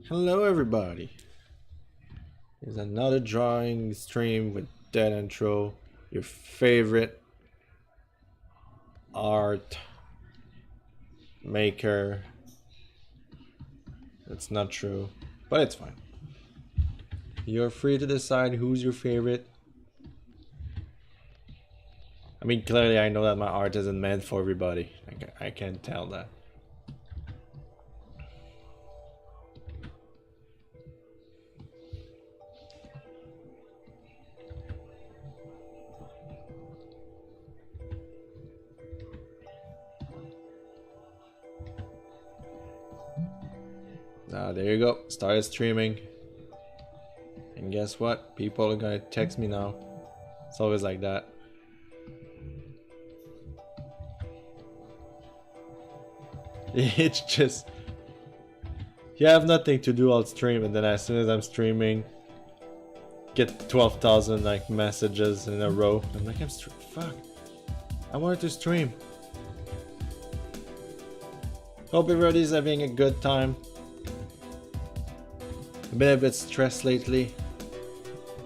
Hello everybody. Here's another drawing stream with Deadanthro, your favorite art maker. That's not true, but it's fine. You're free to decide who's your favorite. I mean, clearly I know that my art isn't meant for everybody. I can tell that. There you go. Started streaming. And guess what? People are gonna text me now. It's always like that. It's just... You have nothing to do on stream, and then as soon as I'm streaming, get 12,000 like messages in a row. I'm like, fuck. I wanted to stream. Hope everybody's having a good time. Been a bit stressed lately.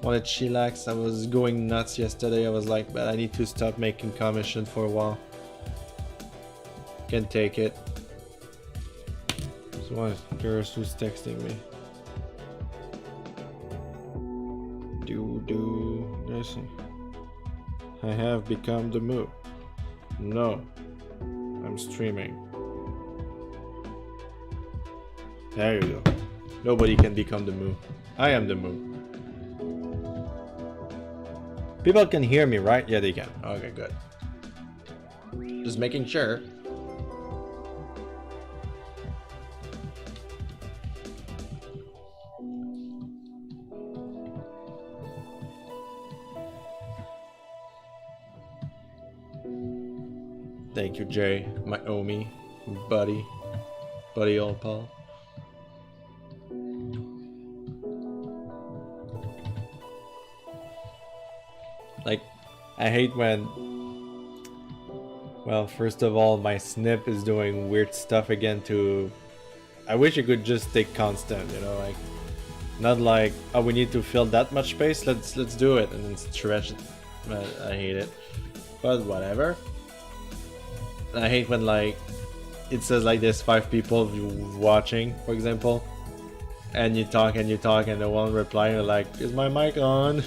Wanted chillax. I was going nuts yesterday. I was like, but I need to stop making commission for a while. Can't take it. So I'm curious who's texting me. Listen. I have become the moo. No. I'm streaming. There you go. Nobody can become the moo. I am the moo. People can hear me, right? Yeah, they can. Okay, good. Just making sure. Thank you, Jay, my Omi, buddy old pal. Like, I hate when, well, first of all, my snip is doing weird stuff again to, I wish it could just stay constant, you know, like, not like, oh, we need to fill that much space, let's do it, and then stretch it. I hate it, but whatever. I hate when, like, it says like there's 5 people watching, for example, and you talk and the one replying, you're like, is my mic on?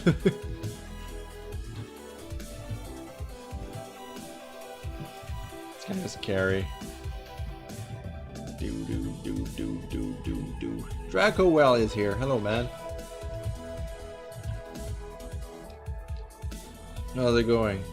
It's kind of scary. Draco Well is here. Hello, man. How's it going?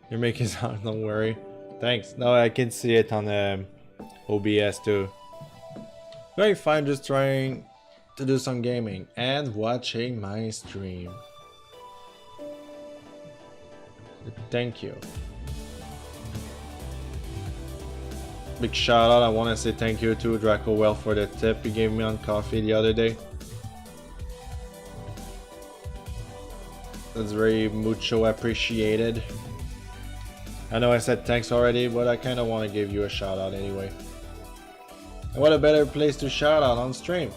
You're making sound, don't worry. Thanks. No, I can see it on OBS too. Very fine, just trying to do some gaming and watching my stream. Thank you. Big shout out. I want to say thank you to Draco Well for the tip he gave me on coffee the other day. That's very mucho appreciated. I know I said thanks already, but I kind of want to give you a shout out anyway. And what a better place to shout out on stream.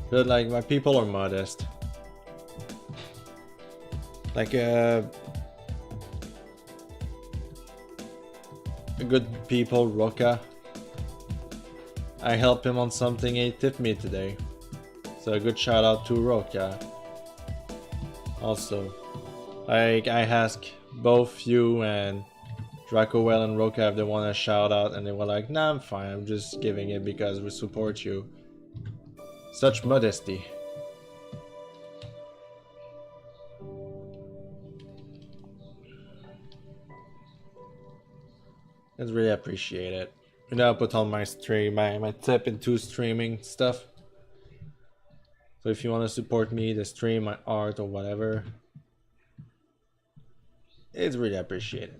But like, my people are modest. Like a good people, Roka. I helped him on something he tipped me today. So a good shout out to Roka. Also, like, I asked both you and Dracowell and Roka if they want a shout out, and they were like, nah, I'm fine, I'm just giving it because we support you. Such modesty. It's really appreciate it. You know, I put on my stream, my Pt.2 streaming stuff. So if you want to support me, the stream, my art or whatever, it's really appreciated.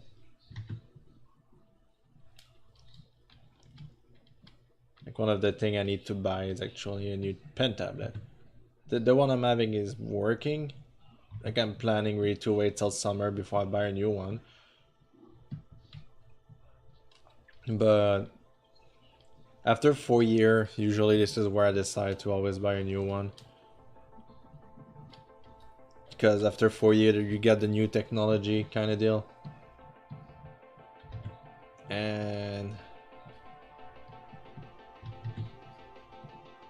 Like one of the things I need to buy is actually a new pen tablet. The one I'm having is working. Like I'm planning really to wait till summer before I buy a new one. But after 4 years, usually this is where I decide to always buy a new one. Because after 4 years, you get the new technology kind of deal. And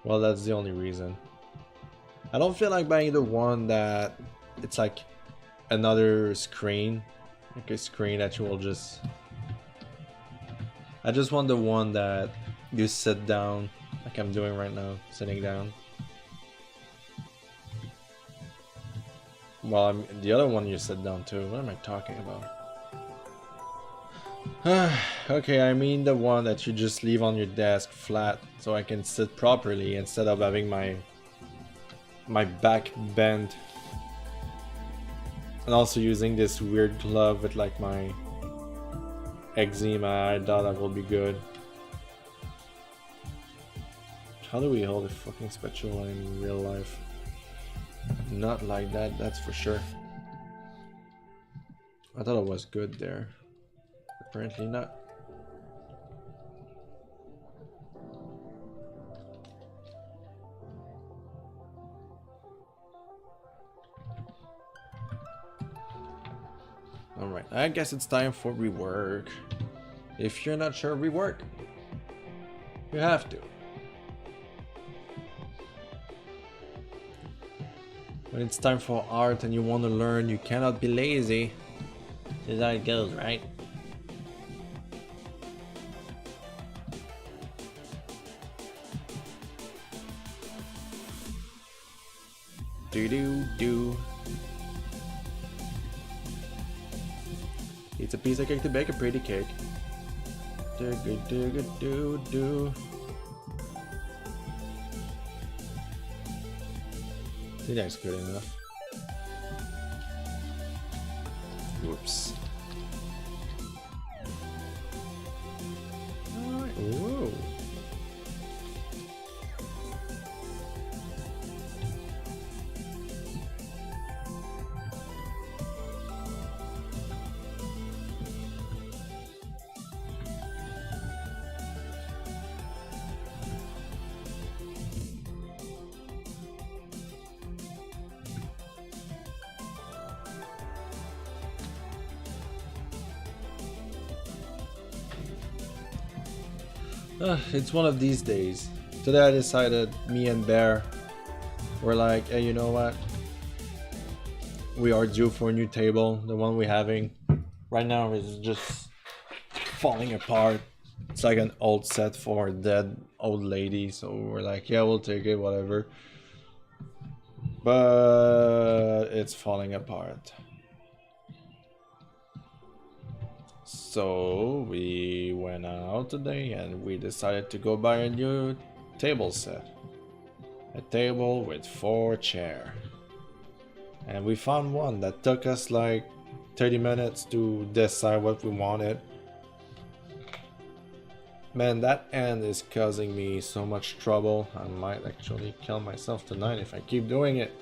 well, that's the only reason. I don't feel like buying the one that it's like another screen, like a screen that you will just. I just want the one that you sit down, like I'm doing right now, sitting down. Well, the other one you sit down too. What am I talking about? Okay, I mean the one that you just leave on your desk flat, so I can sit properly instead of having my back bent. And also using this weird glove with like my eczema. I thought that will be good. How do we hold a fucking spatula in real life? Not like that, that's for sure. I thought it was good there. Apparently not. Alright, I guess it's time for rework. If you're not sure, rework. You have to. When it's time for art and you want to learn, you cannot be lazy. This is how it goes, right? Do. It's a piece of cake to bake a pretty cake. Do. I think that's good enough. Whoops. Alright. Whoa. It's one of these days. Today I decided, me and Bear were like, hey, you know what? We are due for a new table. The one we're having right now is just falling apart. It's like an old set for a dead old lady. So we're like, yeah, we'll take it, whatever. But it's falling apart. So we went out today and we decided to go buy a new table set. A table with 4 chairs. And we found one that took us like 30 minutes to decide what we wanted. Man, that end is causing me so much trouble. I might actually kill myself tonight if I keep doing it.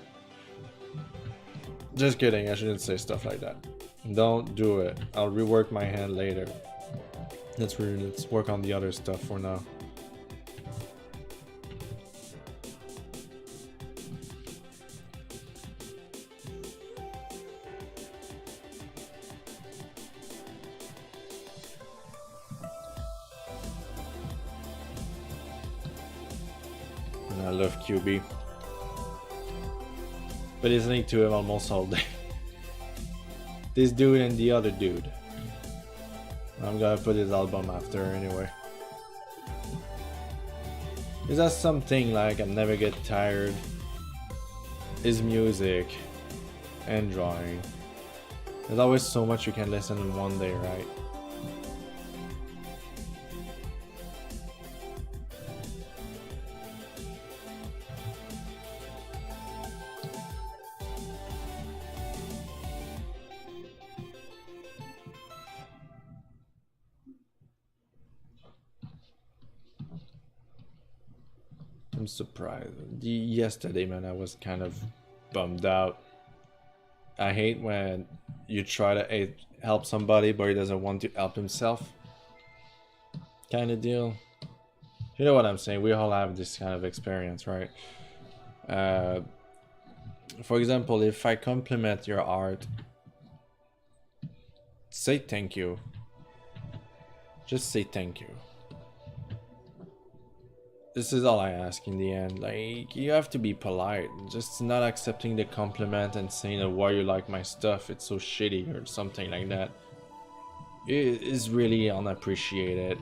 Just kidding, I shouldn't say stuff like that. Don't do it. I'll rework my hand later. Let's work on the other stuff for now. And I love QB. But listening to him almost all day. This dude and the other dude. I'm gonna put his album after anyway. Is that something like I never get tired? Is music and drawing. There's always so much you can listen in one day, right? surprised. Yesterday, man, I was kind of bummed out. I hate when you try to help somebody but he doesn't want to help himself. Kind of deal. You know what I'm saying? We all have this kind of experience, right? For example, if I compliment your art, say thank you. Just say thank you. This is all I ask in the end. Like, you have to be polite. Just not accepting the compliment and saying that why you like my stuff, it's so shitty or something like that. It is really unappreciated.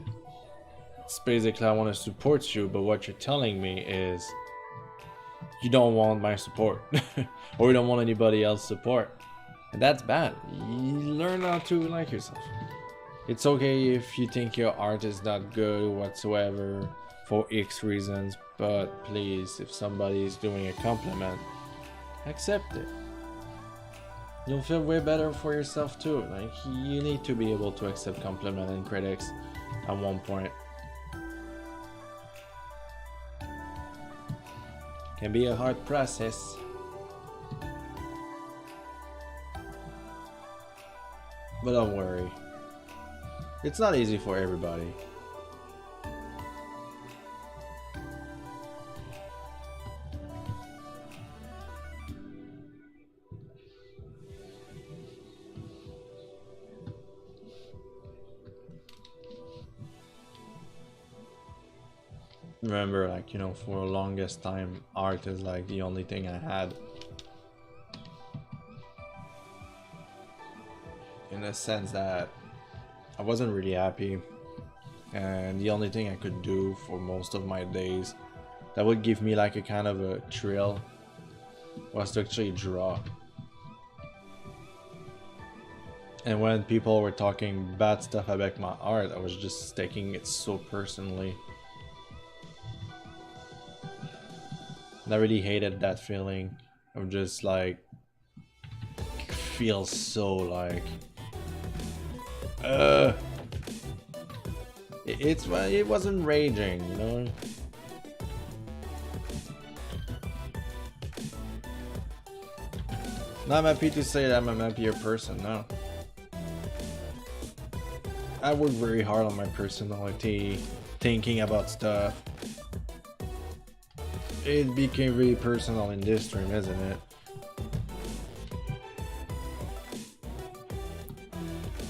It's basically I want to support you, but what you're telling me is you don't want my support or you don't want anybody else's support, and that's bad. You learn how to like yourself. It's okay if you think your art is not good whatsoever for X reasons, but please, if somebody is doing a compliment, accept it. You'll feel way better for yourself too. Like, you need to be able to accept compliment and critics at one point. Can be a hard process. But don't worry. It's not easy for everybody. Remember, like, you know, for the longest time, art is like the only thing I had. In the sense that I wasn't really happy, and the only thing I could do for most of my days that would give me like a kind of a thrill was to actually draw. And when people were talking bad stuff about my art, I was just taking it so personally. And I really hated that feeling of just like feel so like it wasn't raging, you know. Not happy to say that I'm a happier person, no. I work very hard on my personality, thinking about stuff. It became really personal in this stream, isn't it?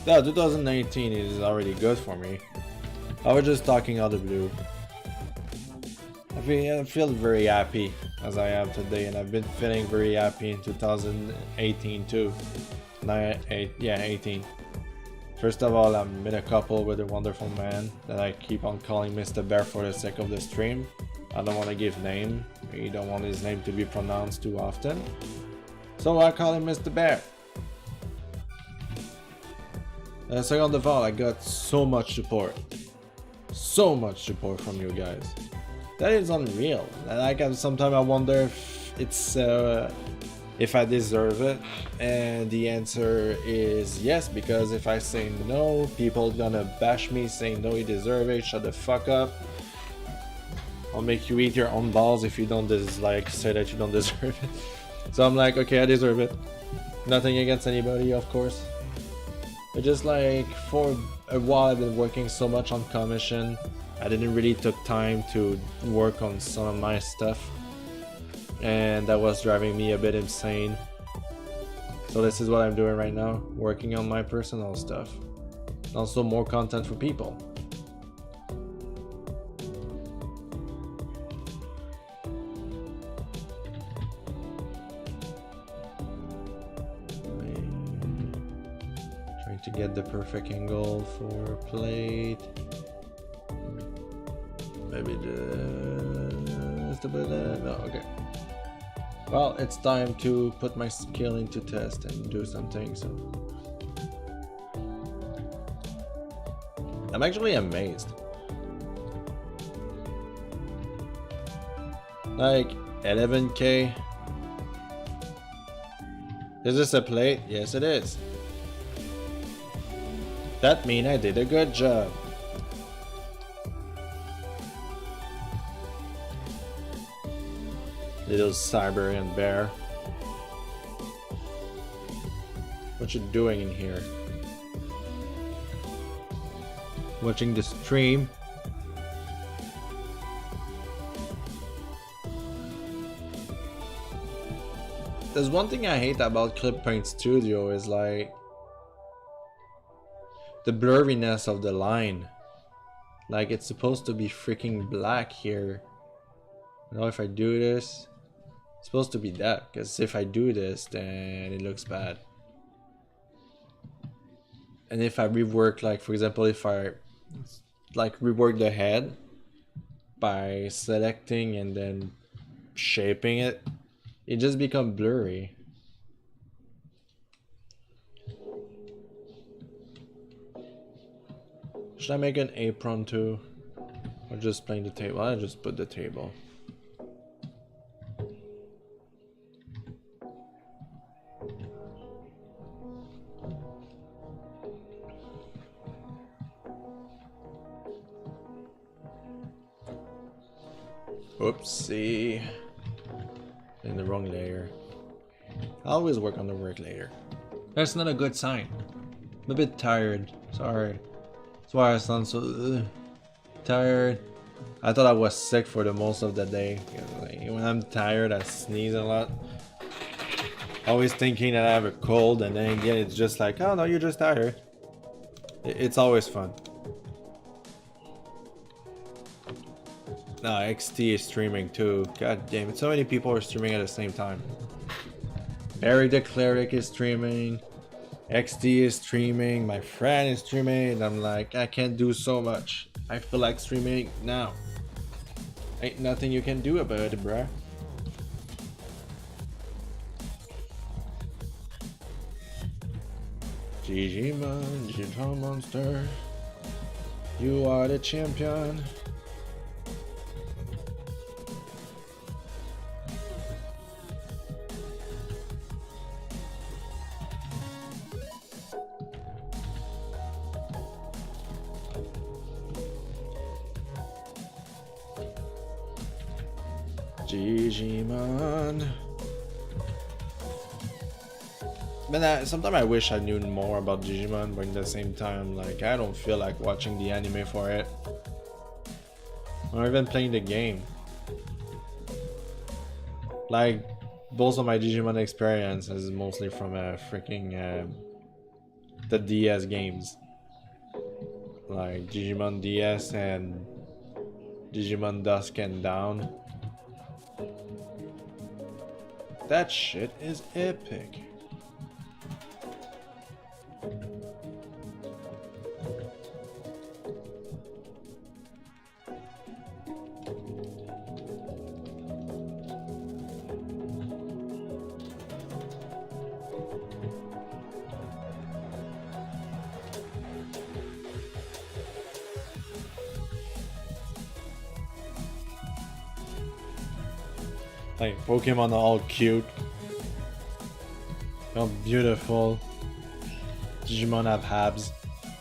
Yeah, 2019 is already good for me. I was just talking out of the blue. I feel very happy as I am today, and I've been feeling very happy in 2018 too. 18. First of all, I'm in a couple with a wonderful man that I keep on calling Mr. Bear for the sake of the stream. I don't want to give name. He don't want his name to be pronounced too often. So I call him Mr. Bear. Second of all, I got so much support. So much support from you guys. That is unreal. Like, sometimes I wonder if it's if I deserve it, and the answer is yes, because if I say no, people gonna bash me saying no, you deserve it, shut the fuck up. I'll make you eat your own balls if you don't say that you don't deserve it. So I'm like, okay, I deserve it. Nothing against anybody, of course. But just like for a while I've been working so much on commission, I didn't really took time to work on some of my stuff, and that was driving me a bit insane. So this is what I'm doing right now, working on my personal stuff. Also more content for people. Trying to get the perfect angle for plate. Maybe no, okay. Well, it's time to put my skill into test and do something, so I'm actually amazed. Like 11K. Is this a plate? Yes, it is. That means I did a good job. Little Siberian bear. What you doing in here? Watching the stream. There's one thing I hate about Clip Paint Studio is like the blurriness of the line. Like it's supposed to be freaking black here. You know, if I do this, it's supposed to be that, because if I do this, then it looks bad. And if I rework, like for example, if I like rework the head by selecting and then shaping it, it just becomes blurry. Should I make an apron too? Or just plain the table? I'll just put the table. Oopsie. In the wrong layer. I always work on the work layer. That's not a good sign. I'm a bit tired. Sorry. That's why I sound so tired. I thought I was sick for the most of the day. Like, when I'm tired, I sneeze a lot. Always thinking that I have a cold, and then again, it's just like, oh no, you're just tired. It's always fun. No, XT is streaming too. God damn it, so many people are streaming at the same time. Barry the Cleric is streaming. XT is streaming. My friend is streaming. And I'm like, I can't do so much. I feel like streaming now. Ain't nothing you can do about it, bruh. GG man, GG monster. You are the champion. GG man. But sometimes I wish I knew more about Digimon, but at the same time, like, I don't feel like watching the anime for it. Or even playing the game. Like, most of my Digimon experience is mostly from freaking the DS games. Like Digimon DS and Digimon Dusk and Dawn. That shit is epic. Like, Pokemon are all cute. They're all beautiful. Digimon have habs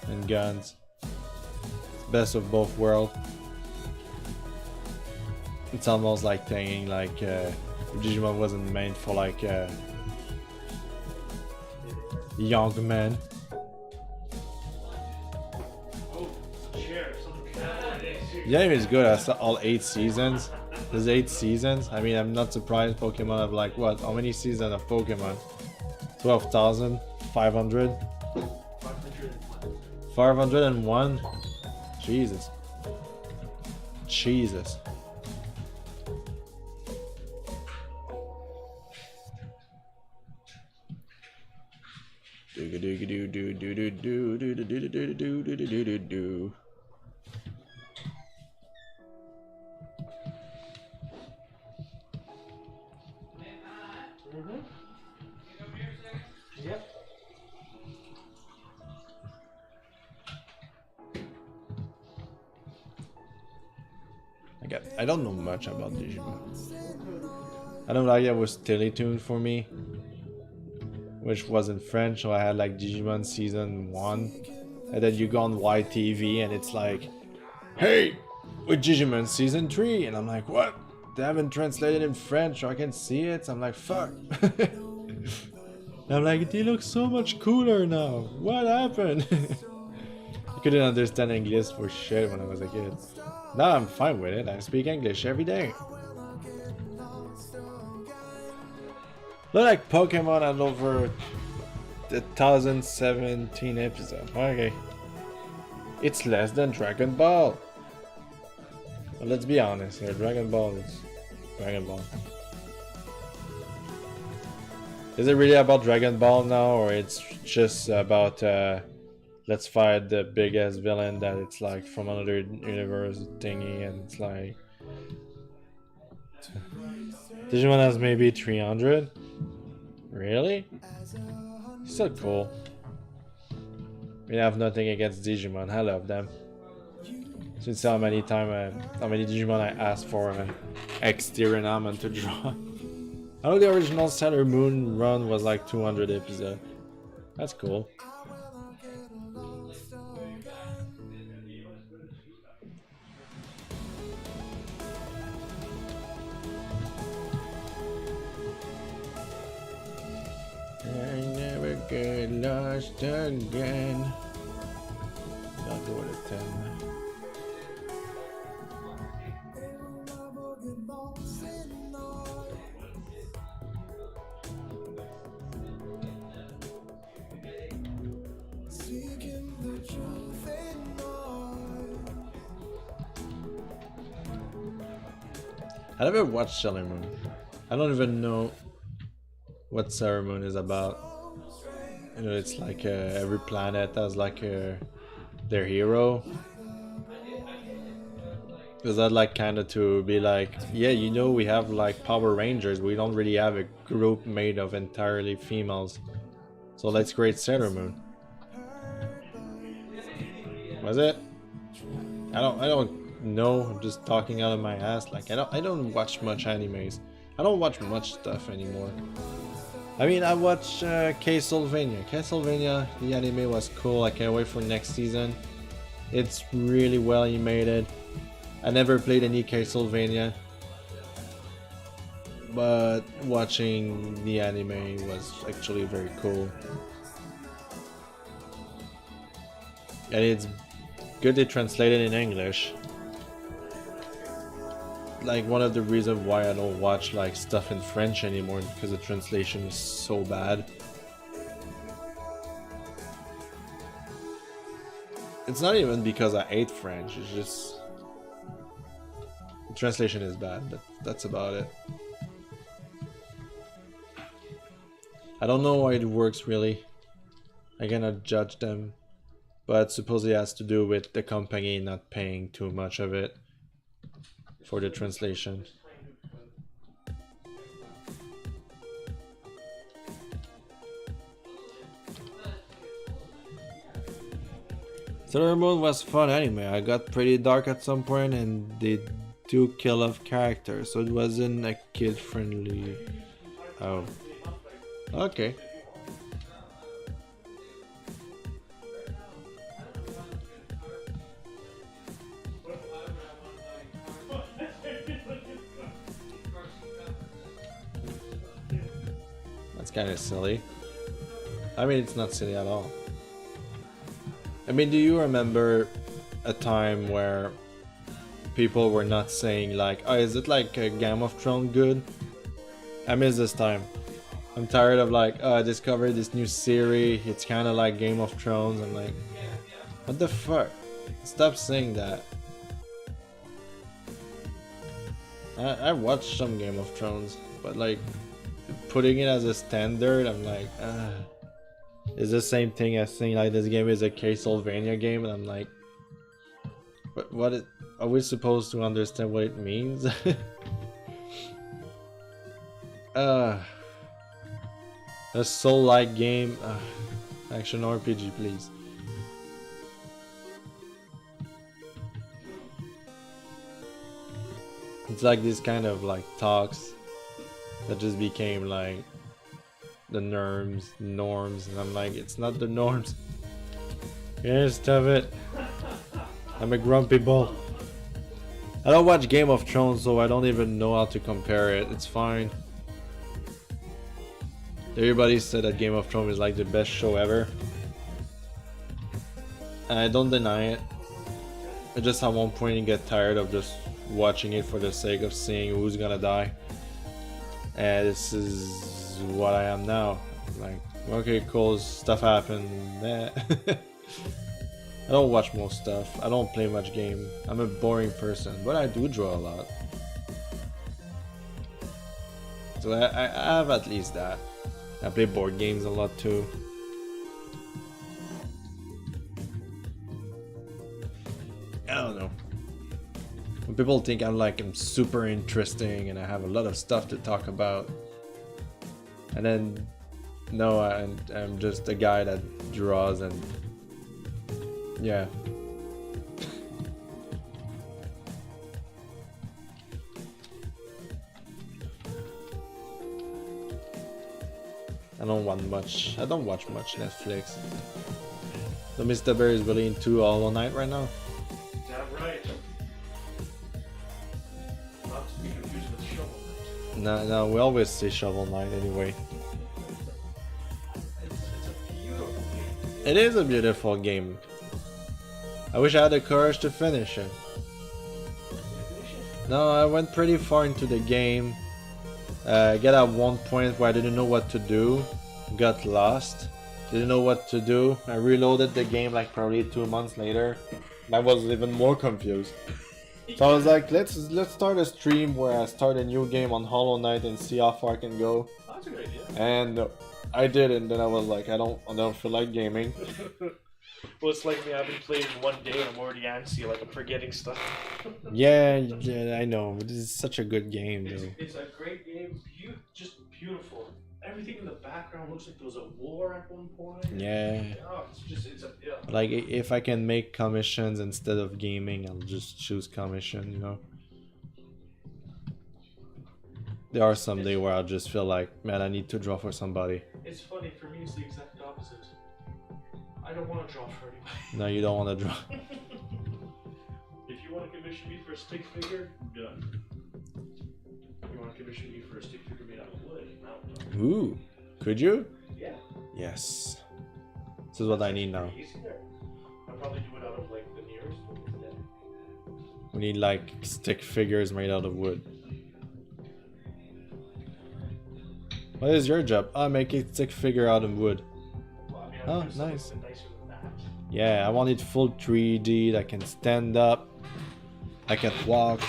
and guns. It's best of both worlds. It's almost like saying like Digimon wasn't meant for like young men. The anime is good. I saw all 8 seasons. There's 8 seasons. I mean, I'm not surprised Pokemon have like what? How many seasons of Pokemon? 12,500? 501? Jesus. Jesus. Do. Yep. I don't know much about Digimon. I don't like it was Teletuned for me, which was in French, so I had like Digimon season 1, and then you go on YTV and it's like, hey, with Digimon season 3, and I'm like, what? they haven't translated in French, so I can see it. So I'm like, fuck. I'm like, they look so much cooler now. What happened? I couldn't understand English for shit when I was a kid. Now I'm fine with it. I speak English every day. Look like Pokemon had over 1017 episodes. Okay. It's less than Dragon Ball. Well, let's be honest here. Dragon Ball is Dragon Ball. Is it really about Dragon Ball now, or it's just about let's fight the biggest villain that it's like from another universe thingy, and it's like Digimon has maybe 300. Really? So cool. We have nothing against Digimon. I love them. Since how many Digimon I asked for an exterior Namen to draw. I know the original Sailor Moon run was like 200 episodes. That's cool. I never get lost again. I'll go with a 10. I never watched Sailor Moon. I don't even know what Sailor Moon is about. You know, it's like every planet has like their hero. Is that like kind of to be like, yeah, you know, we have like Power Rangers, we don't really have a group made of entirely females, so let's create Sailor Moon. Was it? I don't know. I'm just talking out of my ass. Like I don't watch much animes. I don't watch much stuff anymore. I mean, I watched Castlevania. Castlevania, the anime was cool. I can't wait for next season. It's really well animated. I never played any Castlevania, but watching the anime was actually very cool. And it's good they translated in English. Like one of the reasons why I don't watch like stuff in French anymore, because the translation is so bad. It's not even because I hate French, it's just the translation is bad. That's about it. I don't know why it works really. I cannot judge them, but supposedly it has to do with the company not paying too much of it for the translation. Sailor Moon was fun anyway. I got pretty dark at some point, and they do kill off characters, so it wasn't a kid friendly. Oh, okay. That's kind of silly. I mean, it's not silly at all. I mean, do you remember a time where people were not saying like, oh, is it like a Game of Thrones good? I miss this time. I'm tired of like, oh, I discovered this new series, it's kind of like Game of Thrones. I'm like, what the fuck? Stop saying that. I watched some Game of Thrones, but like putting it as a standard, I'm like, it's the same thing as saying like this game is a Castlevania game, and I'm like, are we supposed to understand what it means? A soul-like game, action RPG, please. It's like this kind of like talks that just became like the norms, and I'm like, it's not the norms. Yeah, stop it. I'm a grumpy bull. I don't watch Game of Thrones, so I don't even know how to compare it. It's fine. Everybody said that Game of Thrones is like the best show ever. And I don't deny it. I just at one point you get tired of just watching it for the sake of seeing who's gonna die. And this is what I am now. Like, okay, cool, stuff happened. I don't watch most stuff. I don't play much game. I'm a boring person, but I do draw a lot. So I have at least that. I play board games a lot too. I don't know. When people think I'm super interesting and I have a lot of stuff to talk about, and then no, I'm just a guy that draws and yeah. I don't watch much Netflix. So Mr. Bear is really into Hollow Knight right now. Damn right. Not to be confused with Shovel Knight. No, we always say Shovel Knight anyway. It's a beautiful game. It is a beautiful game. I wish I had the courage to finish it. No, I went pretty far into the game. I got at one point where I didn't know what to do. Got lost. Didn't know what to do. I reloaded the game like probably 2 months later. I was even more confused. So I was like, let's start a stream where I start a new game on Hollow Knight and see how far I can go. That's a good idea. And I did, and then I was like, I don't feel like gaming. Well, it's like me, I haven't played in 1 day and I'm already antsy, like I'm forgetting stuff. Yeah, I know. This is such a good game, though. It's a great game, just beautiful. Everything in the background looks like there was a war at one point. Yeah. Oh, yeah. Like, if I can make commissions instead of gaming, I'll just choose commission, you know? There are some days where I'll just feel like, man, I need to draw for somebody. It's funny, for me it's the exact opposite. I don't want to draw for anybody. No, you don't want to draw. If you want to commission me for a stick figure, done. If you want to commission me for a stick figure made out of wood, now. Ooh, could you? Yeah. Yes. This is what I need now. I'll probably do it out of like the nearest one instead. We need like stick figures made out of wood. What is your job? I make a stick figure out of wood. Well, I mean, Oh, nice. nice. Nicer than that. Yeah, I want it full 3D. That can stand up. I can walk.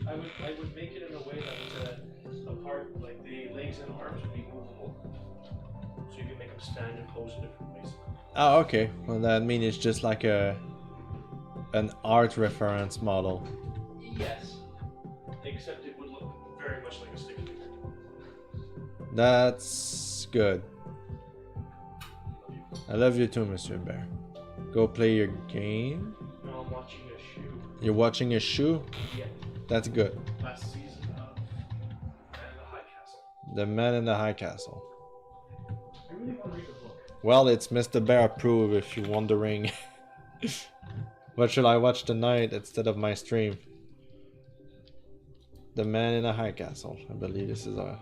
I would make it in a way that a part like the legs and arms would be movable, so you can make them stand and pose in different ways. Oh, okay. Well, that means it's just like an art reference model. Yes. Except it would look very much like a stick figure. That's good. I love you too, Mr. Bear. Go play your game. No, I'm watching a shoe. You're watching a shoe? Yeah. That's good. Last season of Man in the High Castle. The Man in the High Castle. I really want to read the book. Well, it's Mr. Bear approved if you're wondering. What should I watch tonight instead of my stream? The Man in the High Castle. I believe this is a...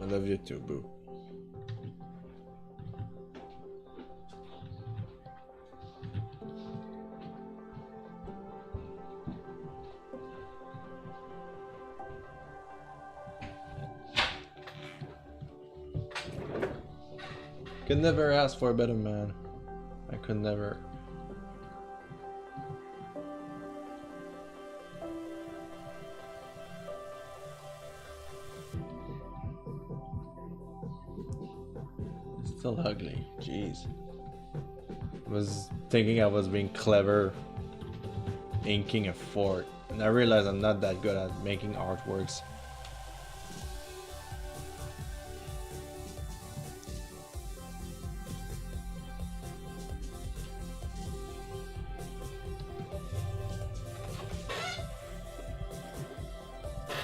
I love you too, boo. Could never ask for a better man. I could never. Still ugly. Jeez. I was thinking I was being clever inking a fort, and I realized I'm not that good at making artworks.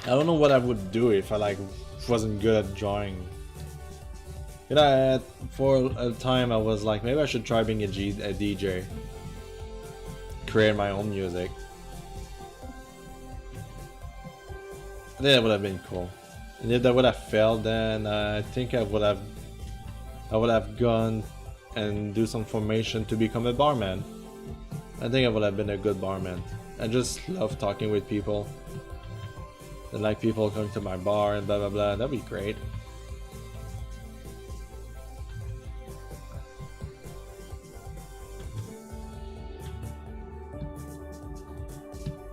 I don't know what I would do if I like wasn't good at drawing. You know, for a time I was like, maybe I should try being a DJ, create my own music. I think that would have been cool. And if that would have failed, then I think I would have gone and do some formation to become a barman. I think I would have been a good barman. I just love talking with people. And like people coming to my bar and blah blah blah. That'd be great.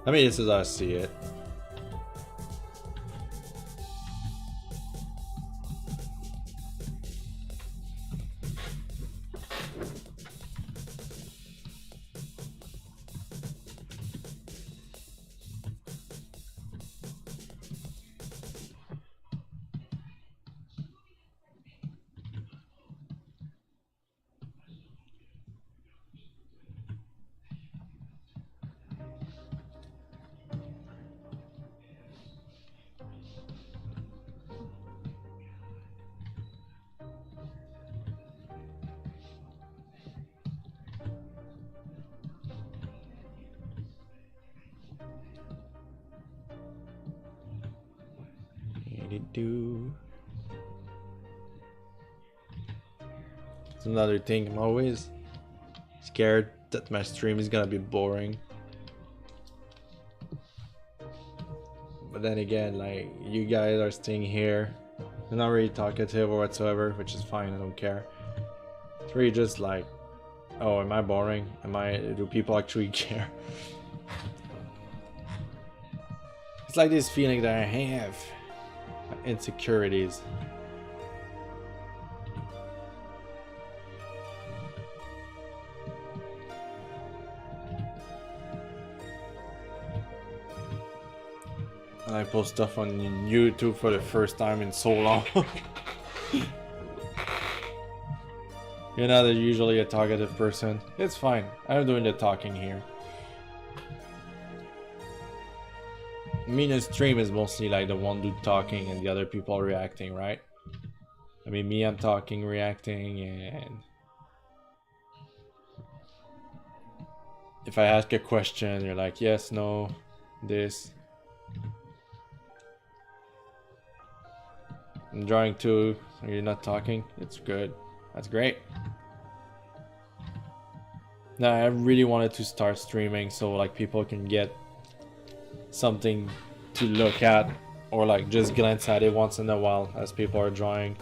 I mean, this is how I see it. It's another thing. I'm always scared that my stream is gonna be boring. But then again, like, you guys are staying here. You're not really talkative or whatsoever, which is fine, I don't care. It's really just like, oh, am I boring? Do people actually care? It's like this feeling that I have. Insecurities. And I post stuff on YouTube for the first time in so long. You're not usually a talkative person. It's fine. I'm doing the talking here. Me and stream is mostly like the one dude talking and the other people reacting, right? I mean, me, I'm talking, reacting, and if I ask a question, you're like, yes, no, this. I'm drawing too, so you're not talking. It's good. That's great. Now, I really wanted to start streaming so like people can get something to look at or like just glance at it once in a while as people are drawing.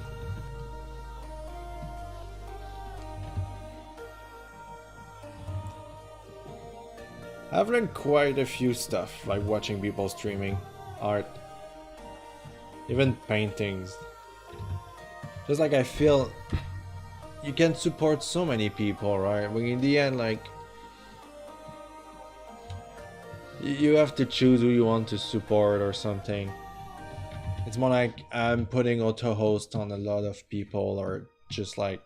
I've learned quite a few stuff, like watching people streaming art, even paintings. Just like I feel you can support so many people, right? When in the end, like, you have to choose who you want to support or something. It's more like I'm putting auto host on a lot of people, or just like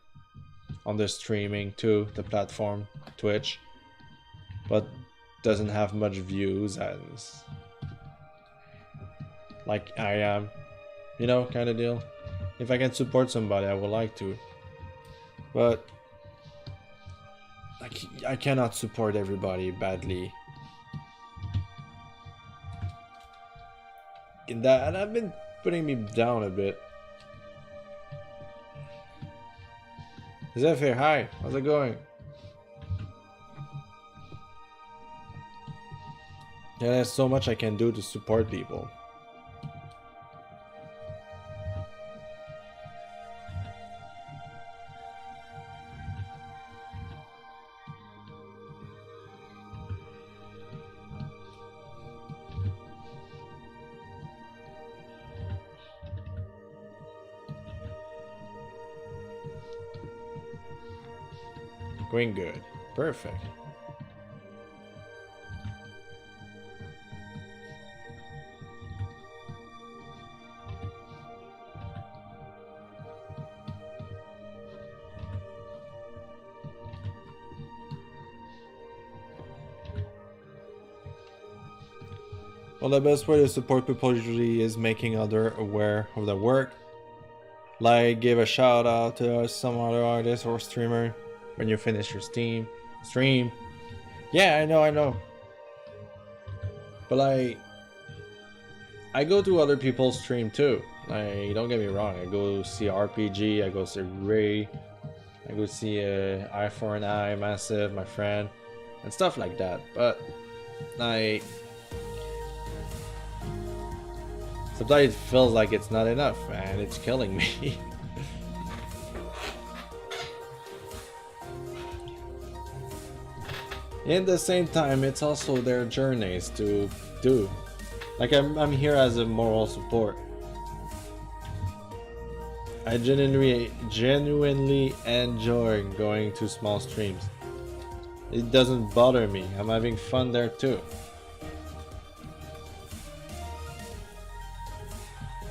on the streaming too, the platform Twitch, but doesn't have much views as like I am, you know, kind of deal. If I can support somebody, I would like to, but I cannot support everybody badly. In that, and I've been putting me down a bit. Is that fair? Hi, how's it going? Yeah, there's so much I can do to support people. Going good. Perfect. Well, the best way to support people usually is making other aware of their work. Like give a shout out to some other artist or streamer when you finish your stream. Yeah, I know. But like, I go to other people's stream too. Like, don't get me wrong. I go see RPG. I go see Ray. I go see Eye for an Eye, Massive, my friend, and stuff like that. But like, sometimes it feels like it's not enough, and it's killing me. In the same time, it's also their journeys to do. Like I'm here as a moral support. I genuinely enjoy going to small streams. It doesn't bother me. I'm having fun there too.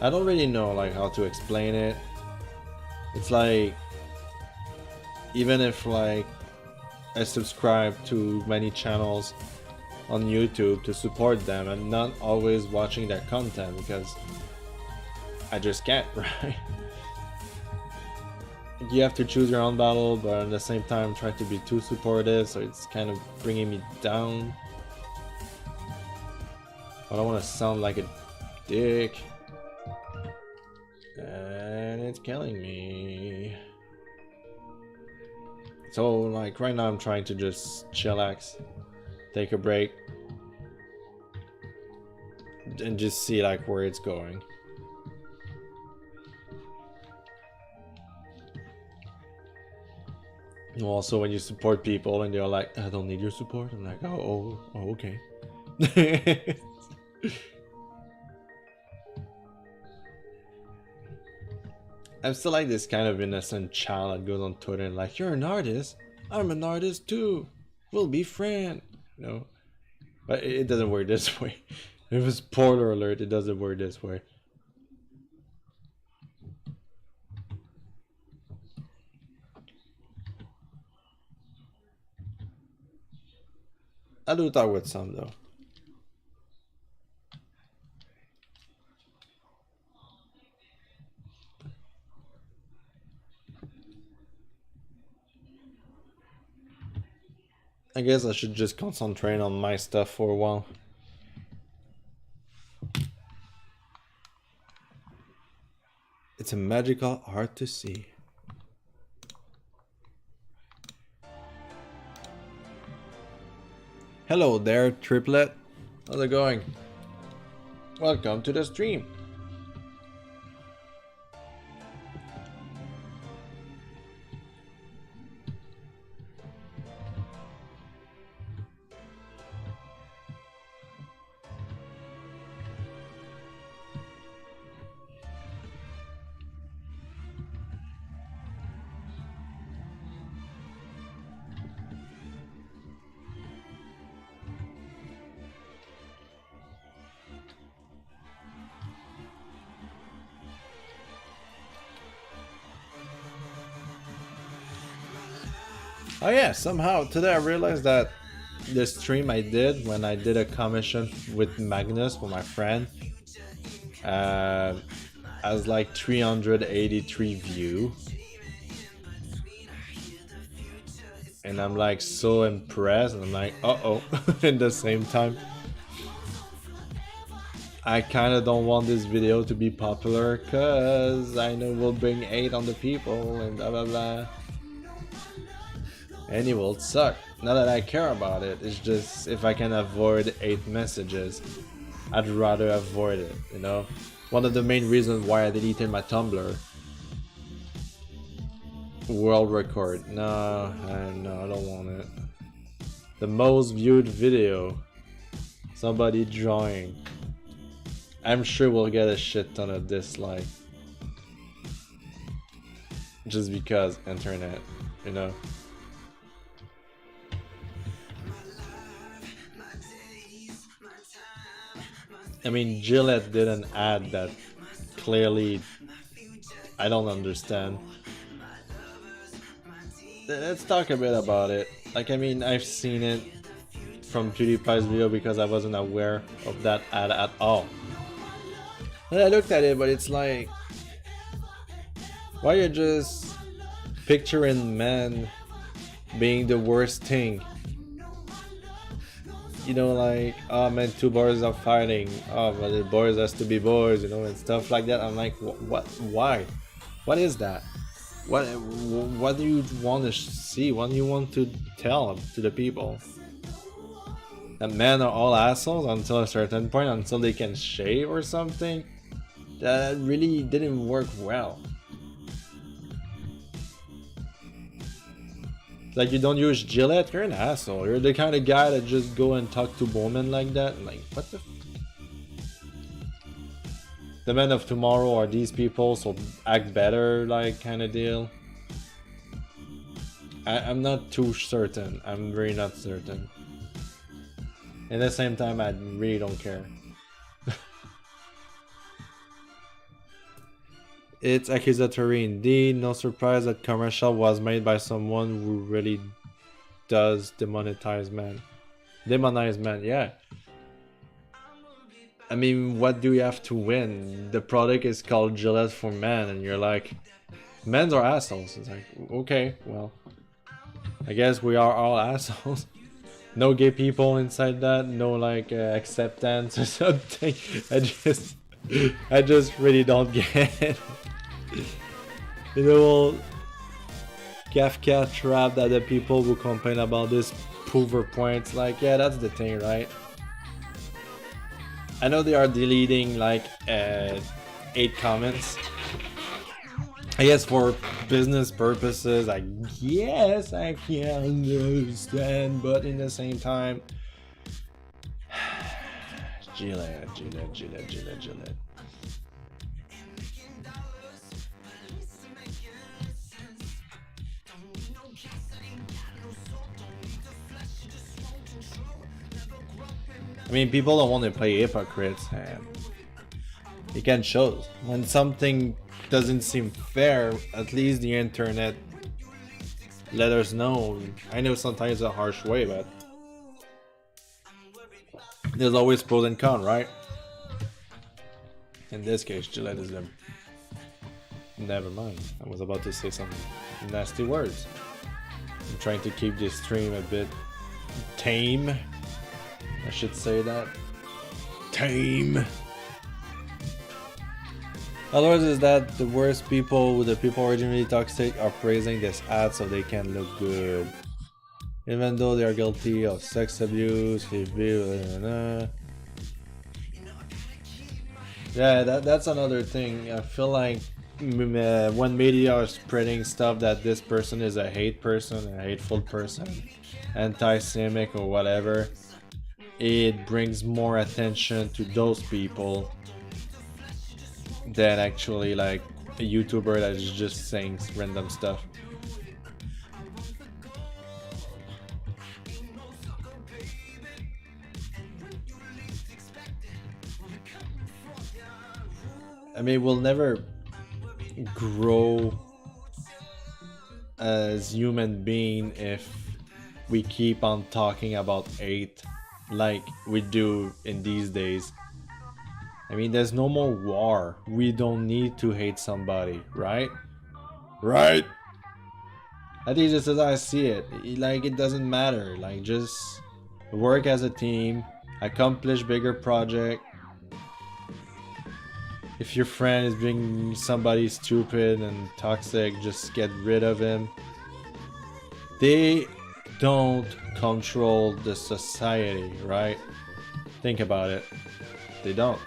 I don't really know like how to explain it. It's like, even if like I subscribe to many channels on YouTube to support them, and not always watching their content because I just can't, right? You have to choose your own battle, but at the same time try to be too supportive, so it's kind of bringing me down. I don't want to sound like a dick, and it's killing me. So like right now I'm trying to just chillax, take a break, and just see like where it's going. Also, when you support people and they're like, I don't need your support, I'm like, oh okay. I'm still like this kind of innocent child that goes on Twitter and like, you're an artist, I'm an artist too, we'll be friends, you know? But it doesn't work this way. It was spoiler alert, it doesn't work this way. I do talk with some though. I guess I should just concentrate on my stuff for a while. It's a magical art to see. Hello there, Triplet. How's it going? Welcome to the stream. Oh yeah, somehow today I realized that the stream I did when I did a commission with Magnus for my friend has like 383 views, and I'm like so impressed, and I'm like uh-oh. In the same time I kind of don't want this video to be popular because I know we'll bring hate on the people and blah blah blah. And it will suck. Not that I care about it, it's just if I can avoid 8 messages, I'd rather avoid it, you know? One of the main reasons why I deleted my Tumblr. World record. No, I don't want it. The most viewed video. Somebody drawing. I'm sure we'll get a shit ton of dislike. Just because internet, you know? I mean, Gillette did an ad that clearly I don't understand. Let's talk a bit about it. Like, I mean, I've seen it from PewDiePie's video because I wasn't aware of that ad at all. And I looked at it, but it's like, why are you just picturing men being the worst thing? You know, like, oh man, two boys are fighting. Oh, but the boys has to be boys, you know, and stuff like that. I'm like, what? Why? What is that? What do you want to see? What do you want to tell to the people? That men are all assholes until a certain point, until they can shave or something? That really didn't work well. Like, you don't use Gillette, you're an asshole. You're the kind of guy that just go and talk to women like that. Like, what the the men of tomorrow are these people, so act better, like, kind of deal. I'm not too certain. I'm really not certain. At the same time, I really don't care. It's accusatory indeed. No surprise that commercial was made by someone who really does demonize men. Demonize men, yeah. I mean, what do you have to win? The product is called Gillette for men, and you're like, men are assholes. It's like, okay, well, I guess we are all assholes. No gay people inside that, no like acceptance or something. I just really don't get it. The little Kafka trap that the people who complain about this prover points, like, yeah, that's the thing, right? I know they are deleting like 8 comments. I guess for business purposes, I guess I can understand, but in the same time, Gillette. I mean, people don't want to play hypocrites, and it can show when something doesn't seem fair. At least the internet let us know. I know sometimes it's a harsh way, but there's always pros and cons, right? In this case, Gillette is them. Never mind. I was about to say some nasty words. I'm trying to keep this stream a bit tame. I should say that. Tame. Otherwise, is that the worst people, the people originally toxic, are praising this ad so they can look good, even though they are guilty of sex abuse. Yeah, that's another thing. I feel like when media are spreading stuff that this person is a hate person, a hateful person, anti-Semitic or whatever, it brings more attention to those people than actually like a YouTuber that is just saying random stuff. I mean, we'll never grow as human being if we keep on talking about hate like we do in these days. I mean, there's no more war. We don't need to hate somebody, right? Right? At least just as I see it. Like, it doesn't matter. Like, just work as a team, accomplish bigger project. If your friend is being somebody stupid and toxic, just get rid of him. They don't control the society, right? Think about it. They don't.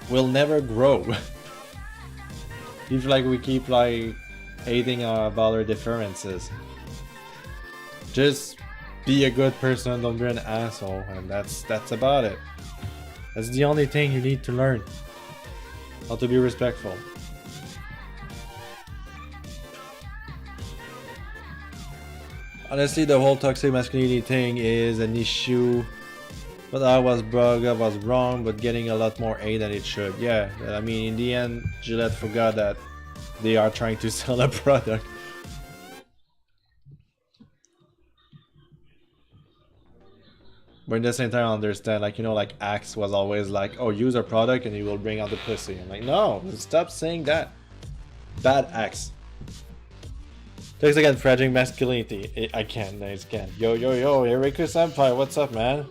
We'll never grow. If like we keep like hating about our differences. Just be a good person, don't be an asshole, and that's about it. That's the only thing you need to learn. How to be respectful. Honestly, the whole toxic masculinity thing is an issue. But I was wrong, but getting a lot more hate than it should. Yeah, I mean, in the end, Gillette forgot that they are trying to sell a product. But at the same time, I understand, like, you know, like Axe was always like, oh, use our product and you will bring out the pussy. I'm like, no, stop saying that. Bad Axe. Thanks again, fragile masculinity. I can't, I just can't. Yo, yo, yo, Eureka Senpai, what's up, man?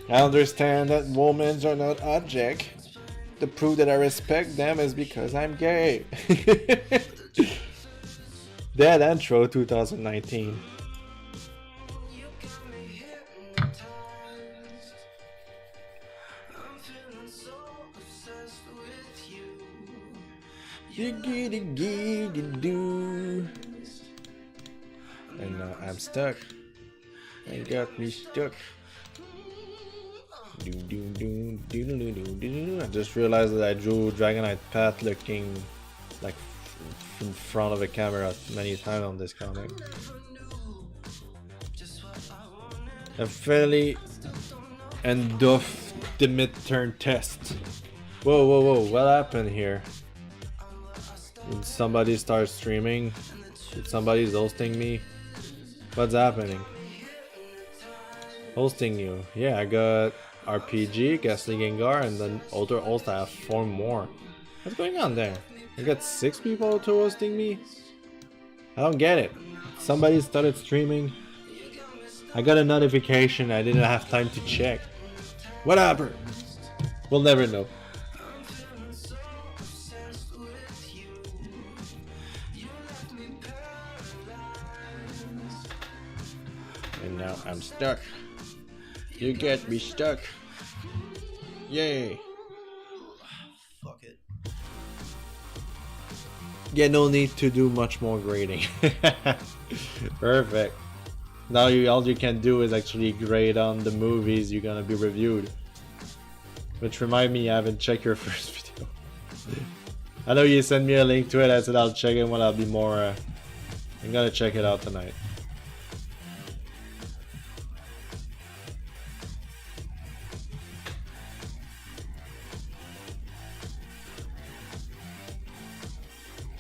I understand that women are not object. The proof that I respect them is because I'm gay. Deadanthro 2019. And now I'm stuck. It got me stuck. I just realized that I drew Dragonite Path looking like in front of a camera many times on this comic. A fairly end of the midterm test. Whoa, whoa, whoa, what happened here? Did somebody start streaming? Did somebody's hosting me? What's happening? Hosting you. Yeah, I got RPG, Ghastly Gengar, and then older host I have 4 more. What's going on there? I got 6 people to hosting me? I don't get it. Somebody started streaming. I got a notification, I didn't have time to check. What happened? We'll never know. And now I'm stuck. You get me stuck. Yay. Fuck it. Yeah, no need to do much more grading. Perfect. Now all you can do is actually grade on the movies you're gonna be reviewed. Which remind me, I haven't checked your first video. I know you sent me a link to it, I said I'll check it when I'll be more... I'm gonna check it out tonight.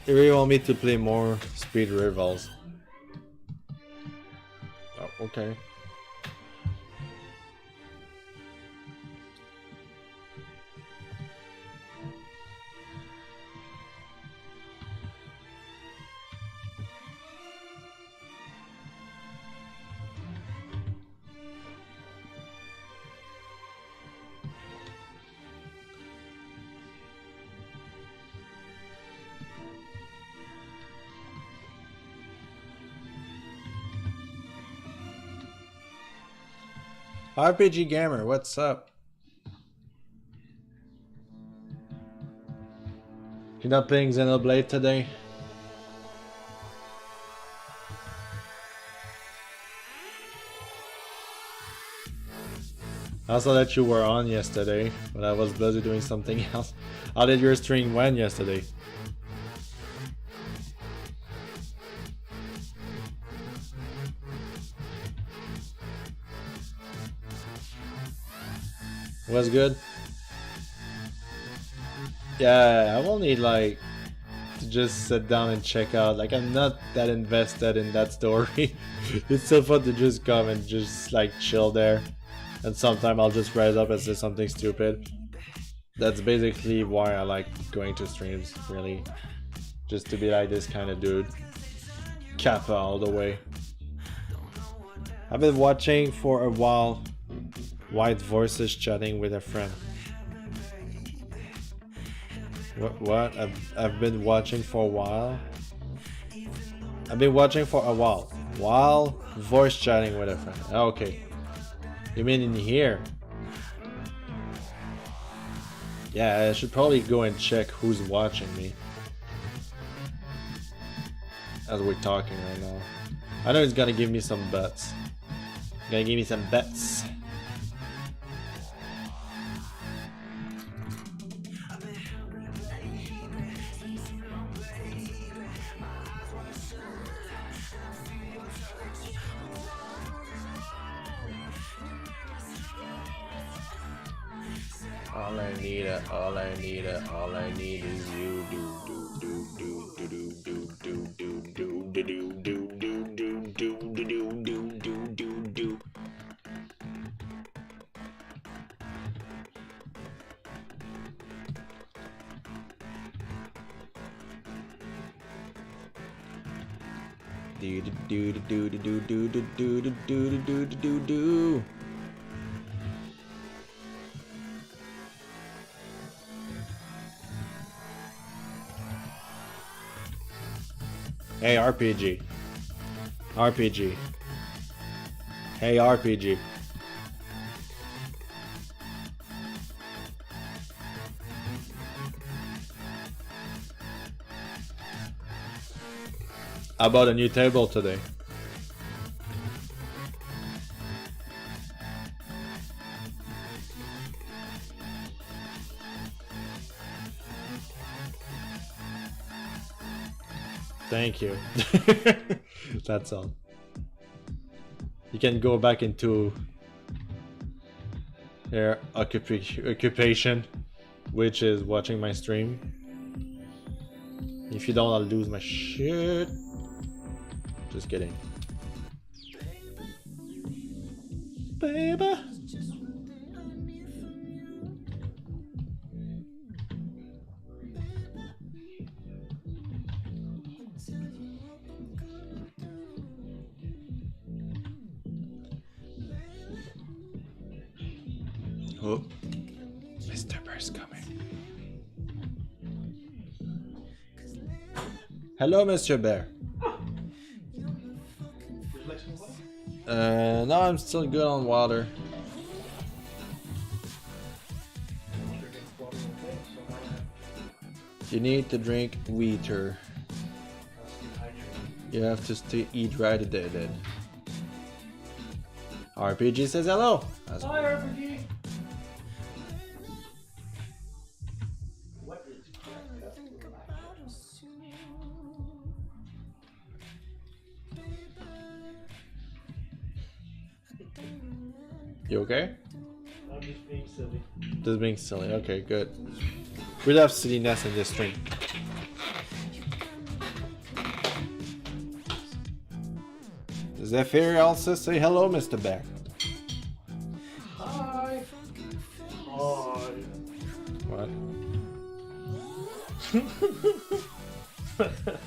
You really want me to play more speed rivals? Oh, okay. RPG Gamer, what's up? You're not playing Xenoblade today? I saw that you were on yesterday, but I was busy doing something else. How did your stream went yesterday? Was good? Yeah, I will need like to just sit down and check out. Like, I'm not that invested in that story. It's so fun to just come and just like chill there. And sometimes I'll just rise up and say something stupid. That's basically why I like going to streams, really. Just to be like this kind of dude. Kappa all the way. I've been watching for a while. White voices chatting with a friend. What? I've been watching for a while. I've been watching for a while. While voice chatting with a friend. Okay. You mean in here? Yeah, I should probably go and check who's watching me. As we're talking right now. I know he's gonna give me some bets. Gonna give me some bets. All I need is you. Do. Do do do do do do do do do do do do do. Hey RPG. RPG. Hey RPG. I bought a new table today. Thank you. That's all. You can go back into your occupation, which is watching my stream. If you don't, I'll lose my shit. Just kidding. Baby. Oh, Mr. Bear's coming. Hello, Mr. Bear. No, I'm still good on water. You need to drink water. You have to stay hydrated. RPG says hello. Hi, RPG. What is You okay? I'm just being silly. Just being silly. Okay, good. We love silliness in this stream. Zephyr also say hello, Mr. Bear. Hi. Hi. What?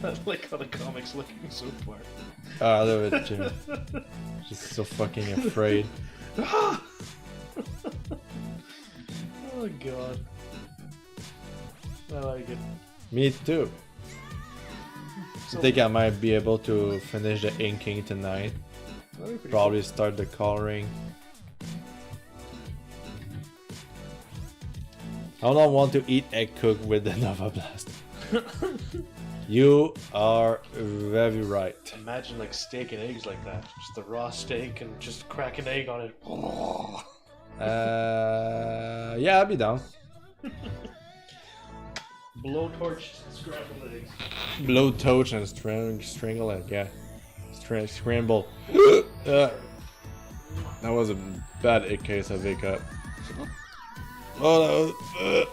I like how the comic's looking so far. Oh, I love it, Jimmy. Just so fucking afraid. Oh god. I like it. Me too. I think I might be able to finish the inking tonight. Probably start the coloring. I don't want to eat egg cooked with the Nova Blast. You are very right. Imagine like steak and eggs like that. Just the raw steak and just crack an egg on it. Yeah, I'll be down. Blowtorch scrambled eggs. Blowtorch and strangle it, yeah. Scramble. That was a bad case of hiccup. Oh, that was.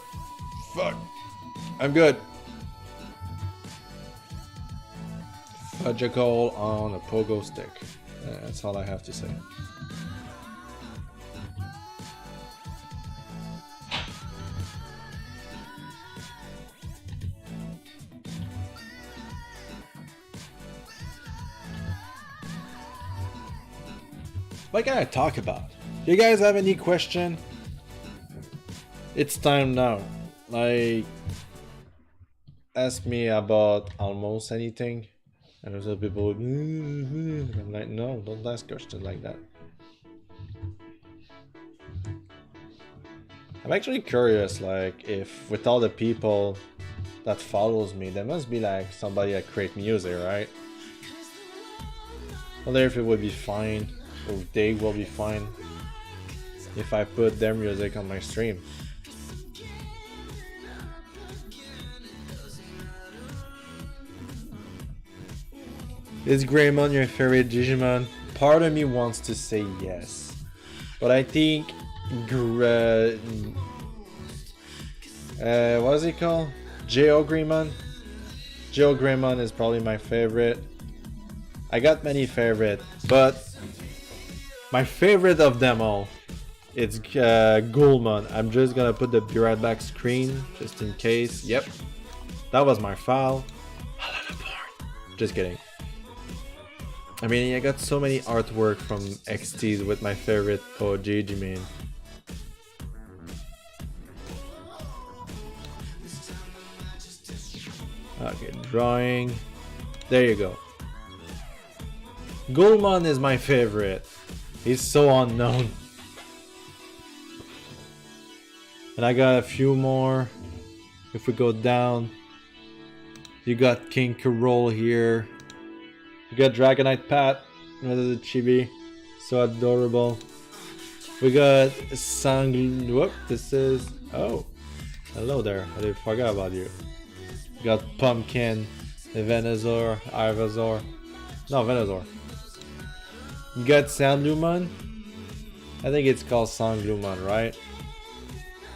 Fuck. I'm good. Fudgicle on a pogo stick. That's all I have to say. What can I talk about? You guys have any question? It's time now. Like, ask me about almost anything. And there's other people, I'm like, no, don't ask questions like that. I'm actually curious, like, if with all the people that follows me, there must be like somebody that create music, right? I wonder if it would be fine, or they will be fine, if I put their music on my stream. Is Greymon your favorite Digimon? Part of me wants to say yes, but I think what is it called? Greymon? Greymon is probably my favorite. I got many favorites, but my favorite of them all, it's Gulmon. I'm just gonna put the be right back screen just in case. Yep, that was my file. Just kidding. I mean, I got so many artwork from XTs with my favorite poet Gigi, man. Okay, drawing. There you go. Gulman is my favorite. He's so unknown. And I got a few more. If we go down, you got King Carol here. You got Dragonite Pat, another chibi, so adorable. We got Sang. Whoop, this is. Oh, hello there. I forgot about you. We got Pumpkin, Venusaur, Ivysaur. No, Venusaur. You got Sandluman. I think it's called Sangluman, right?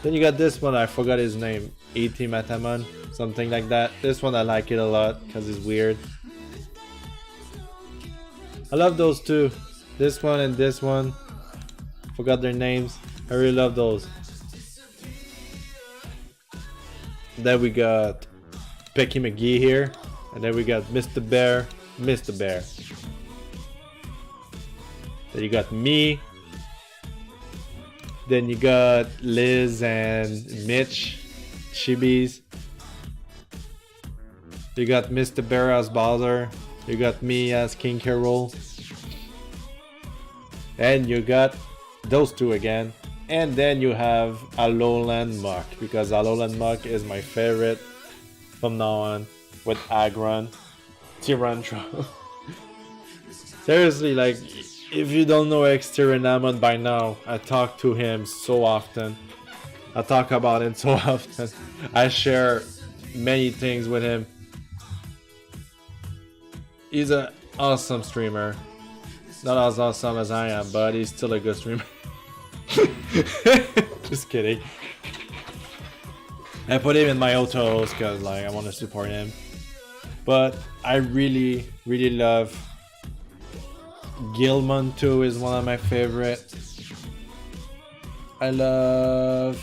Then you got this one, I forgot his name. E.T. Matamon, something like that. This one I like it a lot because it's weird. I love those two. This one and this one. Forgot their names. I really love those. Then we got Pecky McGee here. And then we got Mr. Bear, Mr. Bear. Then you got me. Then you got Liz and Mitch, Chibis. You got Mr. Bear as Bowser. You got me as King Carol. And you got those two again. And then you have Alolan Muck, because Alolan Muck is my favorite from now on, with Agron, Deadanthro. Seriously, like, if you don't know Exterminamon by now, I talk to him so often. I talk about him so often. I share many things with him. He's an awesome streamer. Not as awesome as I am, but he's still a good streamer. Just kidding. I put him in my autos because like I want to support him. But I really love Gilmon 2 is one of my favorite. I love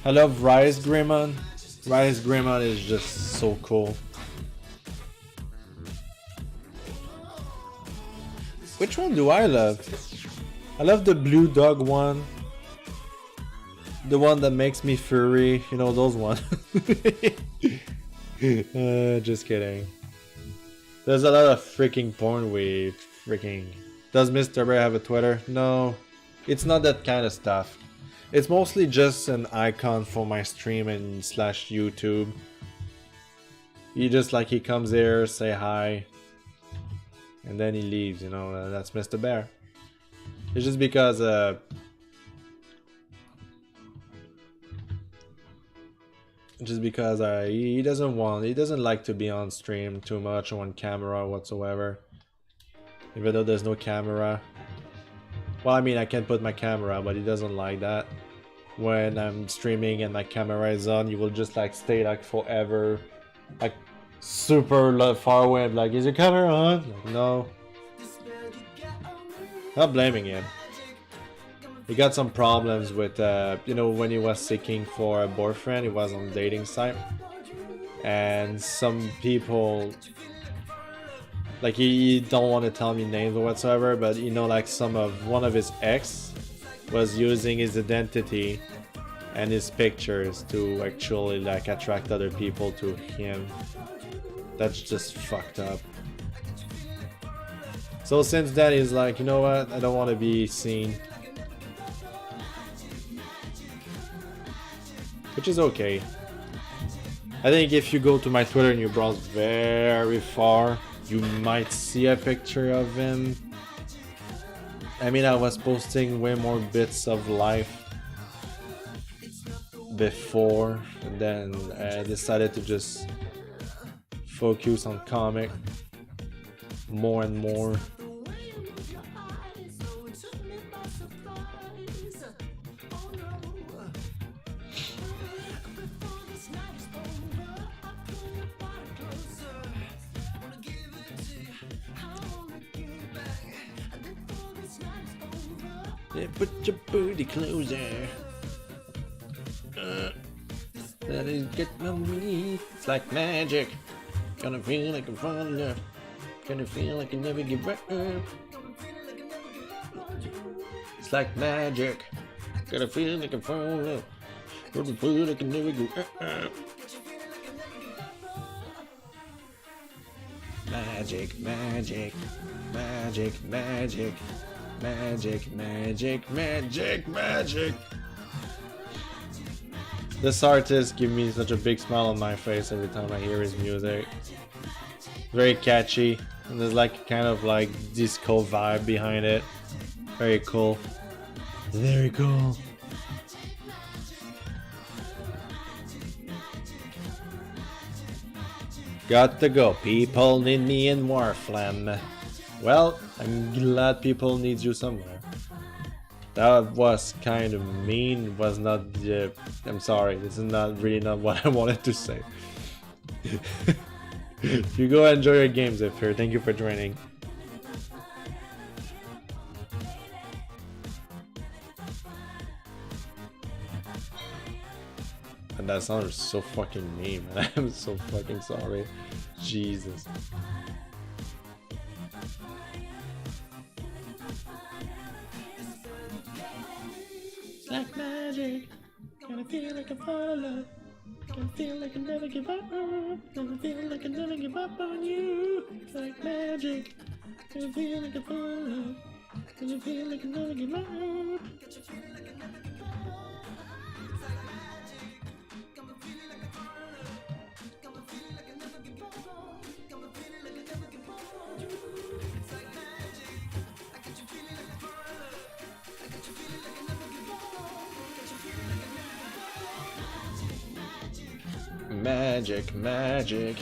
Rise Greymon. Rise Greymon is just so cool. Which one do I love? I love the blue dog one. The one that makes me furry. You know, those ones. Just kidding. There's a lot of freaking porn with freaking... Does Mr. Bear have a Twitter? No. It's not that kind of stuff. It's mostly just an icon for my stream and slash YouTube. He just like, he comes here, say hi. And then he leaves, you know, that's Mr. Bear. It's just because he doesn't like to be on stream too much or on camera whatsoever. Even though there's no camera. Well, I mean, I can put my camera, but he doesn't like that. When I'm streaming and my camera is on, you will just like stay like forever, like super far away. I'm like, is your camera on? Like, no. Not blaming him. He got some problems with, you know, when he was seeking for a boyfriend, he was on a dating site. And some people, like, he don't want to tell me names or whatsoever, but you know, like one of his ex was using his identity and his pictures to actually like attract other people to him. That's just fucked up. So since then he's like, you know what, I don't want to be seen. Which is okay. I think if you go to my Twitter and you browse very far, you might see a picture of him. I mean, I was posting way more bits of life before, and then I decided to just focus on comic more and more. Yeah, put your booty closer. That is get on me. It's like magic. Gonna feel like I'm falling up. Gonna feel like I never give up. It's like magic. Gonna feel like I'm falling up. Gonna feel like I never give up. Magic, magic, magic, magic, magic, magic, magic, magic. This artist gives me such a big smile on my face every time I hear his music. Very catchy, and there's like kind of like disco vibe behind it. Very cool. Very cool. Got to go. People need me in Warflam. Well, I'm glad people need you somewhere. That was kind of mean. Was not. I'm sorry. This is not really not what I wanted to say. You go enjoy your games up here. Thank you for joining. And that sounded so fucking mean, man. I'm so fucking sorry. Jesus. Like magic, gonna feel like I fall in love. Gonna feel like I never give up. Gonna feel like I never give up on you. It's like magic, gonna feel like I fall in love. Gonna feel like I never give up. Magic, magic,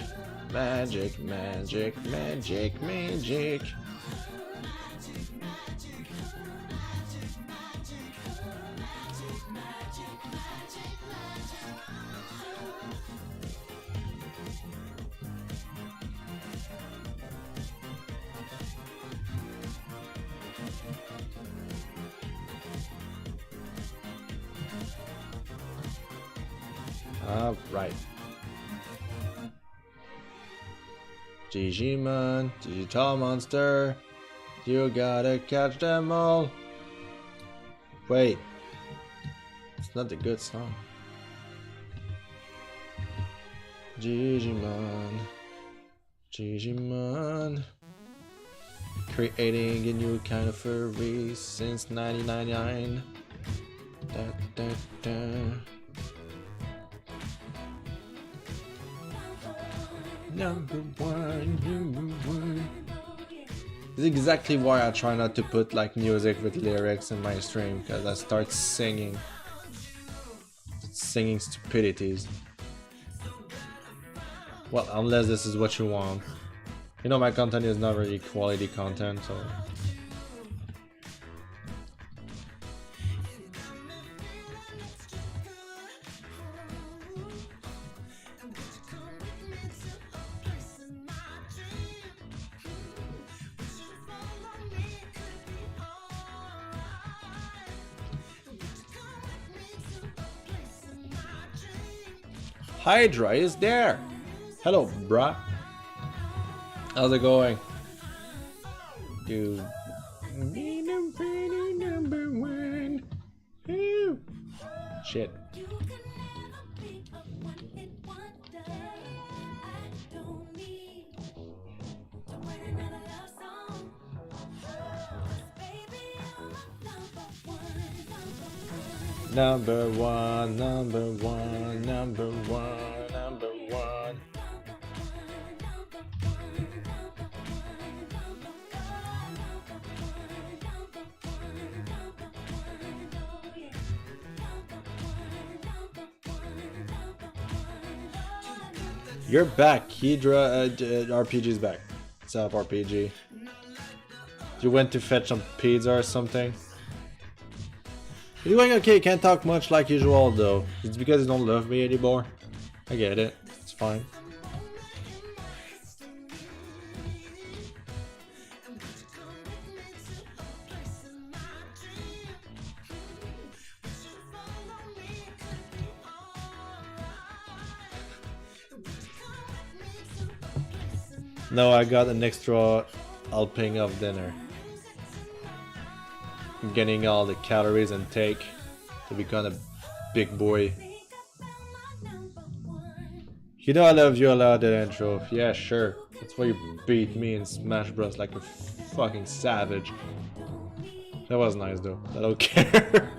magic, magic, magic, magic. All right. Digimon, digital monster, you gotta catch them all. Wait, it's not a good song. Digimon, Digimon, creating a new kind of furry since 1999. Da, da, da. Number one. This is exactly why I try not to put like music with lyrics in my stream, because I start singing stupidities. Well, unless this is what you want. You know, my content is not really quality content, so. Hydra is there. Hello, bruh. How's it going? You need a pretty number one. Ooh. Shit. Number one, number one, number one, number one. You're back, Hydra. RPG's back. What's up, RPG? You went to fetch some pizza or something? You're doing okay, can't talk much like usual though. It's because you don't love me anymore. I get it, it's fine. No, I got an extra helping of dinner. I'm getting all the calories and take to become a big boy. You know I love you a lot, Deadanthro. Yeah, sure. That's why you beat me in Smash Bros. Like a fucking savage. That was nice though. I don't care.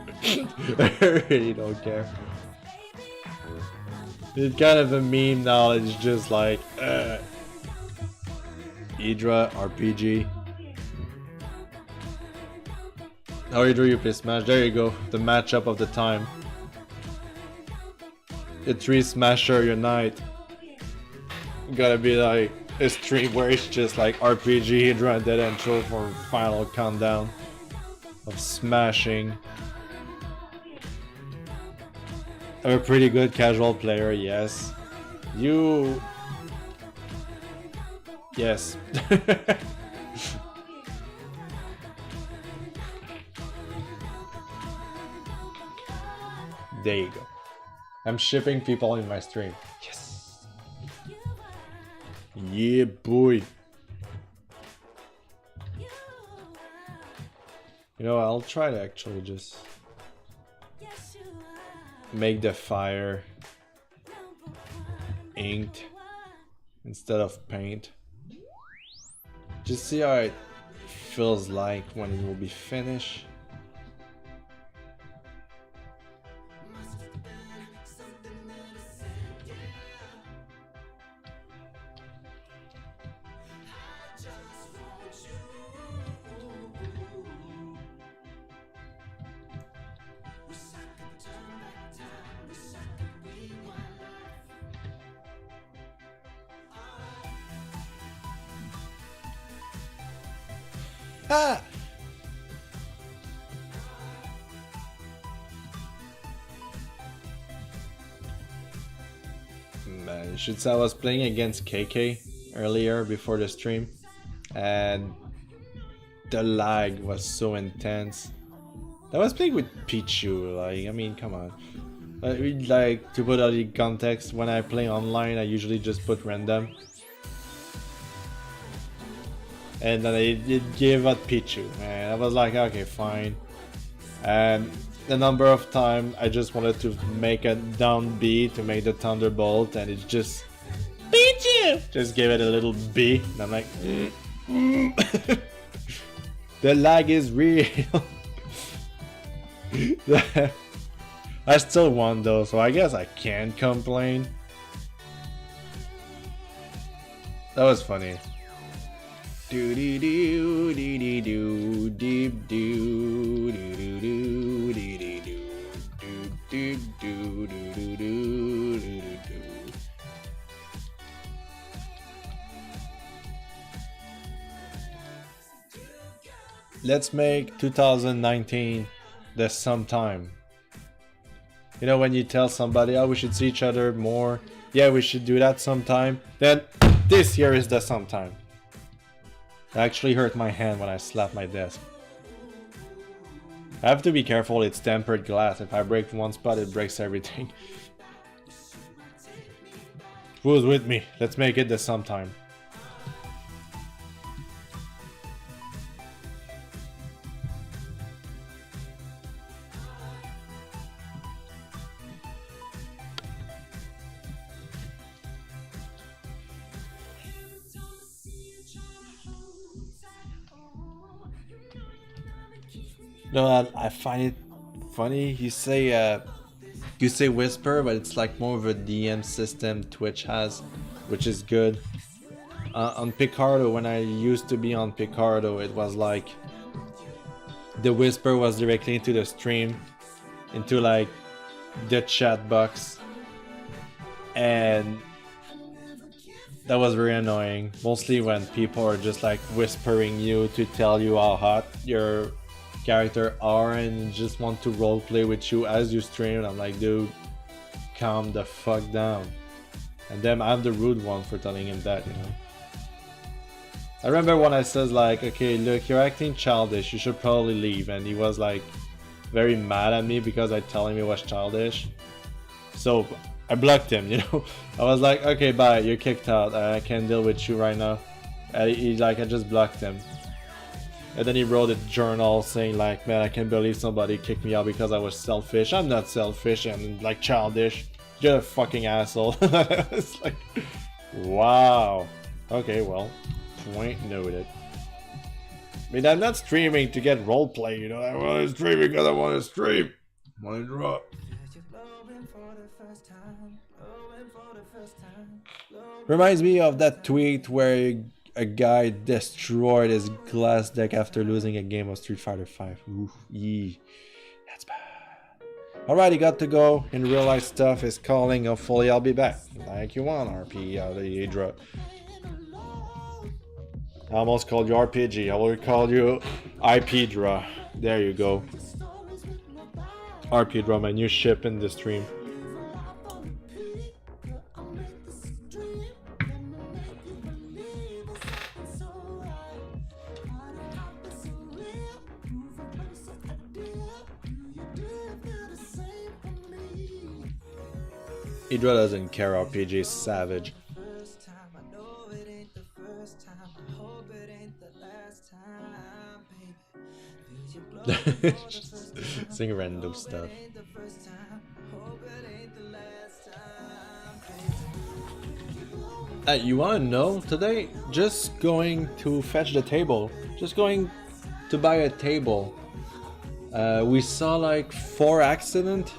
I really don't care. It's kind of a meme now. It's just like Hydra RPG. How you do you play Smash? There you go. The matchup of the time. The 3 Smasher unite. Gotta be like a stream where it's just like RPG, Hydra, and Deadanthro for final countdown of smashing. I'm a pretty good casual player, yes. You... Yes. There you go. I'm shipping people in my stream. Yes. Yeah, boy. You know, I'll try to actually just make the fire inked instead of paint. Just see how it feels like when it will be finished. Ah! Man, you should say I was playing against KK earlier before the stream, and the lag was so intense. I was playing with Pt.2, like, I mean, come on. Like, to put all the context, when I play online, I usually just put random. And then it gave out Pt.2, and I was like, okay, fine. And the number of times I just wanted to make a down B to make the Thunderbolt, and it just Pt.2 just gave it a little B, and I'm like, the lag is real. I still won though, so I guess I can't complain. That was funny. Do do do do do do do do do do do do do do do. Let's make 2019 the sometime. You know, when you tell somebody, oh, we should see each other more, yeah, we should do that sometime, then this year is the sometime. I actually hurt my hand when I slapped my desk. I have to be careful, it's tempered glass. If I break one spot, it breaks everything. Who's with me? Let's make it the sometime. No, I find it funny. You say whisper, but it's like more of a DM system Twitch has, which is good. On Picardo, when I used to be on Picardo, it was like the whisper was directly into the stream, into like the chat box, and that was very annoying. Mostly when people are just like whispering you to tell you how hot your character are and just want to roleplay with you as you stream. I'm like, dude, calm the fuck down. And then I'm the rude one for telling him that, you know. I remember when I says like, okay, look, you're acting childish, you should probably leave, and he was like very mad at me because I told him he was childish. So I blocked him, you know. I was like, okay, bye, you're kicked out, I can't deal with you right now. And I just blocked him. And then he wrote a journal saying like, man, I can't believe somebody kicked me out because I was selfish. I'm not selfish and like childish. You're a fucking asshole. It's like, wow. Okay, well, point noted. I mean, I'm not streaming to get roleplay, you know. I want to stream because I want to stream. I want to draw. Reminds me of that tweet where a guy destroyed his glass deck after losing a game of Street Fighter V. Ooh, yee. That's bad. Alright, he got to go. In real life stuff is calling. Hopefully I'll be back. Like you want, RP out of the Hydra. I almost called you RPG. I will call you IPDRA. There you go. RPDRA, my new ship in the stream. Hydra doesn't care, RPG is savage. Sing random stuff. You wanna know today? Just going to fetch the table. Just going to buy a table. We saw like 4 accidents.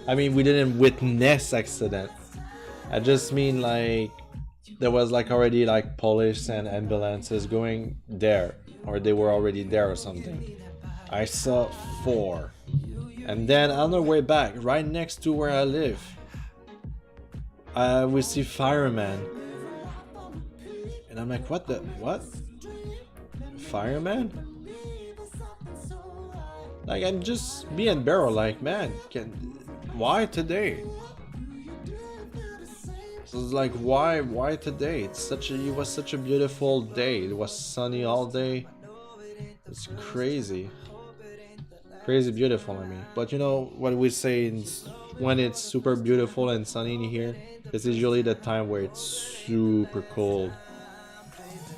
I mean, we didn't witness accident. I just mean like there was like already like police and ambulances going there, or they were already there or something. I saw 4, and then on the way back, right next to where I live, we see firemen, and I'm like, what? Fireman? Like, I'm just me and Barrow like, man, why today? So it's like, why today? It was such a beautiful day. It was sunny all day. It's crazy beautiful, I mean. But you know what we say is, when it's super beautiful and sunny in here, this is usually the time where it's super cold.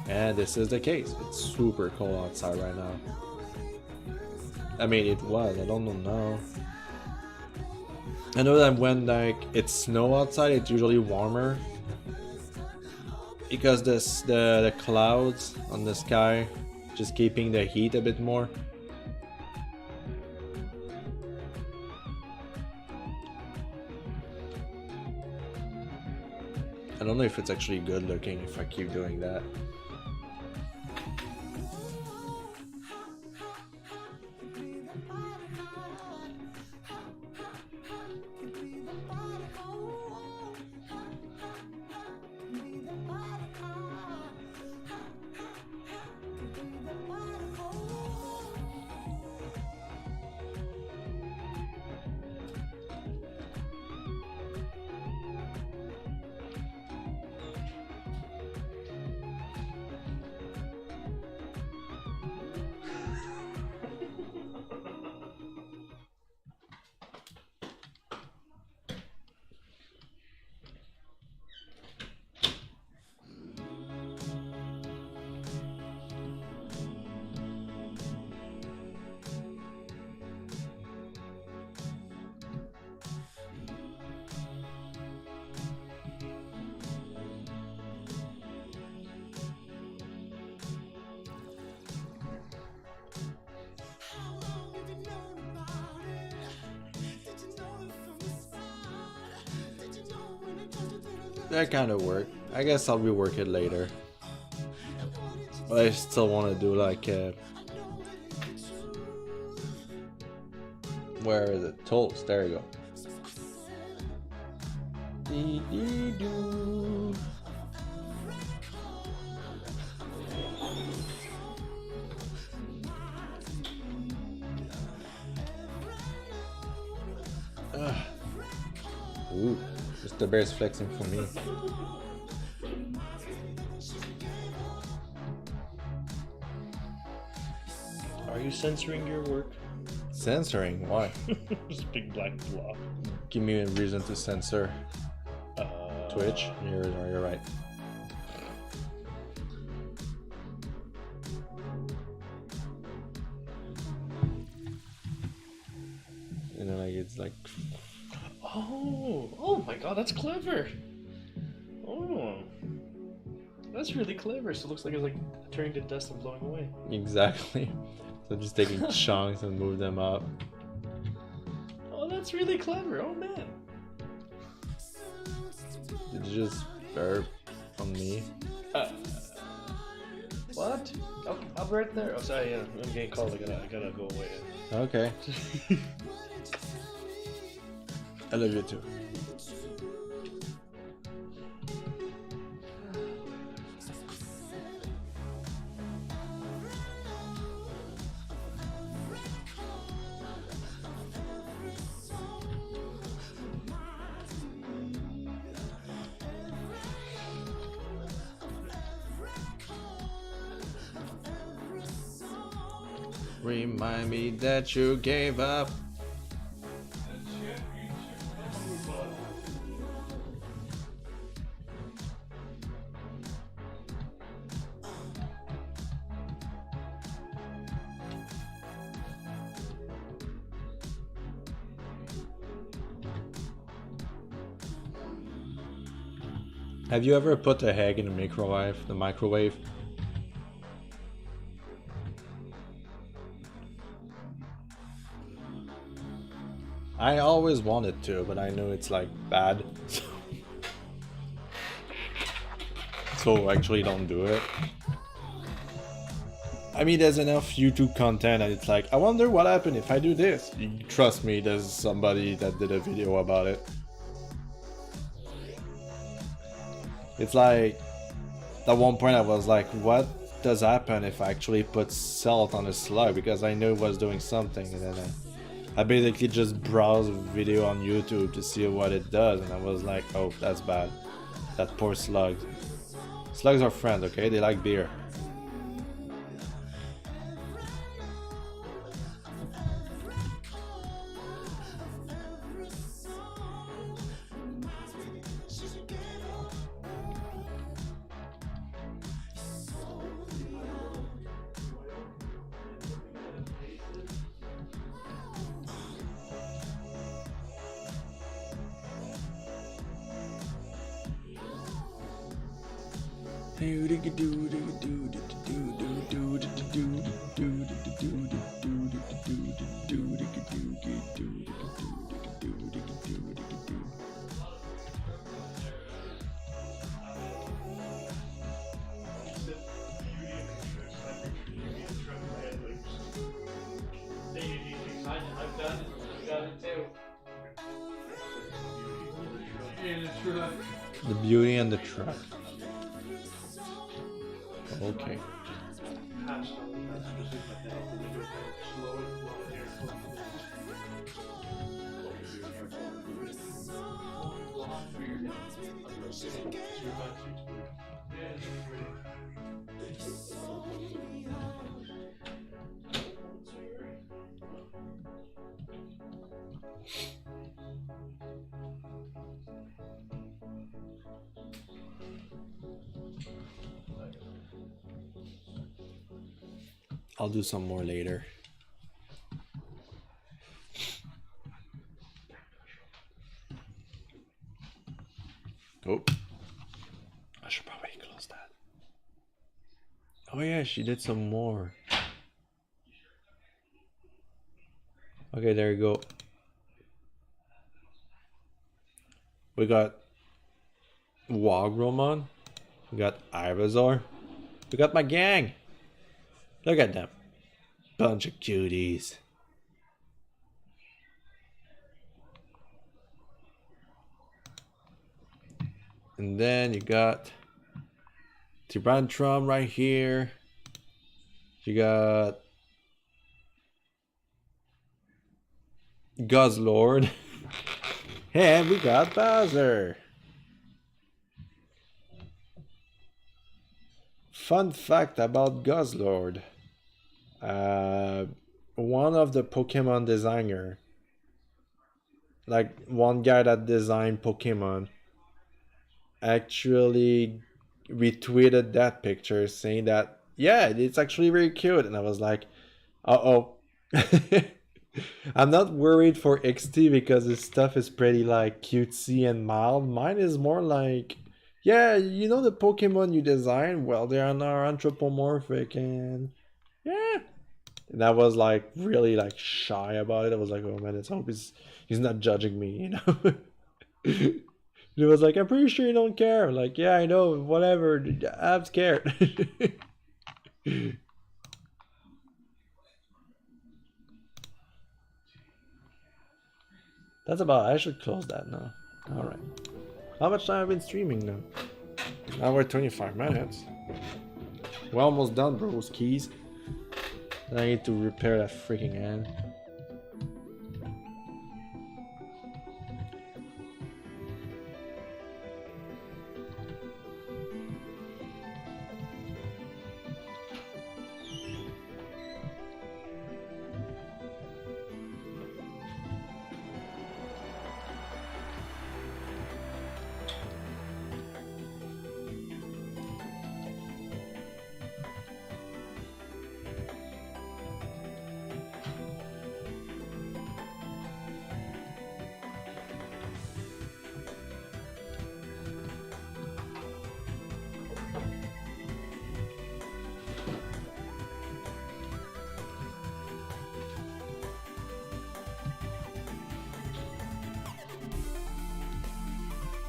And this is the case. It's super cold outside right now. I mean, it was. I don't know now. I know that when like it's snow outside, it's usually warmer because the clouds on the sky just keeping the heat a bit more. I don't know if it's actually good looking if I keep doing that. That kind of work. I guess I'll rework it later. But I still want to do like a... Where is it? Tools. There you go. Ooh. Mr. Bear's flexing for me. Are you censoring your work? Censoring? Why? Just a big black blob. Give me a reason to censor. Twitch? You're right. It's like, Oh my god, that's clever. Oh, that's really clever. So it looks like it's like turning to dust and blowing away. exactly. So just taking chunks and move them up. Oh, that's really clever. Oh man. Did you just burp on me? What? Oh, I'm right there. Oh, sorry. Yeah, I'm getting called. I gotta go away. Okay. I love you too. Remind me that you gave up. Have you ever put a egg in the microwave? I always wanted to, but I know it's like bad. So actually don't do it. I mean, there's enough YouTube content and it's like, I wonder what happened if I do this. Trust me, there's somebody that did a video about it. It's like, at one point I was like, what does happen if I actually put salt on a slug? Because I knew it was doing something, and then I basically just browsed a video on YouTube to see what it does, and I was like, oh, that's bad. That poor slug. Slugs are friends, okay? They like beer. The Beauty and the Truck. Okay. I'll do some more later. Oh, I should probably close that. Oh yeah, she did some more. Okay, there you go. We got Wagromon. We got Ivysaur. We got my gang. Look at them. Bunch of cuties. And then you got Deadanthro right here. You got Guzzlord. And we got Bowser. Fun fact about Guzzlord. One of the Pokemon designer, like one guy that designed Pokemon, actually retweeted that picture saying that, yeah, it's actually very cute. And I was like, uh-oh. I'm not worried for XT because his stuff is pretty like cutesy and mild. Mine is more like, yeah, you know the Pokemon you design? Well, they are now anthropomorphic and yeah. And I was like really like shy about it. I was like, oh man, let's hope he's not judging me, you know. He was like, I'm pretty sure you don't care. I'm like, yeah, I know, whatever. I'm scared. That's about it. I should close that now. Alright. How much time have I been streaming now? Now we're 25 minutes. We're almost done, bros. Keys. Then I need to repair that freaking hand.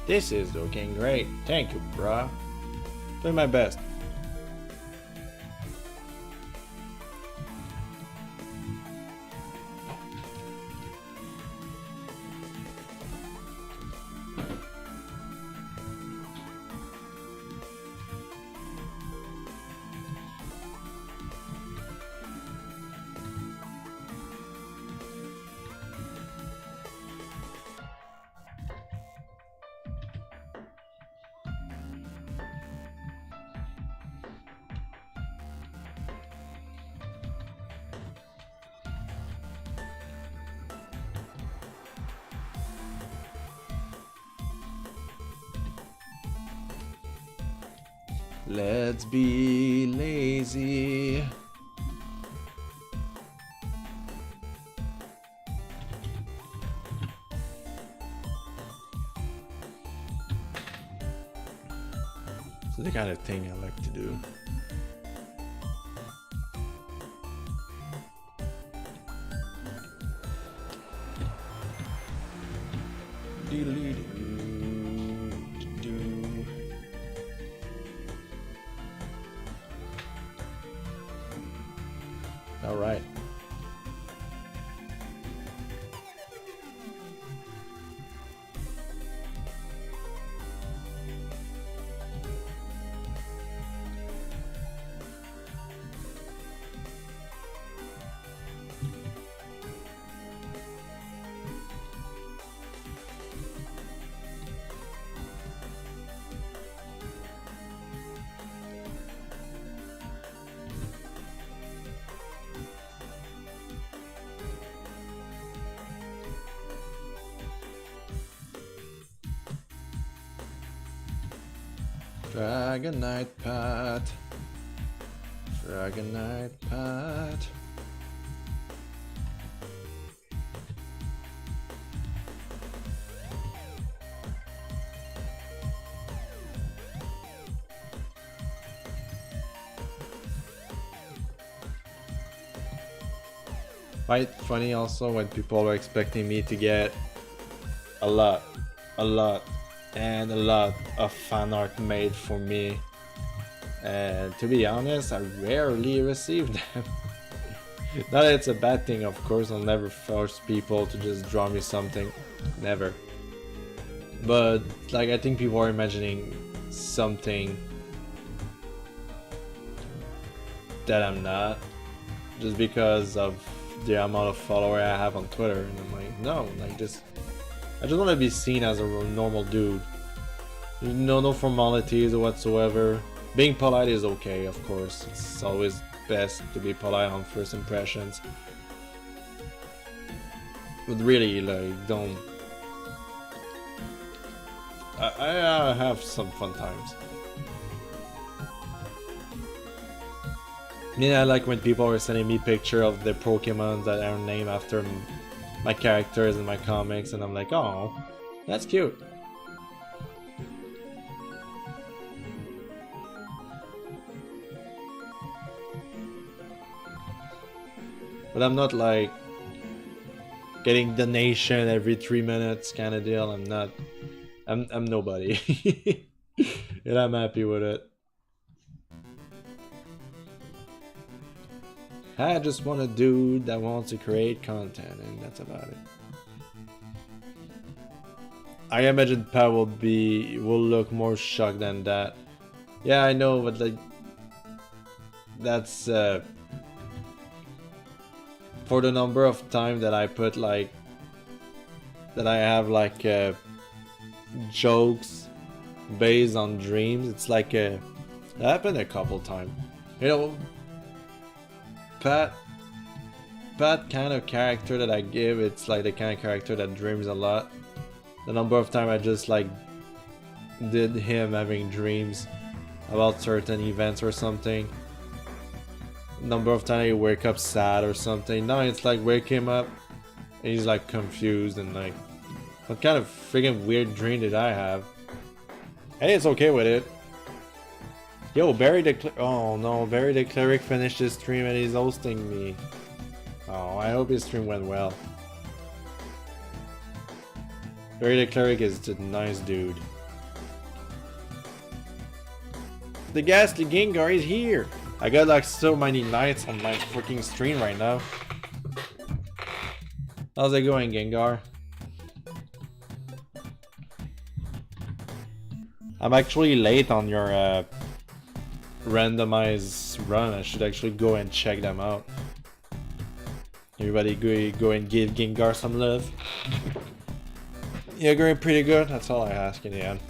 This is looking great. Thank you, bruh. Doing my best. Let's be lazy. It's the kind of thing I like to do. All right. Dragonite Pat. Dragonite Pat. Quite funny also when people are expecting me to get a lot and a lot of fan art made for me, and to be honest, I rarely receive them. Not that it's a bad thing, of course. I'll never force people to just draw me something, never. But like, I think people are imagining something that I'm not, just because of the amount of follower I have on Twitter. And I'm like, no, like I just want to be seen as a normal dude. No formalities whatsoever. Being polite is okay, of course. It's always best to be polite on first impressions. But really, like, don't. I have some fun times. Yeah, I like when people are sending me picture of the Pokemon that are named after my characters in my comics, and I'm like, oh, that's cute. But I'm not like getting donation every 3 minutes kind of deal. I'm not. I'm nobody. And I'm happy with it. I just want a dude that wants to create content, and that's about it. I imagine Pat will look more shocked than that. Yeah, I know, but like that's for the number of time that I put like that I have like jokes based on dreams. It's like that happened a couple times. You know, Pat kind of character that I give, it's like the kind of character that dreams a lot. The number of time I just like did him having dreams about certain events or something. Number of time he wake up sad or something. No, it's like wake him up and he's like confused and like, what kind of freaking weird dream did I have? Hey, it's okay with it. Yo, Barry the oh no, Barry the Cleric finished his stream and he's hosting me. Oh, I hope his stream went well. Barry the Cleric is a nice dude. The ghastly Gengar is here! I got like so many knights on my freaking stream right now. How's it going, Gengar? I'm actually late on your randomized run. I should actually go and check them out. Everybody go and give Gengar some love. You're going pretty good, that's all I ask in the end.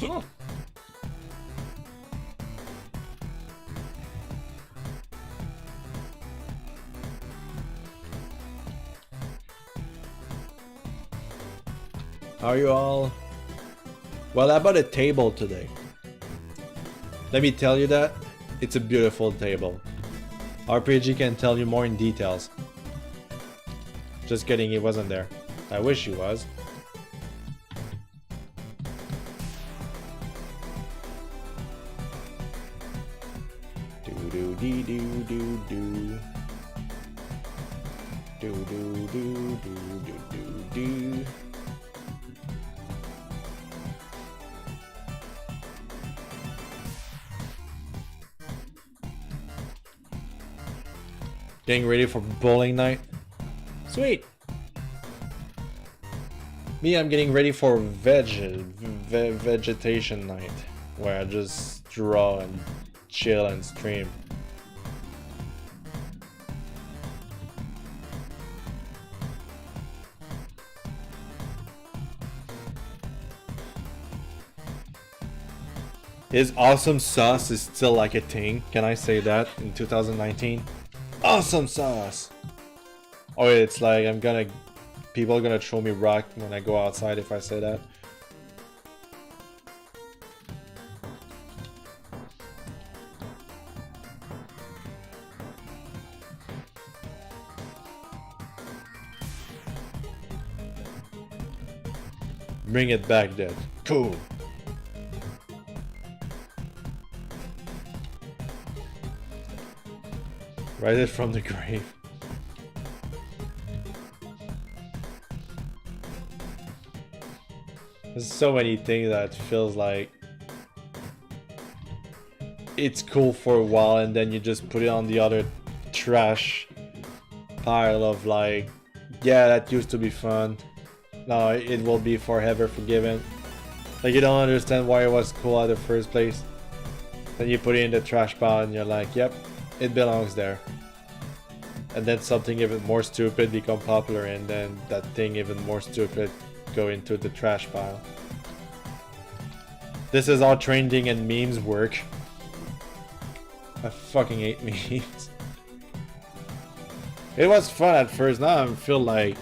Huh. How are you all? Well, I bought a table today. Let me tell you that. It's a beautiful table. RPG can tell you more in details. Just kidding, he wasn't there. I wish he was. Do do dee do do do. Do do do do do do do. Getting ready for bowling night. Sweet. Me, I'm getting ready for vegetation night, where I just draw and chill and stream. His awesome sauce is still like a thing. Can I say that in 2019? Awesome sauce! Oh, it's like people are gonna throw me rock when I go outside if I say that. Bring it back, Dad. Cool. Rise it from the grave. There's so many things that feels like it's cool for a while and then you just put it on the other trash pile of like, yeah, that used to be fun. No, it will be forever forgiven. Like you don't understand why it was cool at the first place. Then you put it in the trash pile and you're like, yep, it belongs there. And then something even more stupid become popular and then that thing even more stupid go into the trash pile. This is how trending and memes work. I fucking hate memes. It was fun at first, now I feel like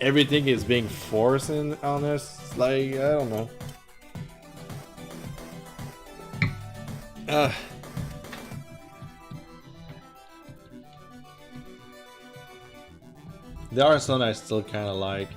everything is being forced on us. It's like, I don't know. There are some I still kind of like.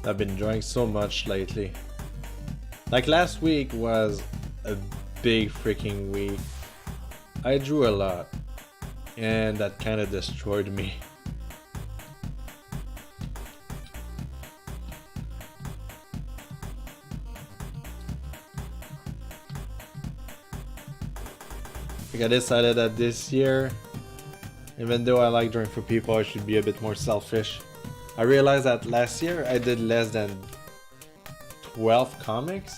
I've been drawing so much lately. Like last week was a big freaking week. I drew a lot, and that kind of destroyed me. Like I decided that this year, even though I like drawing for people, I should be a bit more selfish. I realized that last year I did less than 12 comics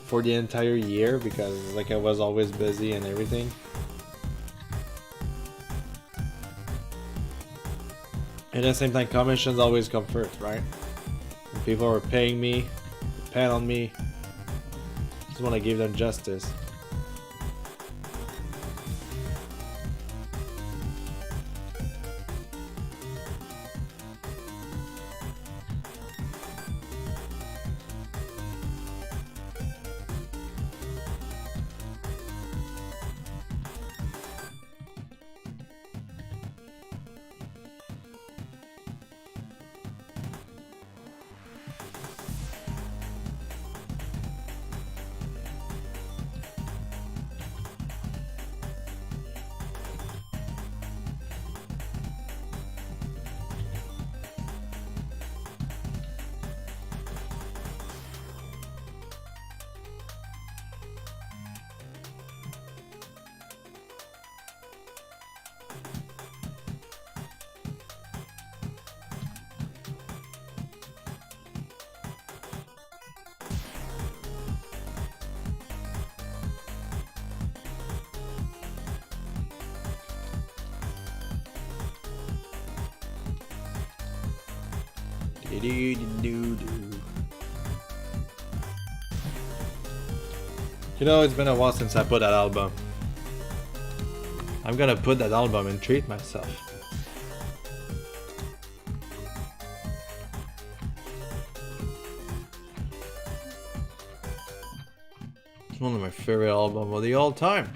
for the entire year because like I was always busy and everything. And at the same time, commissions always come first, right? When people are paying me, depend on me. Just want to give them justice. You know, it's been a while since I put that album. I'm gonna put that album and treat myself. It's one of my favorite albums of the all time.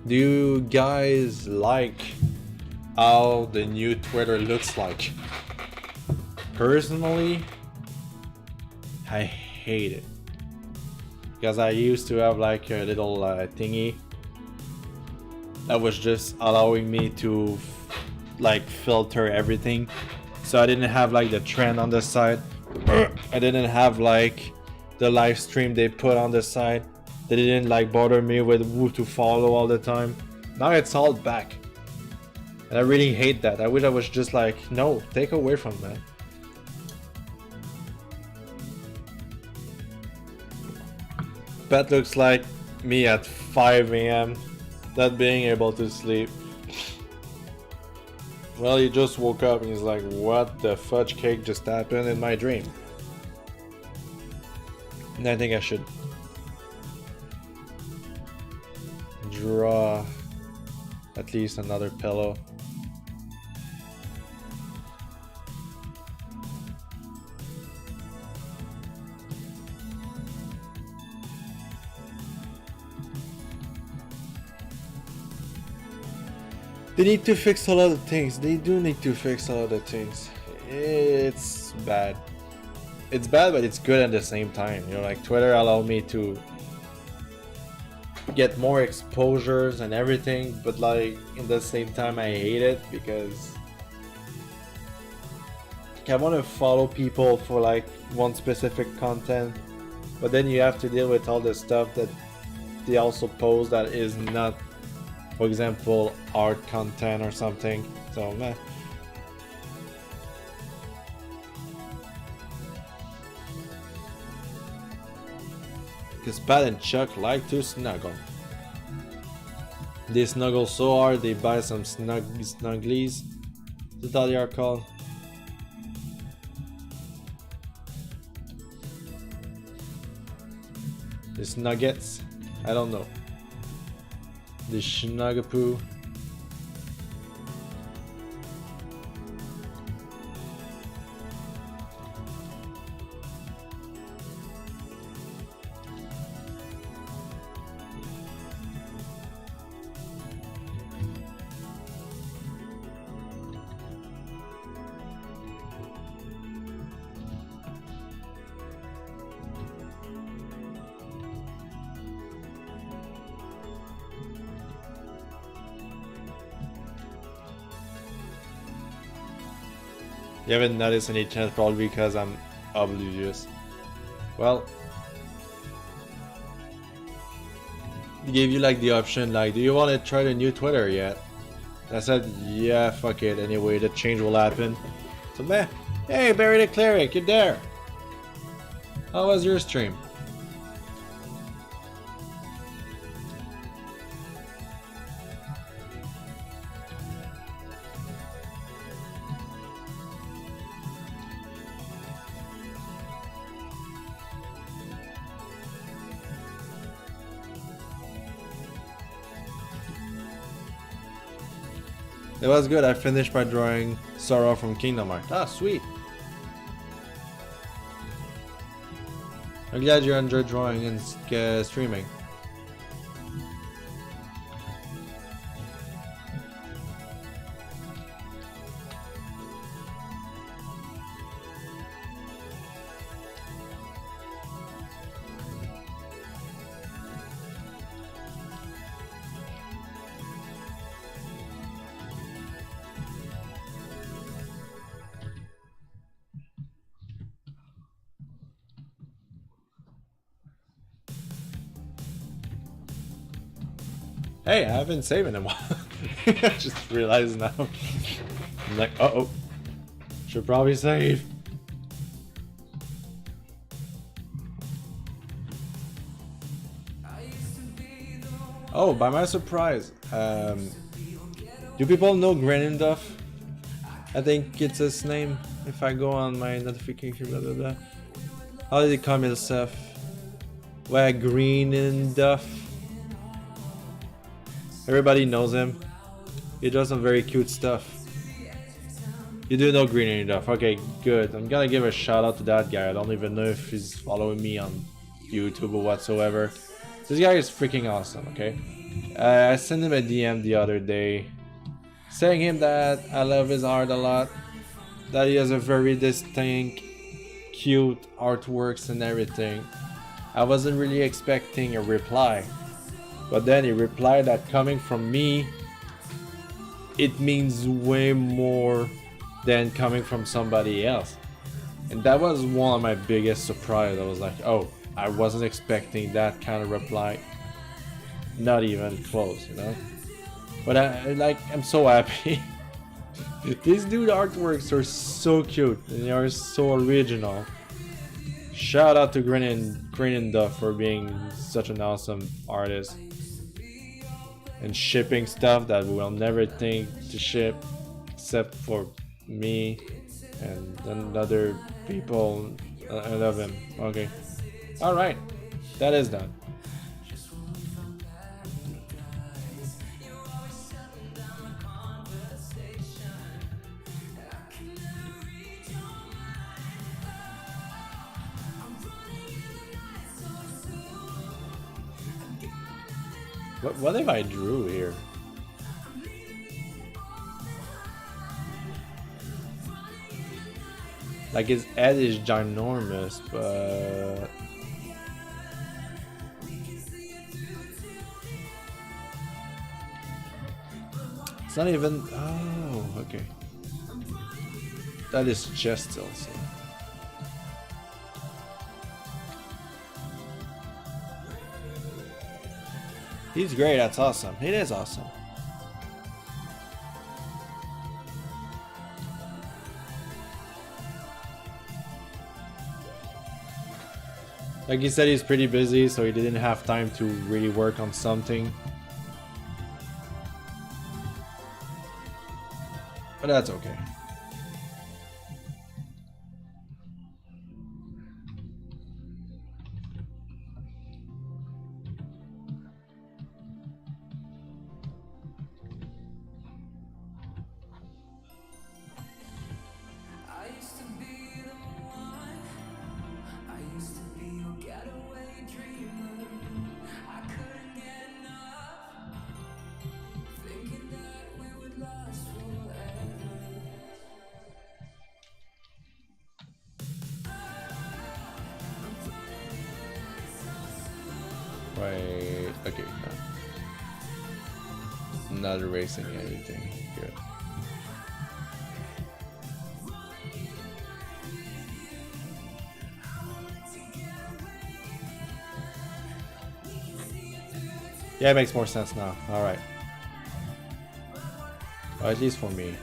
Do you guys like how the new Twitter looks like? Personally, I hate it. Because I used to have like a little thingy that was just allowing me to like filter everything. So I didn't have like the trend on the side. I didn't have like the live stream they put on the side. They didn't like bother me with who to follow all the time. Now it's all back. And I really hate that. I wish I was just like, no, take away from that. That looks like me at 5 AM, not being able to sleep. Well, he just woke up and he's like, what the fudge cake just happened in my dream? And I think I should draw at least another pillow. They need to fix a lot of things. They do need to fix a lot of things. It's bad. it's bad, but it's good at the same time. You know, like Twitter allowed me to get more exposures and everything, but like in the same time I hate it because I want to follow people for like one specific content, but then you have to deal with all the stuff that they also post that is not, for example, art content or something. So meh. Because Pat and Chuck like to snuggle. They snuggle so hard they buy some snugglies. Is that they are called? The snuggets? I don't know. The Schnuggapoo. You haven't noticed any chance probably because I'm oblivious. Well, he gave you like the option like, do you want to try the new Twitter yet? And I said, yeah, fuck it. Anyway, the change will happen. So man, hey Barry the Cleric, you're there. How was your stream? It was good. I finished my drawing Sora from Kingdom Hearts. Ah, sweet. I'm glad you enjoyed drawing and streaming. Hey, I haven't saved in a while. I just realized now. I'm like, uh-oh. Should probably save. Oh, by my surprise. Do people know Grenenduff? I think it's his name. If I go on my notification, blah blah blah. How did he call himself? Where Greenenduff? Everybody knows him. He does some very cute stuff. You do know Greenenduff. Okay, good. I'm gonna give a shout out to that guy. I don't even know if he's following me on YouTube or whatsoever. This guy is freaking awesome, okay? I sent him a DM the other day saying him that I love his art a lot, that he has a very distinct, cute artworks and everything. I wasn't really expecting a reply, but then he replied that coming from me, it means way more than coming from somebody else. And that was one of my biggest surprises. I was like, oh, I wasn't expecting that kind of reply. Not even close, you know? But I'm so happy. These dude artworks are so cute and they are so original. Shout out to Grenenduff for being such an awesome artist. And shipping stuff that we'll never think to ship except for me and other people. I love him. Okay. Alright. That is done. What if I drew here? Like his head is ginormous, but it's not even. Oh, okay. That is chest also. He's great. That's awesome. It is awesome. Like he said, he's pretty busy, so he didn't have time to really work on something. But that's okay. Right, okay, no. Not erasing anything, good. Yeah, it makes more sense now, alright. Well, at least for me.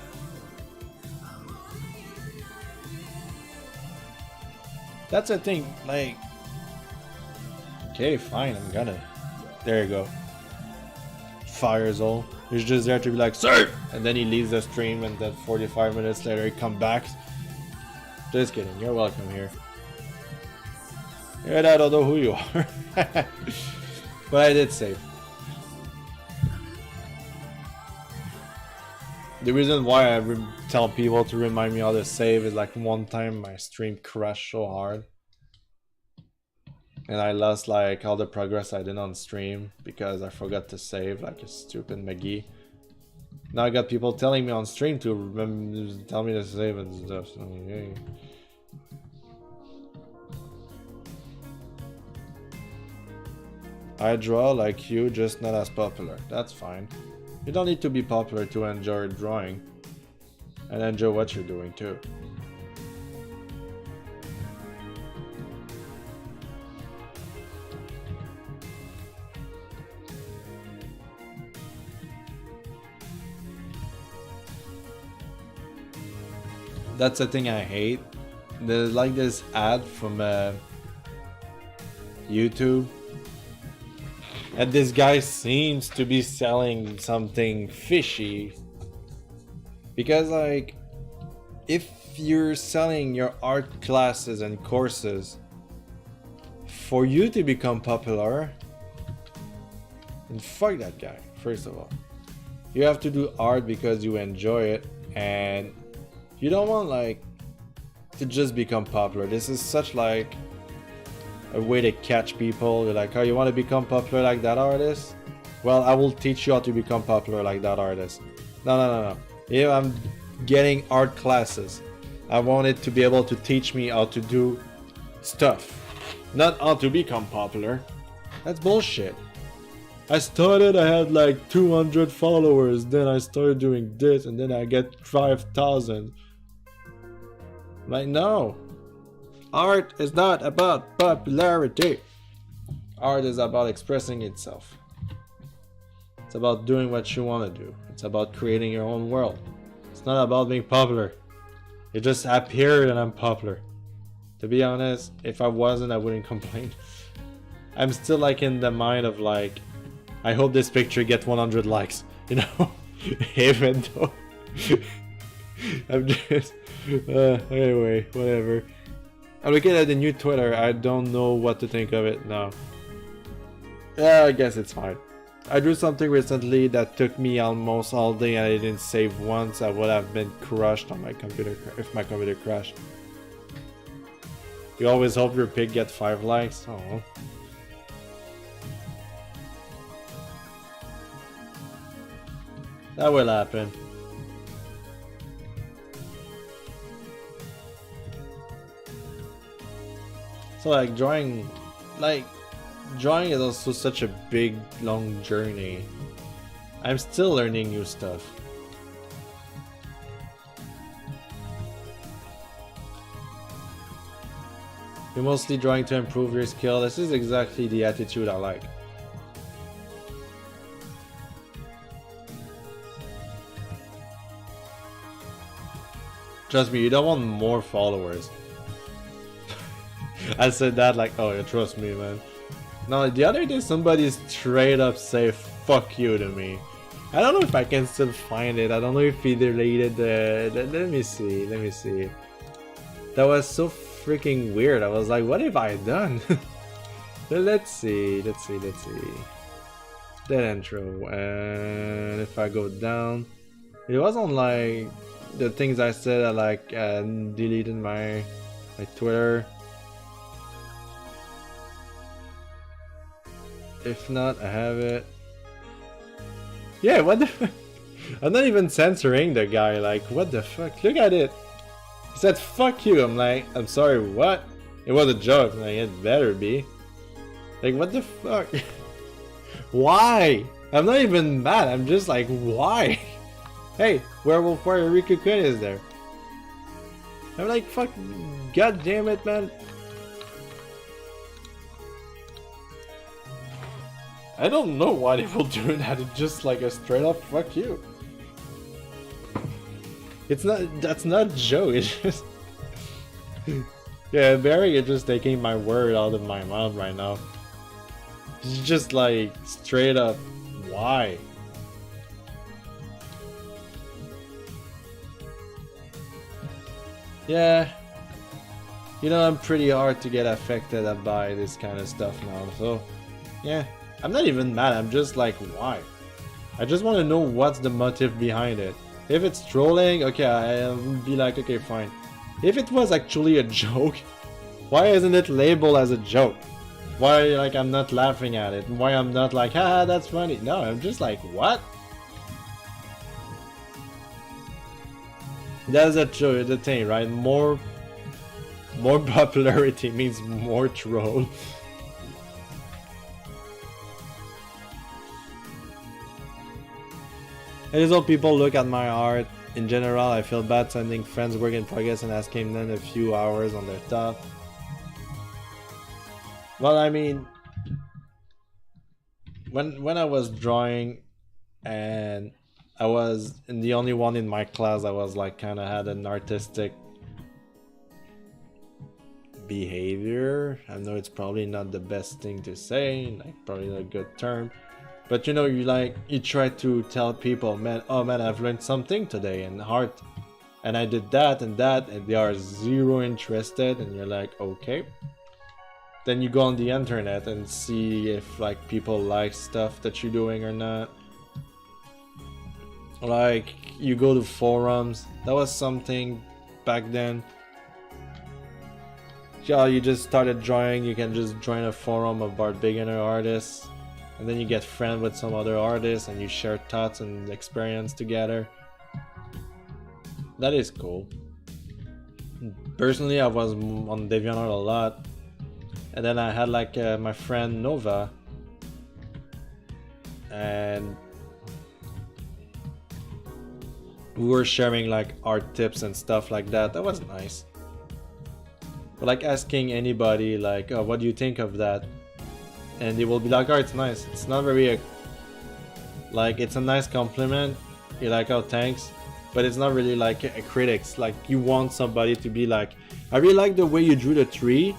That's the thing, like... Okay, fine, I'm gonna. There you go. Fires all. He's just there to be like, sir! And then he leaves the stream, and then 45 minutes later he comes back. Just kidding, you're welcome here. Yeah, I don't know who you are. But I did save. The reason why I tell people to remind me how to save is like one time my stream crashed so hard. And I lost like all the progress I did on stream because I forgot to save like a stupid McGee. Now I got people telling me on stream to remember, tell me to save and stuff. So, yay. I draw like you, just not as popular. That's fine. You don't need to be popular to enjoy drawing. And enjoy what you're doing too. That's the thing I hate. There's like this ad from YouTube. And this guy seems to be selling something fishy. Because like, if you're selling your art classes and courses for you to become popular, then fuck that guy, first of all. You have to do art because you enjoy it, and you don't want like to just become popular. This is such like a way to catch people. You're like, oh, you want to become popular like that artist? Well, I will teach you how to become popular like that artist. No. If I'm getting art classes, I want it to be able to teach me how to do stuff, not how to become popular. That's bullshit. I had like 200 followers, then I started doing this, and then I get 5,000. Like, no. Art is not about popularity. Art is about expressing itself. It's about doing what you want to do. It's about creating your own world. It's not about being popular. It just appeared and I'm popular. To be honest, if I wasn't, I wouldn't complain. I'm still like in the mind of like, I hope this picture gets 100 likes, you know? Even though I'm just anyway, whatever. I'm looking at the new Twitter. I don't know what to think of it now. Yeah, I guess it's fine. I drew something recently that took me almost all day and I didn't save once. I would have been crushed on my computer if my computer crashed. You always hope your pic gets 5 likes. Oh. That will happen. So like drawing is also such a big long journey. I'm still learning new stuff. You're mostly drawing to improve your skill. This is exactly the attitude I like. Trust me, you don't want more followers. I said that like, oh, yeah, trust me, man. No, the other day somebody straight up say fuck you to me. I don't know if I can still find it. I don't know if he deleted the... Let me see. That was so freaking weird. I was like, what have I done? Let's see. Deadanthro. And if I go down... It wasn't like the things I said. I like deleted my Twitter. If not, I have it. Yeah, what the fuck? I'm not even censoring the guy, like, what the fuck? Look at it! He said, fuck you! I'm like, I'm sorry, what? It was a joke, like, it better be. Like, what the fuck? Why? I'm not even mad, I'm just like, why? Hey, Werewolf Warrior Riku-kun is there. I'm like, fuck, god damn it, man. I don't know why they will do that. It's just like a straight up fuck you. It's not. That's not a joke. It's just. Yeah, Barry is just taking my word out of my mouth right now. It's just like straight up. Why? Yeah. You know, I'm pretty hard to get affected by this kind of stuff now. So, yeah. I'm not even mad, I'm just like, why? I just want to know what's the motive behind it. If it's trolling, okay, I'll be like, okay, fine. If it was actually a joke, why isn't it labeled as a joke? Why, like, I'm not laughing at it? Why I'm not like, haha, that's funny? No, I'm just like, what? That's the thing, right? More popularity means more troll. I just hope people look at my art. In general, I feel bad sending friends work in progress and asking them a few hours on their stuff. Well, I mean, when I was drawing and I was the only one in my class, I was like kind of had an artistic behavior. I know it's probably not the best thing to say, like probably not a good term. But you know, you try to tell people, man, oh man, I've learned something today in art, and I did that, and they are zero interested, and you're like, okay. Then you go on the internet and see if like people like stuff that you're doing or not. Like, you go to forums, that was something back then. Yeah, you just started drawing, you can just join a forum about beginner artists. And then you get friends with some other artists and you share thoughts and experience together. That is cool. Personally, I was on Deadanthro a lot. And then I had like my friend Nova. And we were sharing like art tips and stuff like that. That was nice. But like asking anybody like, oh, what do you think of that? And they will be like, oh, it's nice. It's not very like, it's a nice compliment. You're like, oh, thanks. But it's not really like a critics. Like, you want somebody to be like, I really like the way you drew the tree,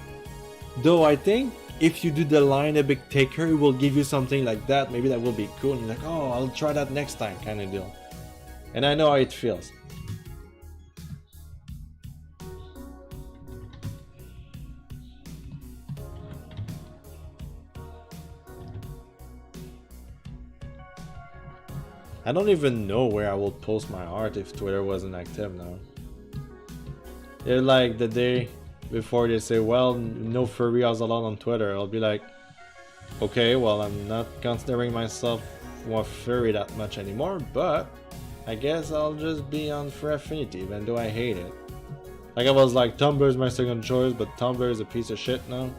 though I think if you do the line a bit thicker, it will give you something like that. Maybe that will be cool. And you're like, oh, I'll try that next time, kind of deal. And I know how it feels. I don't even know where I will post my art if Twitter wasn't active now. They're like the day before they say, well, no furries allowed on Twitter. I'll be like, okay, well, I'm not considering myself a furry that much anymore, but I guess I'll just be on for affinity, even though I hate it. Like I was like, Tumblr is my second choice, but Tumblr is a piece of shit now.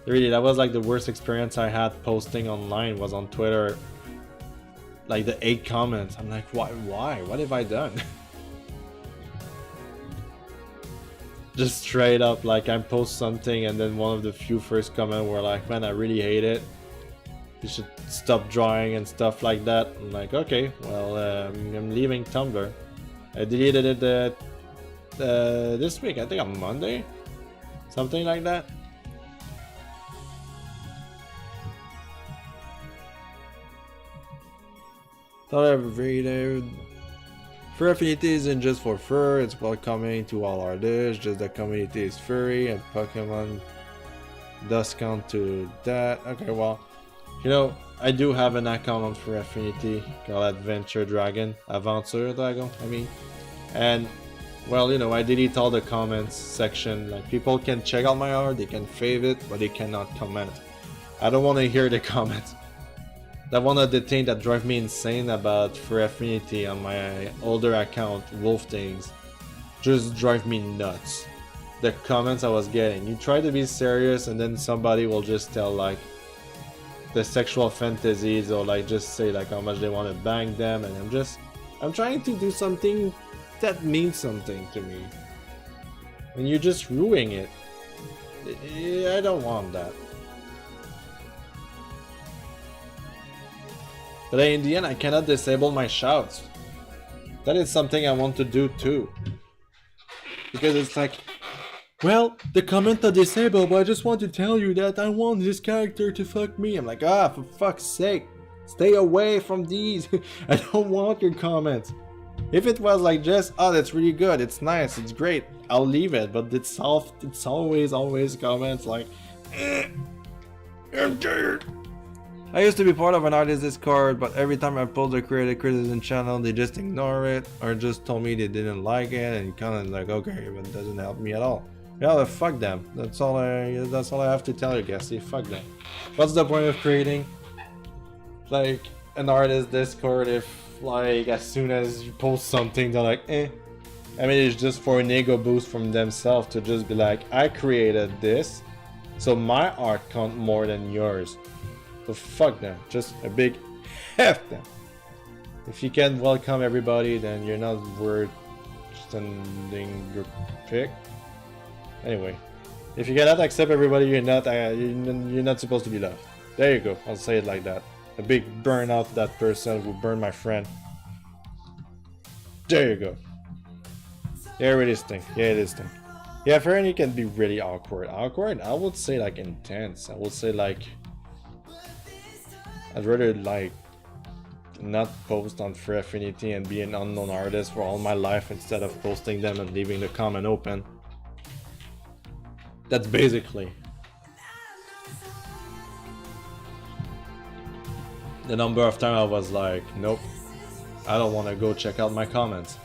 Really, that was like the worst experience I had posting online was on Twitter. Like the 8 comments. I'm like, why? What have I done? Just straight up, like I post something and then one of the few first comments were like, man, I really hate it. You should stop drawing and stuff like that. I'm like, okay, well, I'm leaving Tumblr. I deleted it this week, I think on Monday, something like that. Thought every day, fur affinity isn't just for fur; it's welcoming to all artists. Just the community is furry, and Pokemon does count to that. Okay, well, you know, I do have an account on Fur Affinity called Adventure Dragon, I mean, and well, you know, I delete all the comments section. Like people can check out my art, they can fave it, but they cannot comment. I don't want to hear the comments. That one of the things that drive me insane about Fur Affinity on my older account, Wolf Things, just drive me nuts. The comments I was getting. You try to be serious and then somebody will just tell like the sexual fantasies or like just say like how much they want to bang them, and I'm trying to do something that means something to me. And you're just ruining it. I don't want that. But in the end, I cannot disable my shouts. That is something I want to do too. Because it's like, well, the comment are disabled, but I just want to tell you that I want this character to fuck me. I'm like, for fuck's sake, stay away from these. I don't want your comments. If it was like just, that's really good, it's nice, it's great, I'll leave it. But it's always comments like, I'm tired. I used to be part of an artist Discord, but every time I post a creative criticism channel, they just ignore it or just told me they didn't like it, and kind of like, okay, but it doesn't help me at all. Yeah, well, fuck them. That's all I have to tell you guys. See, fuck them. What's the point of creating like an artist Discord if like as soon as you post something they're like, I mean, it's just for an ego boost from themselves to just be like, I created this, so my art count more than yours. So fuck them. Just a big F them. If you can't welcome everybody, then you're not worth sending your pick. Anyway, if you cannot accept everybody, you're not supposed to be loved. There you go. I'll say it like that. A big burn out to that person who burned my friend. There you go. Yeah, it is thing. Yeah, it is thing. Yeah, Fernie can be really awkward. Awkward? I would say like intense. I would say like, I'd rather like not post on Fur Affinity and be an unknown artist for all my life instead of posting them and leaving the comment open. That's basically the number of times I was like, nope, I don't want to go check out my comments.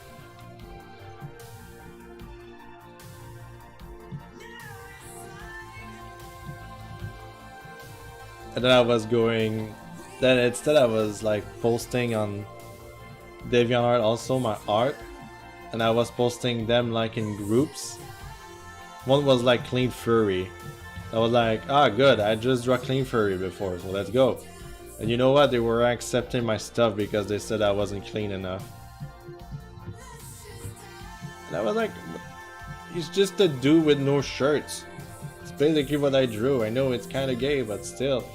And then I was going, then instead I was like posting on DeviantArt also my art, and I was posting them like in groups. One was like Clean Furry. I was like, good, I just drew Clean Furry before, so let's go. And you know what, they were accepting my stuff because they said I wasn't clean enough. And I was like, it's just a dude with no shirts. It's basically what I drew. I know it's kind of gay, but still.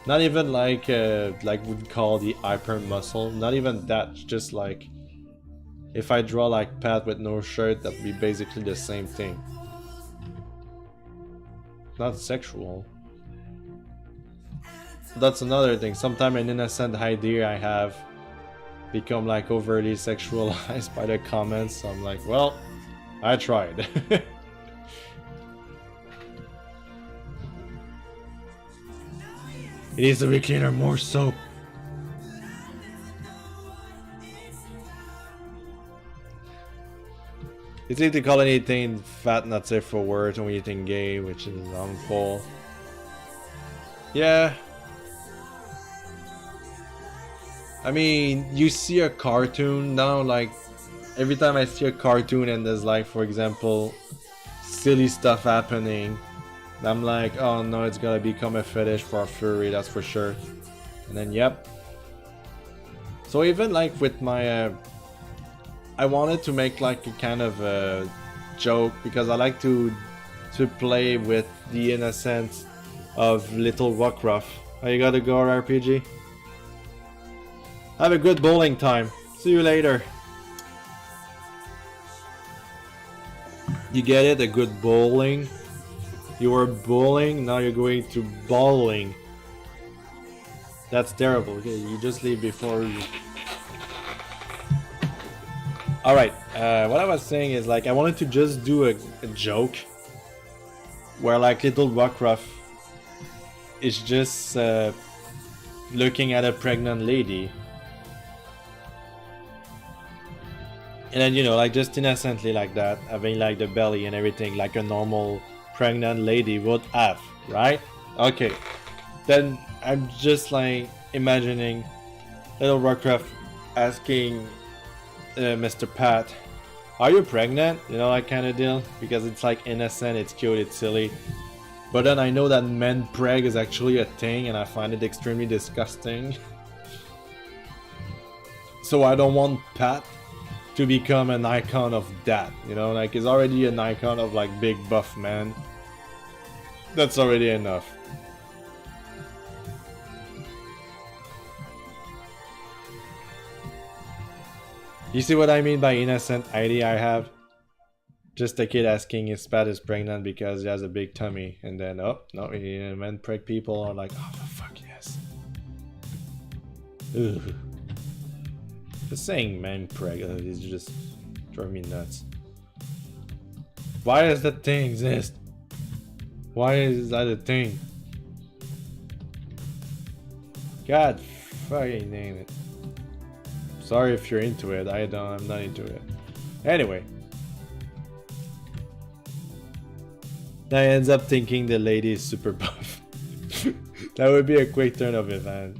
Not even like we'd call the hyper muscle. Not even that. Just like, if I draw like Pat with no shirt, that'd be basically the same thing. Not sexual. That's another thing. Sometimes an innocent idea I have become like overly sexualized by the comments. So I'm like, well, I tried. It needs to be cleaner, more soap. It's easy to call anything fat not safe for words or anything gay, which is harmful. Yeah. I mean, you see a cartoon now, like every time I see a cartoon and there's like, for example, silly stuff happening, I'm like, oh no, it's gonna become a fetish for a furry, that's for sure. And then yep. So even like with my I wanted to make like a kind of a joke because I like to play with the innocence of little Rockruff. Oh, you gotta go, RPG? Have a good bowling time. See you later. You get it? A good bowling? You were bowling, now you're going to bowling. That's terrible. Okay, you just leave before you... Alright, what I was saying is like I wanted to just do a joke where like little Rockruff is just looking at a pregnant lady. And then, you know, like just innocently like that, having like the belly and everything like a normal pregnant lady would have, right? Okay. Then I'm just like imagining little Rockruff asking Mr. Pat, are you pregnant? You know, that kind of deal. Because it's like innocent, it's cute, it's silly. But then I know that men preg is actually a thing and I find it extremely disgusting. So I don't want Pat to become an icon of that, you know, like he's already an icon of like big buff man. That's already enough. You see what I mean by innocent idea I have? Just a kid asking if Pat is pregnant because he has a big tummy, and then oh no, men preg people are like, oh fuck yes. Ugh. Just saying man preg is just driving me nuts. Why does that thing exist? Why is that a thing? God fucking name it. Sorry if you're into it. I'm not into it. Anyway. I ends up thinking the lady is super buff. That would be a quick turn of event.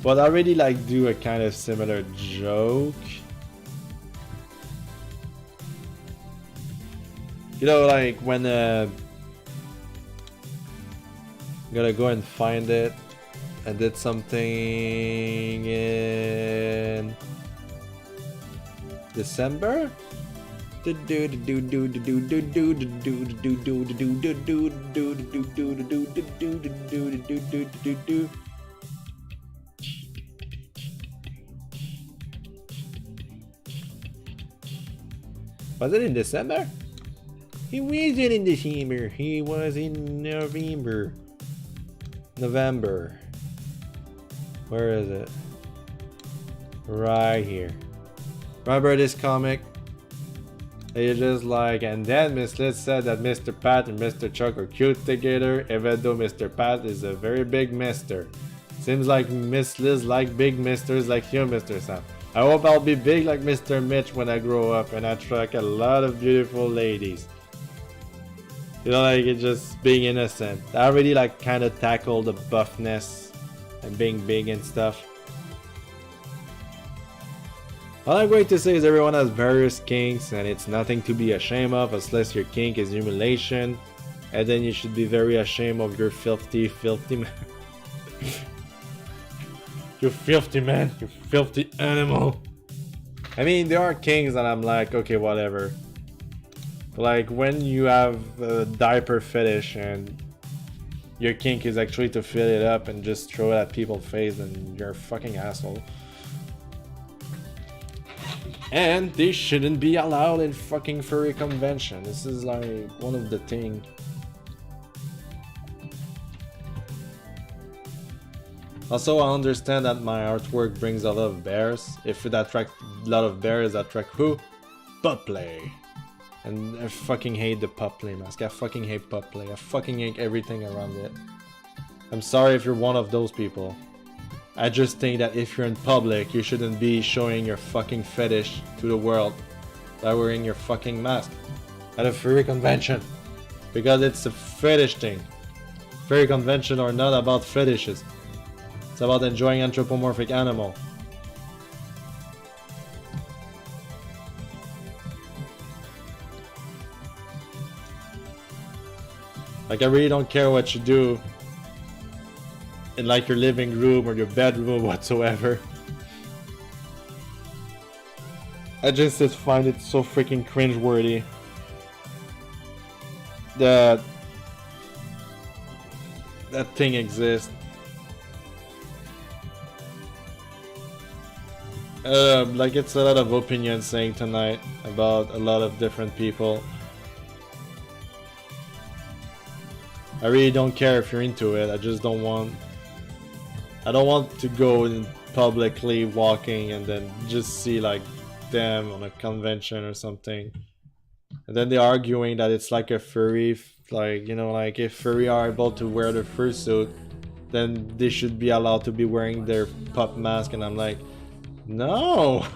But I already like do a kind of similar joke. You know, like when I'm gonna go and find it. I did something in December. Was it in December? He wasn't in December. He was in November. Where is it? Right here. Remember this comic? It's just like, and then Miss Liz said that Mr. Pat and Mr. Chuck are cute together, even though Mr. Pat is a very big mister. Seems like Miss Liz like big misters like you, Mr. Sam. I hope I'll be big like Mr. Mitch when I grow up and attract a lot of beautiful ladies. You know, like it's just being innocent. I already like kind of tackled the buffness and being big and stuff. All I'm going to say is everyone has various kinks and it's nothing to be ashamed of unless your kink is humiliation, and then you should be very ashamed of your filthy man. You filthy man, you filthy animal. I mean, there are kinks that I'm like, okay, whatever. But like when you have a diaper fetish and your kink is actually to fill it up and just throw it at people's face, then you're a fucking asshole. And this shouldn't be allowed in fucking furry convention. This is like one of the things. Also, I understand that my artwork brings a lot of bears. If it attracts a lot of bears, attract who? Pup play. And I fucking hate the pup play mask. I fucking hate pup play. I fucking hate everything around it. I'm sorry if you're one of those people. I just think that if you're in public, you shouldn't be showing your fucking fetish to the world by wearing your fucking mask at a furry convention. Because it's a fetish thing. Furry convention are not about fetishes. It's about enjoying anthropomorphic animal. Like, I really don't care what you do in like your living room or your bedroom or whatsoever. I just find it so freaking cringeworthy that that thing exists. Like, it's a lot of opinion saying tonight about a lot of different people. I really don't care if you're into it. I just don't want. I don't want to go in publicly walking and then just see like them on a convention or something, and then they're arguing that it's like a furry, like, you know, like if furry are able to wear the fursuit, then they should be allowed to be wearing their pup mask, and I'm like, no.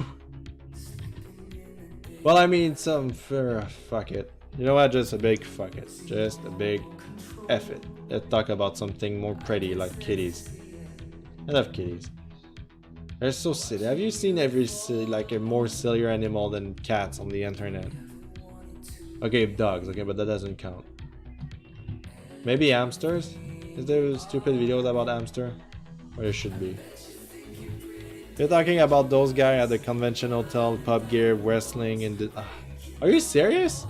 Well, I mean, fuck it. You know what? Just a big fuck it. Just a big F it. Let's talk about something more pretty like kitties. I love kitties. They're so silly. Have you seen like a more sillier animal than cats on the internet? Okay, dogs. Okay, but that doesn't count. Maybe hamsters? Is there stupid videos about hamster? Or there should be. They're talking about those guys at the convention hotel, pub gear, wrestling, and the. Are you serious?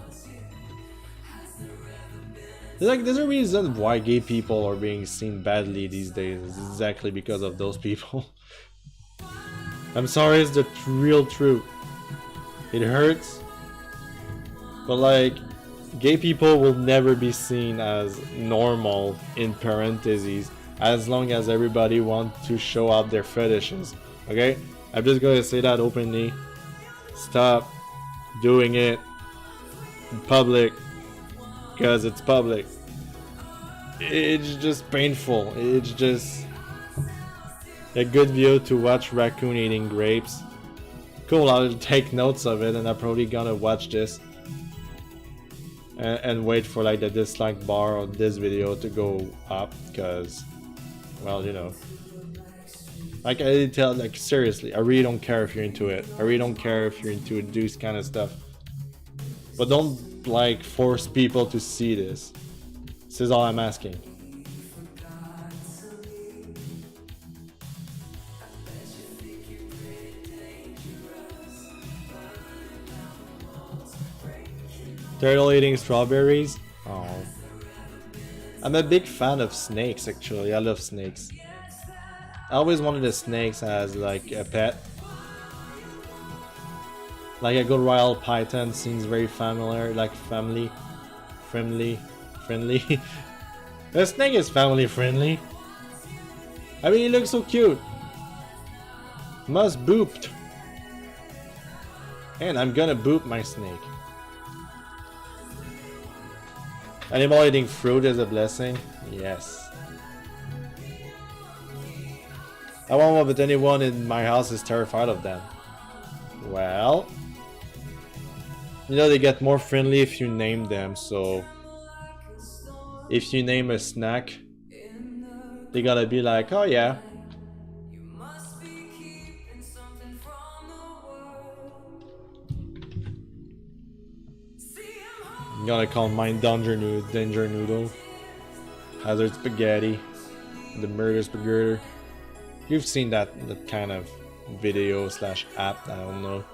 There's a reason why gay people are being seen badly these days. It's exactly because of those people. I'm sorry, it's the real truth. It hurts. But like, gay people will never be seen as normal, in parentheses, as long as everybody wants to show out their fetishes. Okay? I'm just gonna say that openly. Stop doing it in public. Because it's public. It's just painful. It's just a good video to watch raccoon eating grapes. Cool, I'll take notes of it, and I'm probably gonna watch this and wait for like the dislike bar on this video to go up, because, well, you know, like I tell, like, seriously, I really don't care if you're into it. I really don't care if you're into this kind of stuff, but don't like force people to see this. This is all I'm asking. Turtle eating strawberries? Oh. I'm a big fan of snakes, actually. I love snakes. I always wanted a snake as like a pet. Like a good royal python seems very familiar, like friendly. The snake is family friendly. I mean, he looks so cute. Must booped. And I'm gonna boop my snake. Animal eating fruit is a blessing? Yes. I won't know, but anyone in my house is terrified of them. Well, you know, they get more friendly if you name them, so if you name a snack, they gotta be like, oh yeah. I'm gonna call mine Danger Noodle, Hazard Spaghetti, the Murder Spaghetti. You've seen that kind of video slash app, I don't know.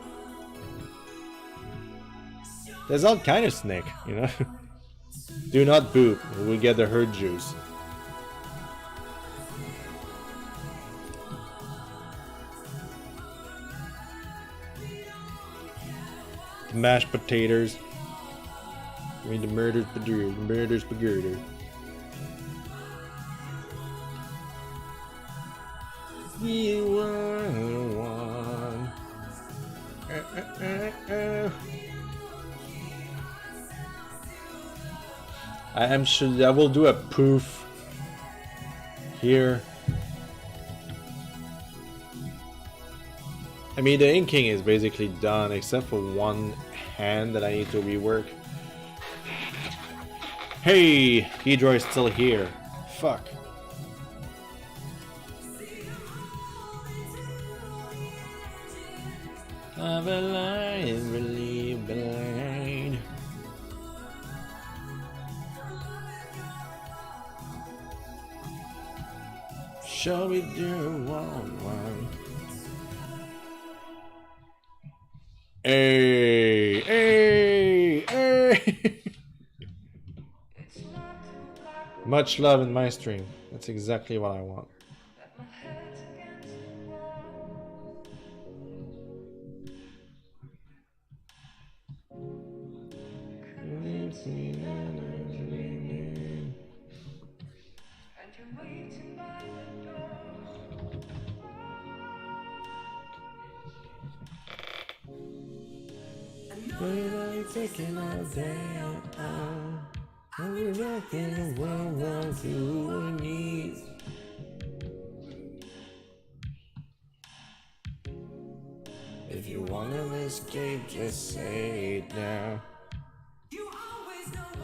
There's all kind of snake, you know. Do not poop, we get the herd juice. Mashed potatoes. I mean the murder spaghetti. You are the one. I will do a poof here. I mean, the inking is basically done except for one hand that I need to rework. Hey, Hedro is still here. Fuck. of a line, really blind. Shall we do one? Hey, hey, hey! Much love in my stream. That's exactly what I want. Taking all day we're rocking a world you and me. If you wanna escape, just say it now.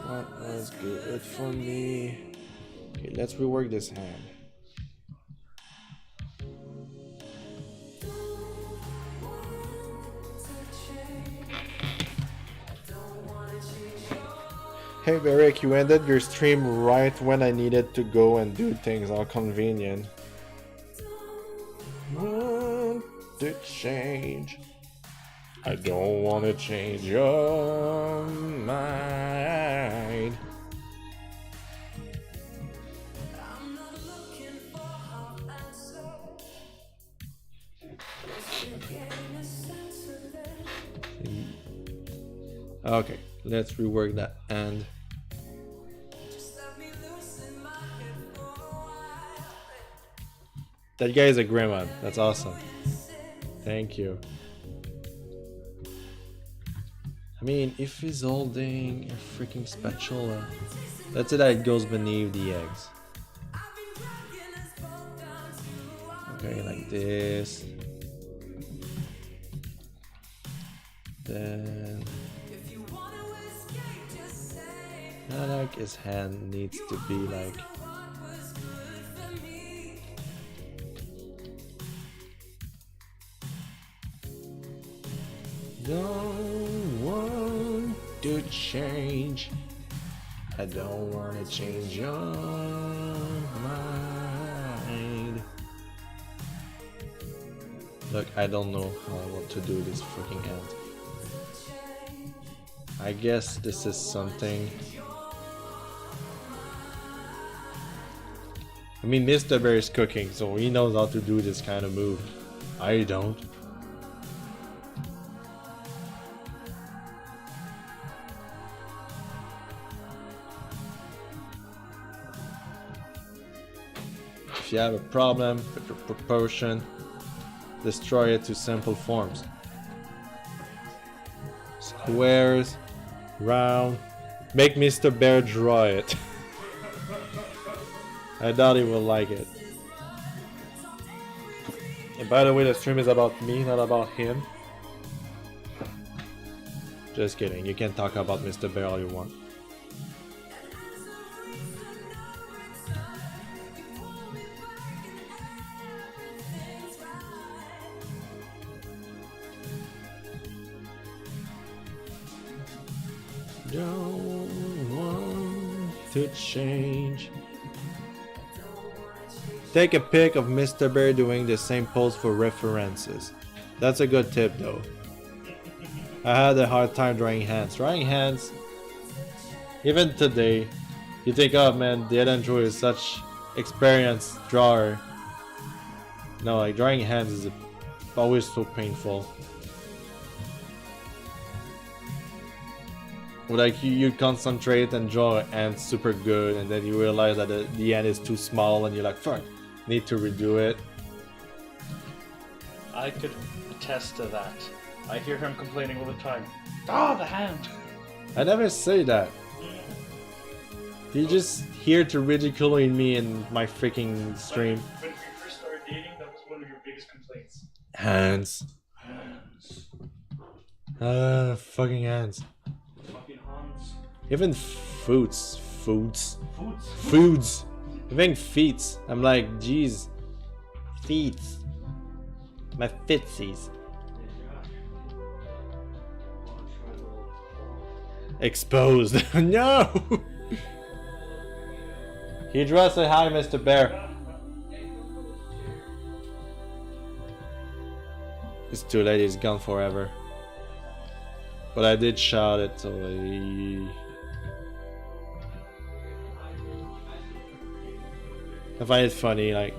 What was good for me? Okay, let's rework this hand. Hey Varric, you ended your stream right when I needed to go and do things. All convenient. Want to change? I don't want to change your mind. Okay, let's rework that and that guy is a grandma. That's awesome. Thank you. I mean, if he's holding a freaking spatula, let's say that it goes beneath the eggs. Okay, like this. Then I like his hand needs to be like don't want to change. I don't want to change your mind. Look, I don't know how I want to do this freaking hand. I guess this is something. I mean, Mr. Bear is cooking, so he knows how to do this kind of move. I don't. If you have a problem with your proportion, destroy it to simple forms. Squares, round. Make Mr. Bear draw it. I doubt he will like it. And by the way, the stream is about me, not about him. Just kidding, you can talk about Mr. Bear all you want. Don't want to change. Take a pic of Mr. Bear doing the same pose for references. That's a good tip though. I had a hard time drawing hands. Drawing hands, even today, you think, oh man, Deadanthro is such experienced drawer. No, like drawing hands is always so painful. Like you concentrate and draw an ant super good, and then you realize that the ant is too small, and you're like, fuck, need to redo it. I could attest to that. I hear him complaining all the time. Ah, the hand! I never say that. You're just here to ridicule me in my freaking stream. When we first started dating, that was one of your biggest complaints. Hands. Hands. Fucking hands. Fucking hands. Even foods. Even feet. I'm like, geez. Feet. My fitsies. Exposed. No! Hydra, say hi, Mr. Bear. It's too late, he's gone forever. But I did shout it, so I find it funny, like,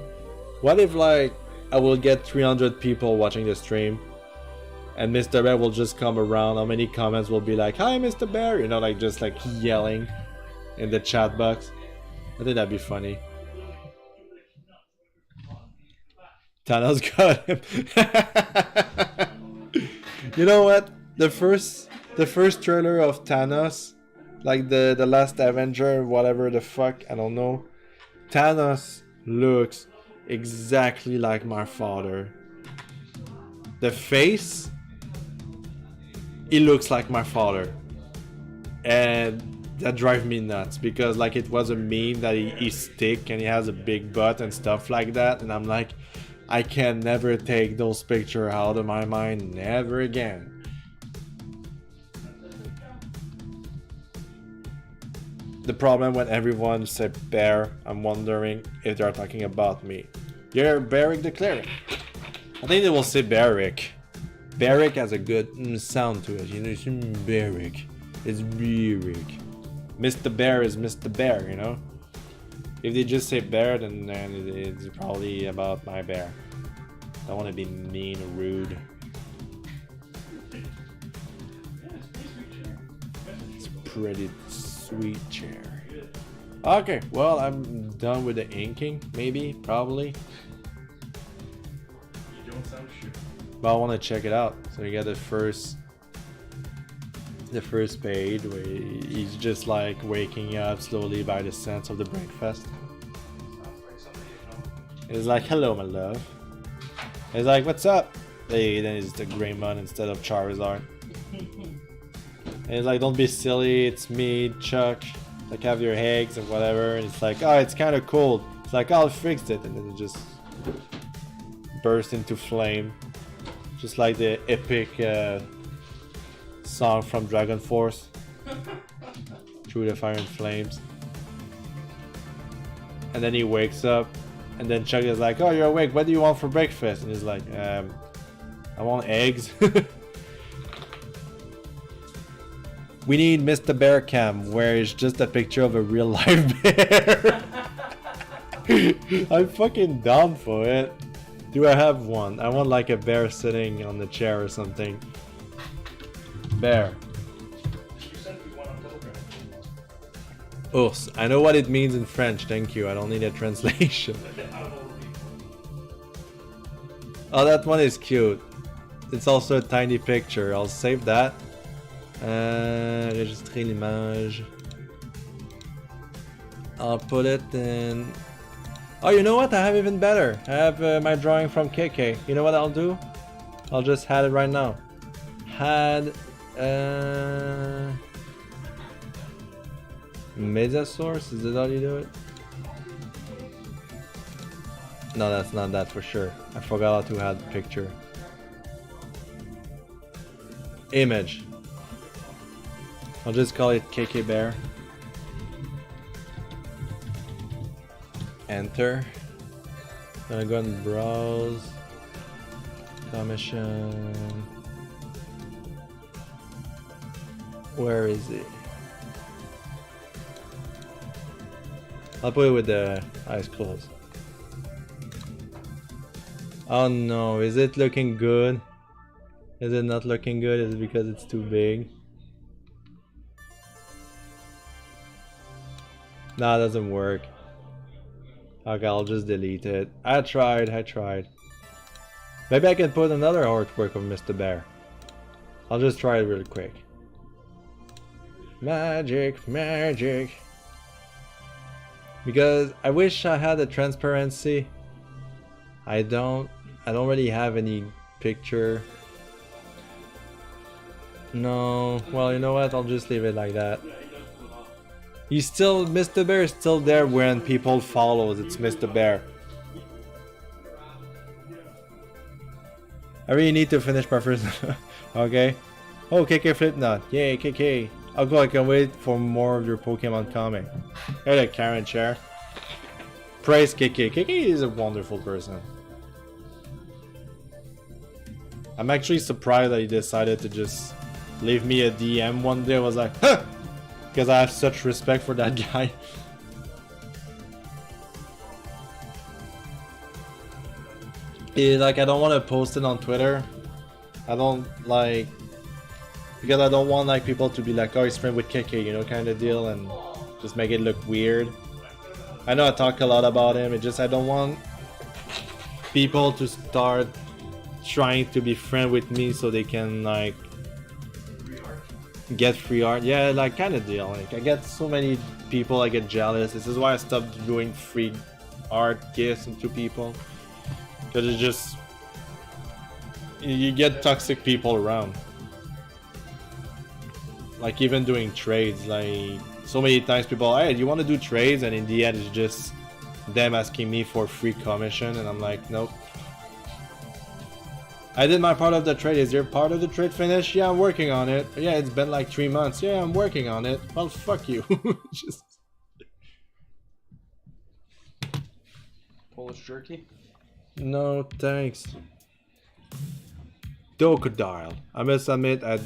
what if, like, I will get 300 people watching the stream, and Mr. Bear will just come around, how many comments will be like, hi, Mr. Bear, you know, like, just, like, yelling in the chat box. I think that'd be funny. Thanos got him. You know what? The first trailer of Thanos, like the last Avenger, whatever the fuck, I don't know. Thanos looks exactly like my father. The face, he looks like my father, and that drives me nuts because like it was a meme that he's thick and he has a big butt and stuff like that, and I'm like, I can never take those pictures out of my mind, never again. The problem when everyone said bear, I'm wondering if they're talking about me. You're Barrick declaring. I think they will say Barrick. Barrick has a good sound to it, you know, it's Barrick. It's Barrick. Mr. Bear is Mr. Bear, you know? If they just say bear, then it's probably about my bear. I don't want to be mean or rude. It's a pretty sweet chair. Okay, well, I'm done with the inking, maybe, probably. You don't sound sure. But I want to check it out. So you got the first page where he's just like waking up slowly by the sense of the breakfast. He's like, hello, my love. He's like, what's up? Hey, then it's the Greymon instead of Charizard. And he's like, don't be silly, it's me, Chuck. Like, have your eggs and whatever. And it's like, oh, it's kind of cold. It's like, I'll fix it. And then it just burst into flame. Just like the epic song from Dragon Force. Through the Fire and Flames. And then he wakes up. And then Chuck is like, oh, you're awake, what do you want for breakfast? And he's like, I want eggs. We need Mr. Bear Cam, where it's just a picture of a real life bear. I'm fucking down for it. Do I have one? I want like a bear sitting on the chair or something. Bear. You said we want a program. Ours. I know what it means in French, thank you. I don't need a translation. Oh, that one is cute. It's also a tiny picture. I'll save that. Enregistrer l'image. I'll put it in... Oh, you know what? I have even better. I have my drawing from KK. You know what I'll do? I'll just add it right now. Add... Media source? Is it how you do it? No, that's not that for sure. I forgot how to add picture. Image. I'll just call it KK Bear. Enter. Gonna go and browse. Commission. Where is it? I'll put it with the eyes closed. Oh no, is it looking good? Is it not looking good? Is it because it's too big? Nah, it doesn't work. Okay, I'll just delete it. I tried. Maybe I can put another artwork of Mr. Bear. I'll just try it really quick. Magic, magic. Because I wish I had a transparency. I don't really have any picture. No, well, you know what? I'll just leave it like that. He's still, Mr. Bear is still there when people follows. It's Mr. Bear. I really need to finish my first. Okay. Oh, KK Flipknot. Yay, KK. I'll go. I can wait for more of your Pokemon coming. Hey there, Karen Chair. Praise KK. KK is a wonderful person. I'm actually surprised that he decided to just leave me a DM one day. I was like, huh! Because I have such respect for that guy. Like, I don't want to post it on Twitter. I don't like, because I don't want like people to be like, oh, he's friend with KK, you know, kind of deal, and just make it look weird. I know I talk a lot about him. It just, I don't want people to start trying to be friend with me so they can like get free art. Yeah, like kind of deal. Like I get so many people, I get jealous. This is why I stopped doing free art gifts to people. Because it's just, you get toxic people around. Like even doing trades, like so many times people, hey, do you want to do trades? And in the end it's just them asking me for free commission, and I'm like, nope. I did my part of the trade. Is your part of the trade finished? Yeah, I'm working on it. Yeah, it's been like 3 months. Yeah, I'm working on it. Well, fuck you. Just... Polish jerky? No, thanks. Crocodile. I must admit I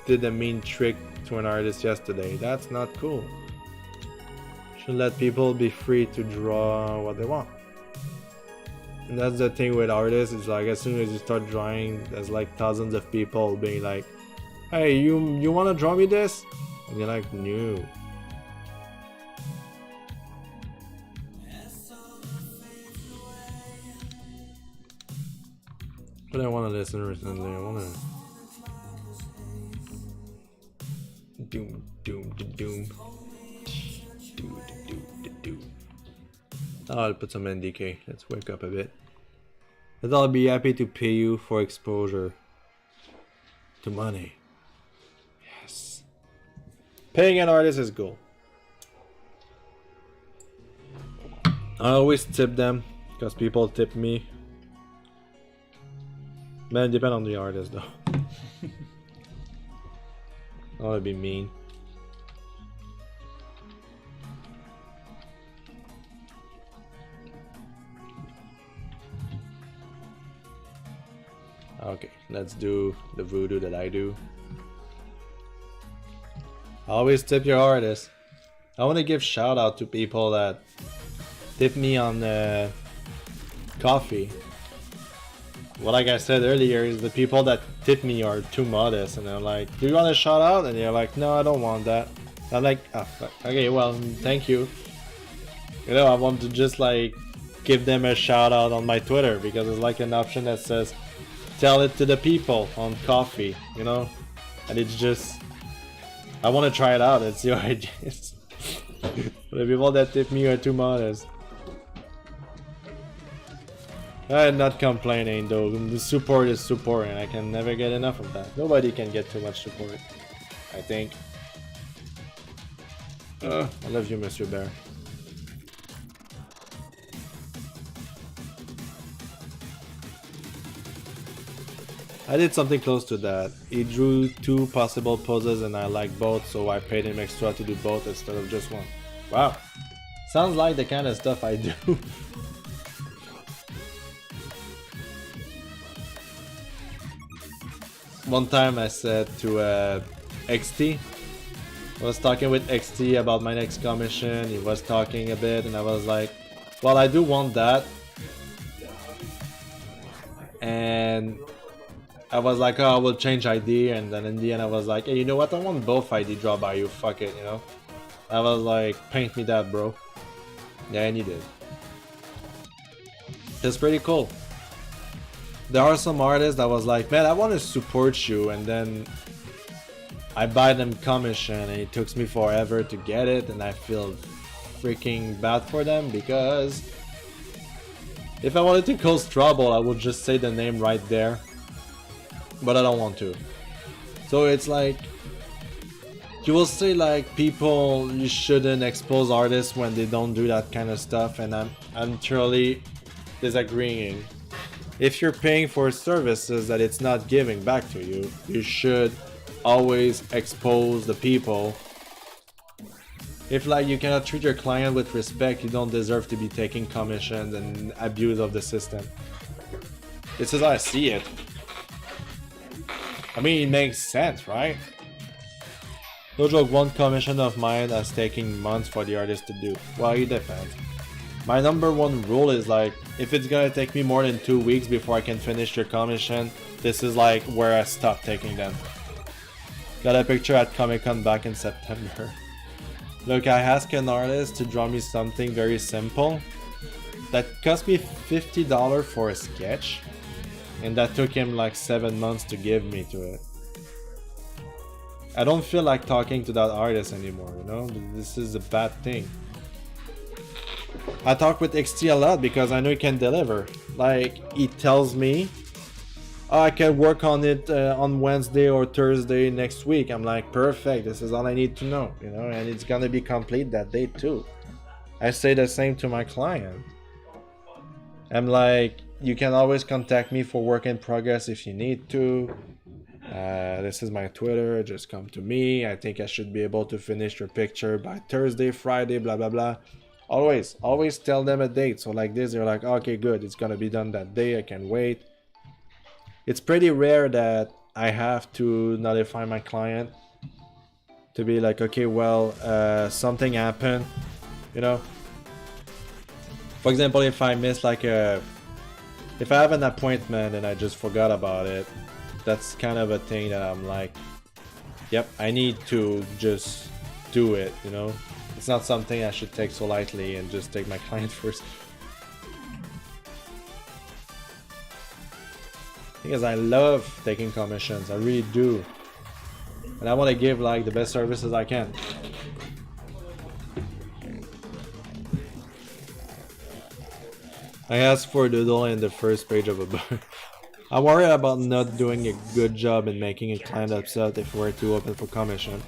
did a mean trick to an artist yesterday. That's not cool. Should let people be free to draw what they want. And that's the thing with artists, is like as soon as you start drawing, there's like thousands of people being like, hey, you wanna draw me this? And you're like, no. But I wanna listen recently, I wanna doom doom doom doom. Oh, I'll put some NDK. Let's wake up a bit. But I'll be happy to pay you for exposure to money. Yes. Paying an artist is cool. I always tip them because people tip me. Man, it depends on the artist though. I wanna be mean. Okay, let's do the voodoo that I do. Always tip your artist. I want to give shout out to people that tip me on coffee. Well, like I said earlier, is the people that tip me are too modest, and they're like, do you want a shout out? And they're like, no, I don't want that. I'm like, oh, fuck. Okay, well, thank you. You know, I want to just like give them a shout out on my Twitter, because it's like an option that says tell it to the people on coffee, you know? And it's just, I want to try it out and see how it is. The people that tip me are too modest. I'm not complaining though. The support is support, and I can never get enough of that. Nobody can get too much support, I think. I love you, Mr. Bear. I did something close to that. He drew 2 possible poses and I like both, so I paid him extra to do both instead of just one. Wow. Sounds like the kind of stuff I do. One time I said to XT, I was talking with XT about my next commission, he was talking a bit, and I was like, well, I do want that. And I was like, oh, I will change ID, and then in the end I was like, hey, you know what, I want both ID draw by you, fuck it, you know? I was like, paint me that, bro. Yeah, and he did. It's pretty cool. There are some artists that was like, man, I want to support you, and then I buy them commission and it took me forever to get it, and I feel freaking bad for them, because if I wanted to cause trouble I would just say the name right there, but I don't want to. So it's like, you will say like, people, you shouldn't expose artists when they don't do that kind of stuff, and I'm truly disagreeing. If you're paying for services that it's not giving back to you, you should always expose the people. If like you cannot treat your client with respect, you don't deserve to be taking commissions and abuse of the system. This is how I see it. I mean, it makes sense, right? No joke, one commission of mine has taken months for the artist to do. Well, it depends. My number one rule is like, if it's gonna take me more than 2 weeks before I can finish your commission, this is like where I stop taking them. Got a picture at Comic-Con back in September. Look, I asked an artist to draw me something very simple that cost me $50 for a sketch, and that took him like 7 months to give me to it. I don't feel like talking to that artist anymore, you know? This is a bad thing. I talk with XT a lot because I know he can deliver. Like, he tells me, oh, I can work on it on Wednesday or Thursday next week. I'm like, perfect, this is all I need to know, you know? And it's gonna be complete that day too. I say the same to my client. I'm like, you can always contact me for work in progress if you need to. This is my Twitter, just come to me. I think I should be able to finish your picture by Thursday, Friday, blah blah blah. Always tell them a date. So like this, they're like, okay, good, it's gonna be done that day, I can wait. It's pretty rare that I have to notify my client to be like, okay, well, something happened, you know. For example, if I miss like if I have an appointment and I just forgot about it, that's kind of a thing that I'm like, yep, I need to just do it, you know. It's not something I should take so lightly and just take my client first. Because I love taking commissions, I really do. And I want to give like the best services I can. I asked for a doodle in the first page of a book. I'm worried about not doing a good job in making a client upset if we're too open for commission.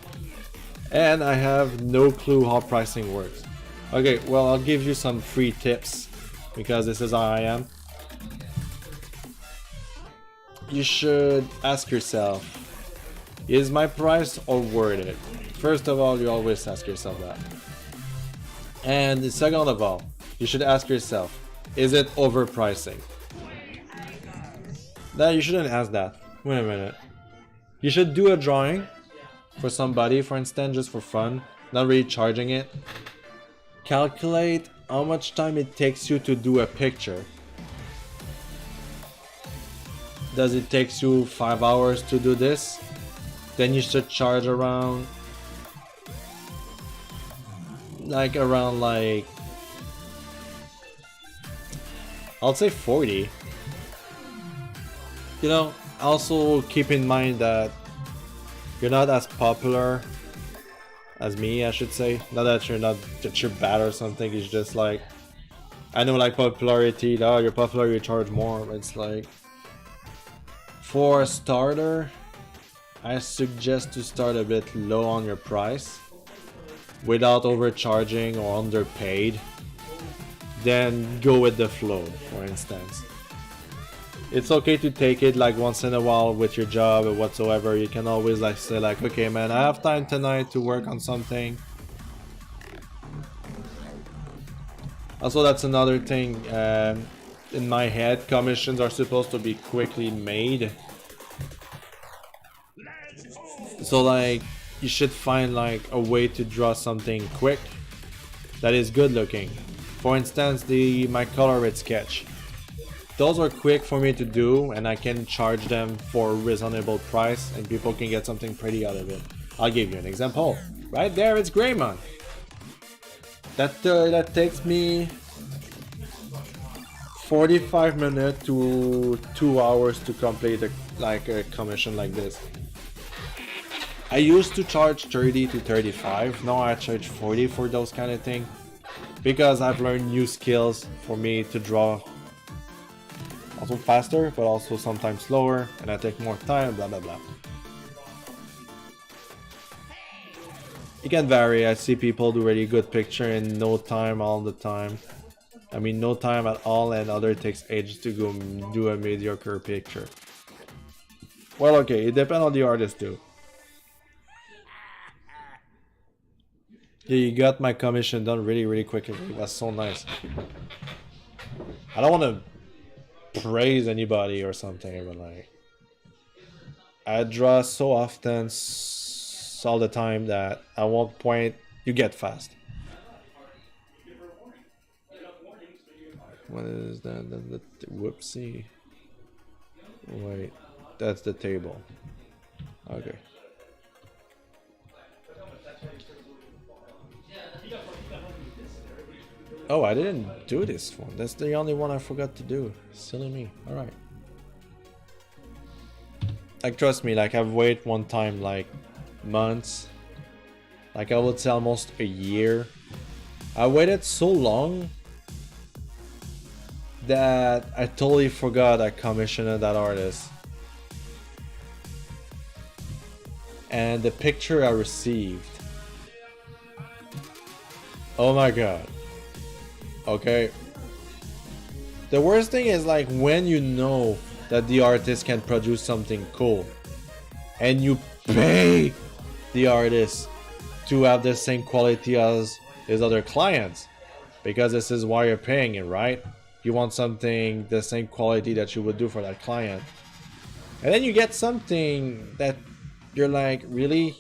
And I have no clue how pricing works. Okay, well, I'll give you some free tips because this is how I am. You should ask yourself, is my price all worth it? First of all, you always ask yourself that. And second of all, you should ask yourself, is it overpricing? No, you shouldn't ask that. Wait a minute. You should do a drawing for somebody, for instance, just for fun, not really charging it. Calculate how much time it takes you to do a picture. Does it take you 5 hours to do this? Then you should charge around I'll say 40. You know, also keep in mind that you're not as popular as me, I should say. Not that you're bad or something, it's just like, I know like popularity, oh, you're popular, you charge more, but it's like, for a starter, I suggest to start a bit low on your price without overcharging or underpaid. Then go with the flow, for instance. It's okay to take it like once in a while with your job or whatsoever. You can always like say like, okay man, I have time tonight to work on something. Also, that's another thing, in my head, commissions are supposed to be quickly made. So like, you should find like a way to draw something quick that is good looking. For instance, my colored sketch. Those are quick for me to do and I can charge them for a reasonable price and people can get something pretty out of it. I'll give you an example. Right there, it's Greymon. That takes me 45 minutes to 2 hours to complete a commission like this. I used to charge 30 to 35, now I charge 40 for those kind of things. Because I've learned new skills for me to draw also faster, but also sometimes slower, and I take more time, blah blah blah. It can vary. I see people do really good picture in no time all the time. I mean no time at all, and other takes ages to go do a mediocre picture. Well, okay, it depends on the artist too. Yeah, you got my commission done really quickly. That's so nice. I don't want to praise anybody or something, but like, I draw so often, all the time, that at one point you get fast. What is that? Whoopsie. Wait, that's the table. Okay. Oh, I didn't do this one. That's the only one I forgot to do. Silly me. Alright. Like, trust me, like, I've waited one time, like, months. Like, I would say almost a year. I waited so long that I totally forgot I commissioned that artist. And the picture I received. Oh my god. Okay. The worst thing is, like, when you know that the artist can produce something cool and you pay the artist to have the same quality as his other clients, because this is why you're paying it, right? You want something the same quality that you would do for that client, and then you get something that you're like, really?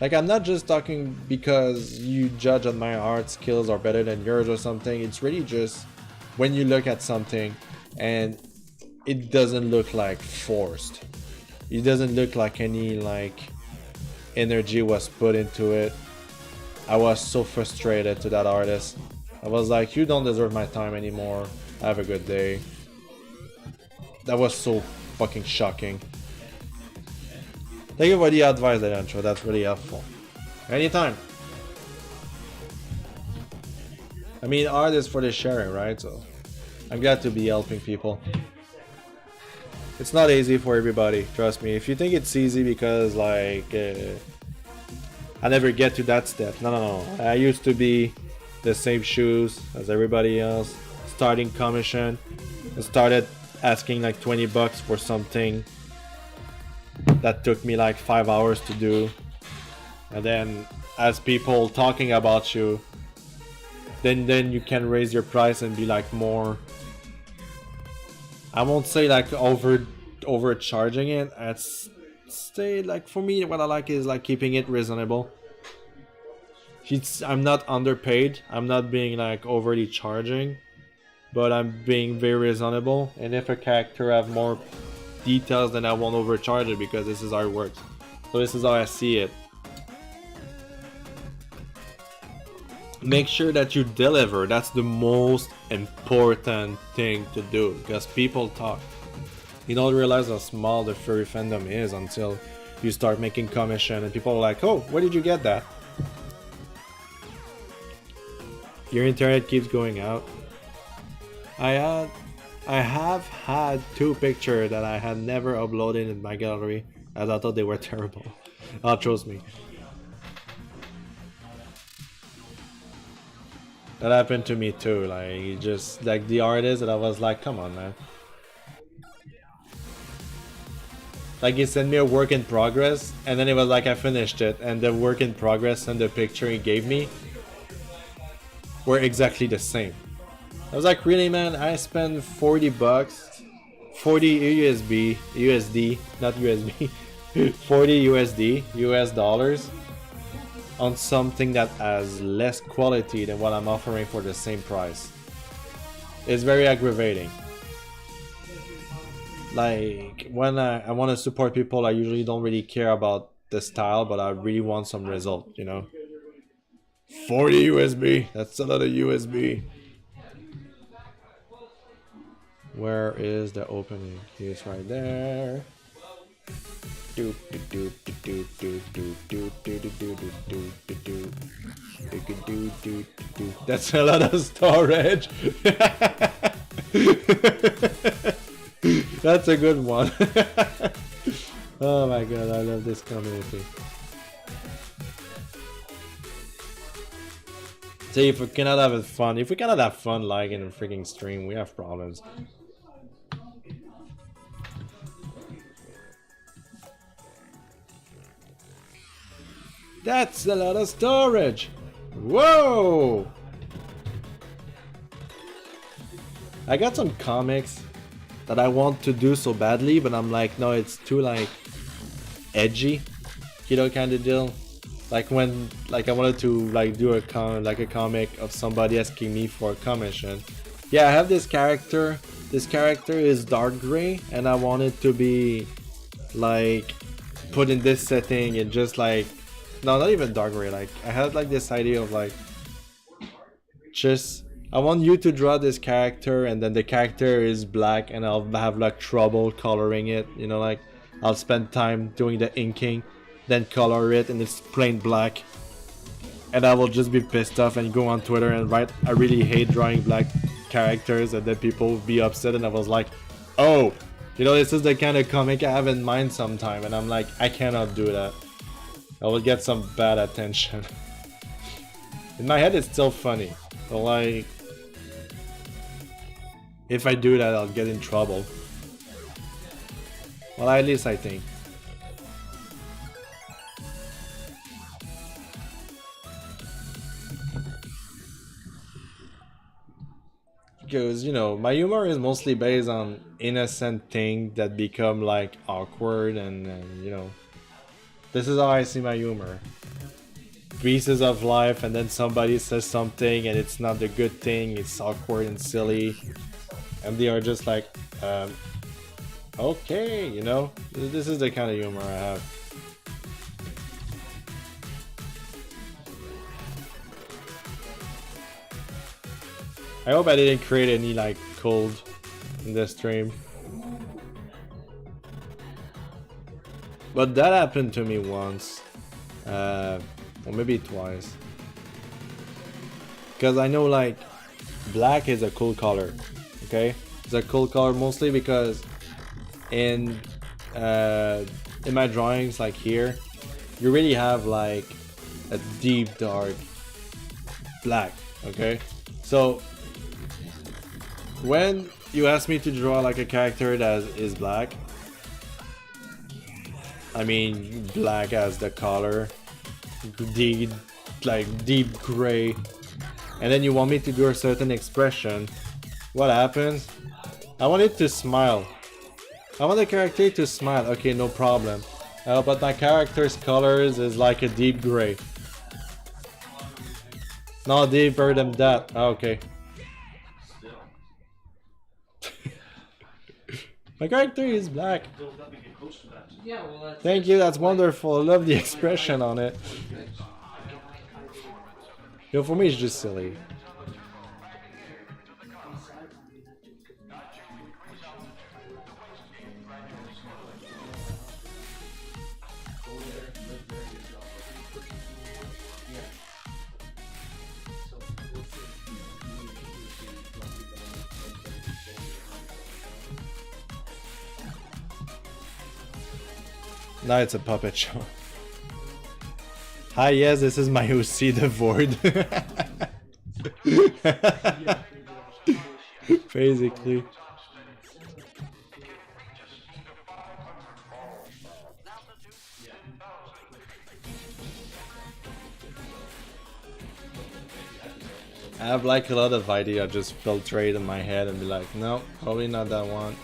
Like, I'm not just talking because you judge on my art skills are better than yours or something. It's really just when you look at something and it doesn't look like forced. It doesn't look like any like energy was put into it. I was so frustrated to that artist. I was like, you don't deserve my time anymore. Have a good day. That was so fucking shocking. Thank you for the advice, Deadanthro. That's really helpful. Anytime. I mean, art is for the sharing, right? So I'm glad to be helping people. It's not easy for everybody, trust me. If you think it's easy because, like, I never get to that step. No. I used to be the same shoes as everybody else. Starting commission. I started asking like 20 bucks for something that took me like 5 hours to do. And then as people talking about you, then you can raise your price and be like more, I won't say like overcharging it. I'd say, like, for me what I like is like keeping it reasonable. I'm not underpaid. I'm not being like overly charging, but I'm being very reasonable. And if a character have more details, then I won't overcharge it, because this is how it works. So this is how I see it. Make sure that you deliver. That's the most important thing to do, because people talk. You don't realize how small the furry fandom is until you start making commission and people are like, oh, where did you get that? Your internet keeps going out. I have had 2 pictures that I had never uploaded in my gallery, as I thought they were terrible. Oh, trust me. That happened to me too. Like, just like the artist that I was like, come on, man. Like, he sent me a work in progress, and then it was like I finished it, and the work in progress and the picture he gave me were exactly the same. I was like, really, man? I spent 40 bucks, 40 USD, not USB, 40 USD, US dollars, on something that has less quality than what I'm offering for the same price. It's very aggravating. Like, when I want to support people, I usually don't really care about the style, but I really want some result, you know? 40 USB, that's a lot of USB. Where is the opening? It's right there. That's a lot of storage. That's a good one. Oh my god, I love this community. See, if we cannot have fun, like, in a freaking stream, we have problems. That's a lot of storage. Whoa! I got some comics that I want to do so badly, but I'm like, no, it's too like edgy, you know, kind of deal. Like when, like I wanted to like do a comic of somebody asking me for a commission. Yeah, I have this character. This character is dark gray, and I want it to be like put in this setting and just like, no, not even dark gray. Like I had like this idea of like, just I want you to draw this character, and then the character is black, and I'll have like trouble coloring it. You know, like I'll spend time doing the inking, then color it, and it's plain black. And I will just be pissed off and go on Twitter and write, I really hate drawing black characters, and then people will be upset, and I was like, oh, you know, this is the kind of comic I have in mind sometime, and I'm like, I cannot do that. I will get some bad attention. In my head it's still funny, but like, if I do that I'll get in trouble. Well, at least I think. Because, you know, my humor is mostly based on innocent things that become like awkward, and you know, this is how I see my humor. Pieces of life, and then somebody says something and it's not the good thing, it's awkward and silly, and they are just like, okay, you know, this is the kind of humor I have. I hope I didn't create any like cold in this stream. But that happened to me once. Or maybe twice. Because I know like black is a cool color. Okay? It's a cool color mostly because in my drawings like here, you really have like a deep dark black. Okay? So when you ask me to draw like a character that is black, I mean black as the color, deep, like deep gray, and then you want me to do a certain expression, what happens? I want it to smile. I want the character to smile. Okay, no problem. But my character's colors is like a deep gray. No, deeper than that. Okay. My character is black. Thank you, that's wonderful. I love the expression on it. Yo, for me it's just silly. Now it's a puppet show. Hi, yes, this is my OC, the Void. Basically. I have like a lot of ideas just filtrate in my head and be like, no, probably not that one.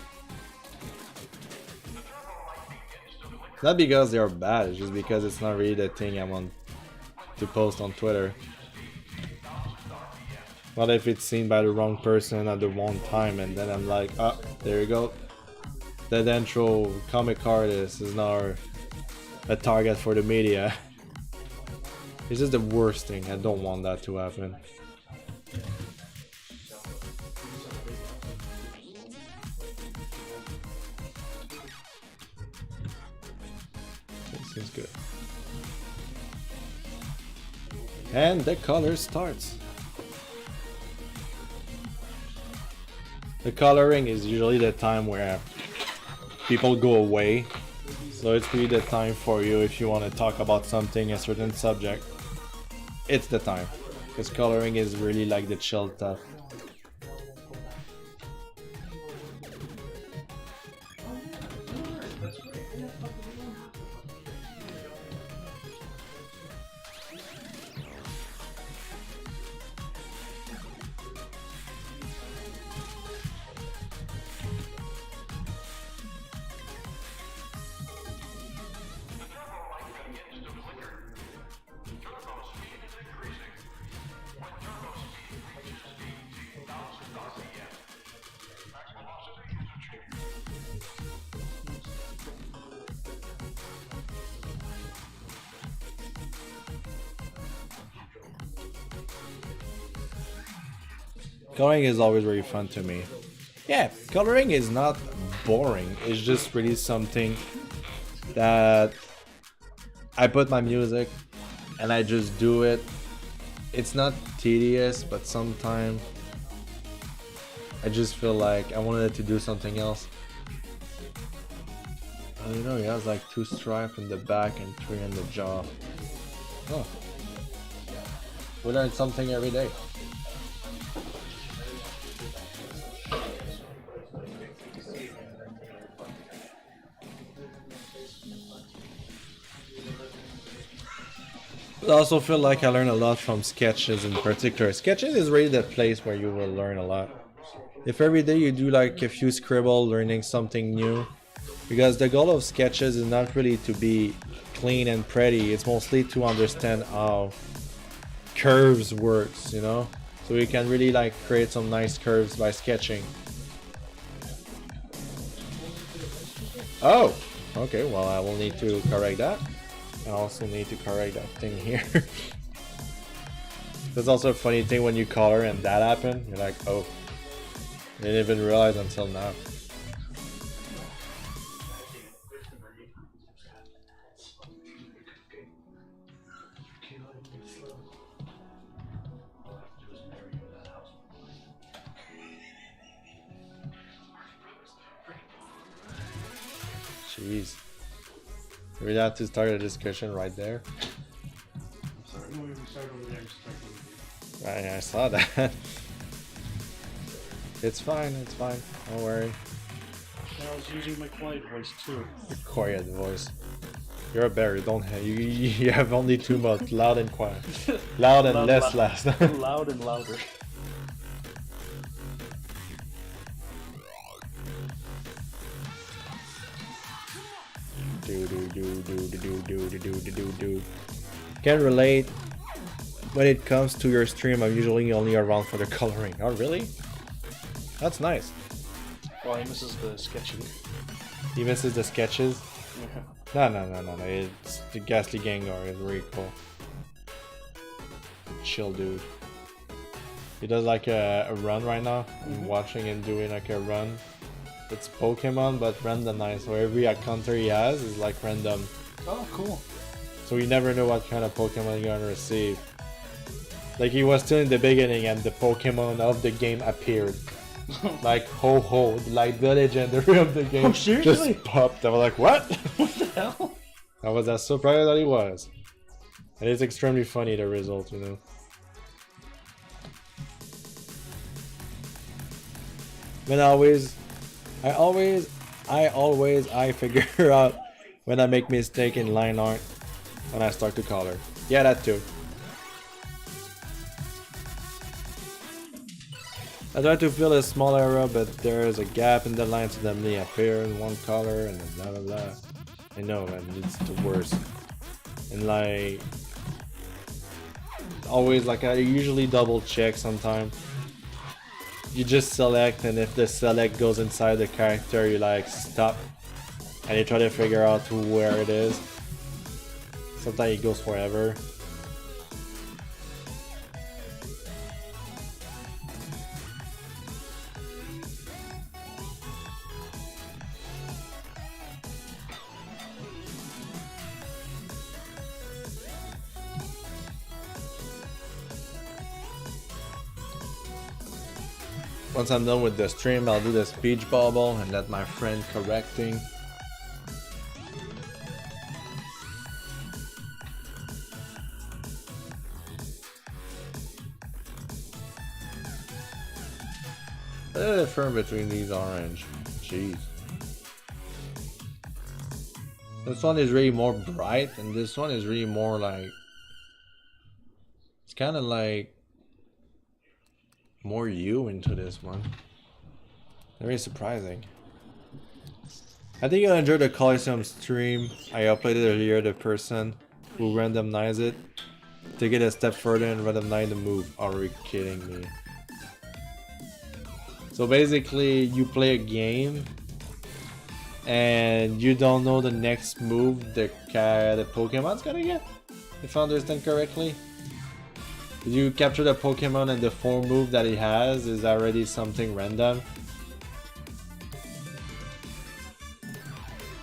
Not because they're bad, it's just because it's not really the thing I want to post on Twitter. What if it's seen by the wrong person at the wrong time, and then I'm like, oh, there you go. Deadanthro comic artist is now a target for the media. It's just the worst thing, I don't want that to happen. Seems good. And the color starts. The coloring is usually the time where people go away, so it's really the time for you if you want to talk about something, a certain subject. It's the time, because coloring is really like the chill stuff. Coloring is always very fun to me. Yeah, coloring is not boring. It's just really something that I put my music and I just do it. It's not tedious, but sometimes I just feel like I wanted to do something else. Oh, you know, he has like 2 stripes in the back and 3 in the jaw. Oh. We learn something every day. I also feel like I learn a lot from sketches in particular. Sketches is really the place where you will learn a lot. If every day you do like a few scribble, learning something new, because the goal of sketches is not really to be clean and pretty, it's mostly to understand how curves works, you know? So you can really like create some nice curves by sketching. Oh! Okay, well I will need to correct that. I also need to correct that thing here. There's also a funny thing when you color and that happened, you're like, oh. I didn't even realize until now. Jeez. We really have to start a discussion right there. I saw that. It's fine, don't worry. I was using my quiet voice too. Your quiet voice. You're a bear, don't have you have only 2 modes, loud and quiet. Loud and less last. Loud and louder. Do. Can't relate. When it comes to your stream, I'm usually only around for the coloring. Oh really? That's nice. Well, he misses the sketching. He misses the sketches? Yeah. No. It's the Ghastly Gengar is really cool. Chill dude. He does like a run right now. I'm watching him doing like a run. It's Pokemon but randomized, so every encounter he has is like random. Oh, cool. So you never know what kind of Pokemon you're gonna receive. Like he was still in the beginning and the Pokemon of the game appeared. Like Ho-Ho, like the legendary of the game, just popped. I was like, what? What the hell? I was as surprised that he was. And it's extremely funny, the result, you know. But I figure out when I make mistake in line art when I start to color. Yeah, that too. I try to fill a small area, but there is a gap in the line, so then they appear in one color and then blah blah blah. I know, man, it's the worst. And like, always like I usually double check sometimes. You just select, and if the select goes inside the character, you like stop, and you try to figure out where it is. Sometimes it goes forever. Once I'm done with the stream, I'll do the speech bubble and let my friend correcting. Look at the difference between these orange. Jeez. This one is really more bright, and this one is really more like... It's kind of like... more you into this one. Very surprising. I think you'll enjoy the Coliseum stream. I uploaded earlier the person who randomized it. Take it a step further and randomize the move. Are you kidding me? So basically you play a game and you don't know the next move the Pokemon's gonna get, if I understand correctly. Did you capture the Pokemon and the 4 move that he has is already something random?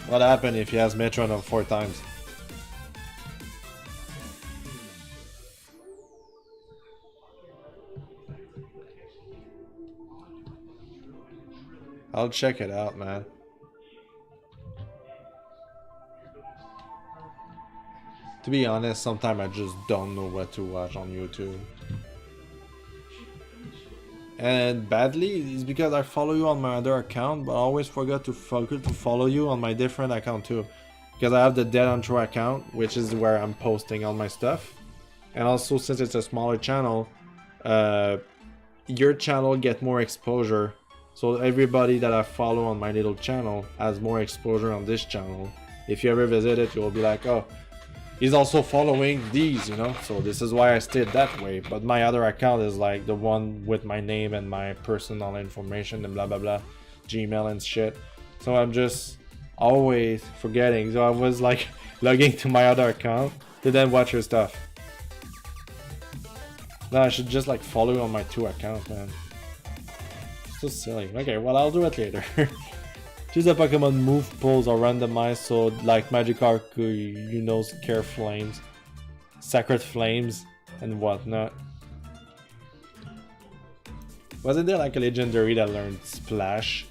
What happened if he has Metronome 4 times? I'll check it out, man. To be honest, sometimes I just don't know what to watch on YouTube. And badly is because I follow you on my other account, but I always forgot to follow you on my different account too. Because I have the Deadanthro account, which is where I'm posting all my stuff. And also, since it's a smaller channel, your channel get more exposure. So everybody that I follow on my little channel has more exposure on this channel. If you ever visit it, you'll be like, oh, he's also following these, you know? So this is why I stayed that way. But my other account is like the one with my name and my personal information and blah, blah, blah. Gmail and shit. So I'm just always forgetting. So I was like logging to my other account to then watch your stuff. No, I should just like follow you on my 2 accounts, man. So silly. Okay, well, I'll do it later. Choose a Pokemon move pulls are randomized, so like Magikarp, you know, Scare Flames, Sacred Flames, and whatnot. Wasn't there like a legendary that learned Splash?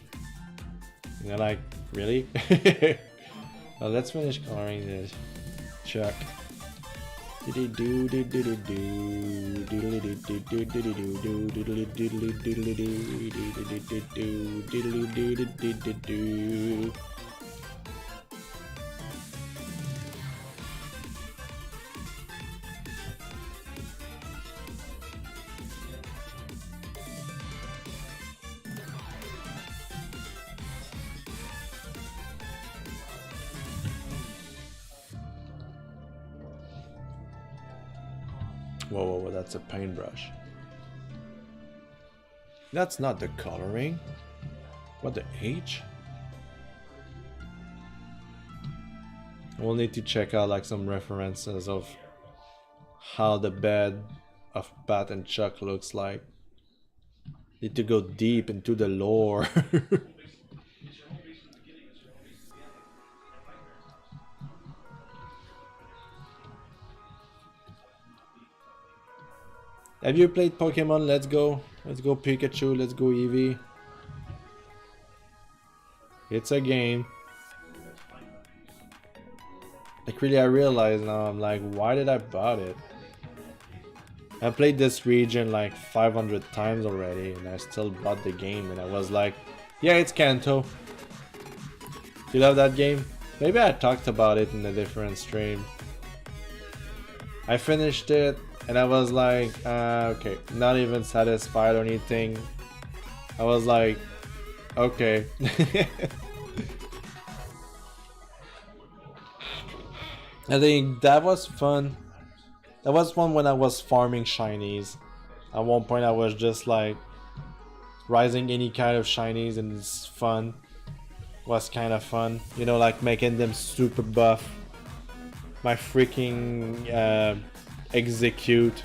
And you're like, really? Well, let's finish coloring this. Chuck. Whoa, that's a paintbrush. That's not the coloring. What, the H? We'll need to check out like some references of how the bed of Pat and Chuck looks like. Need to go deep into the lore. Have you played Pokemon Let's Go? Let's Go Pikachu, Let's Go Eevee. It's a game. Like really, I realize now, I'm like, why did I bought it? I played this region like 500 times already and I still bought the game and I was like, yeah, it's Kanto. You love that game? Maybe I talked about it in a different stream. I finished it and I was like, okay, not even satisfied or anything. I was like, okay. I think that was fun. That was fun when I was farming shinies. At one point I was just like rising any kind of shinies and it's fun. Was kind of fun. You know, like making them super buff. My freaking execute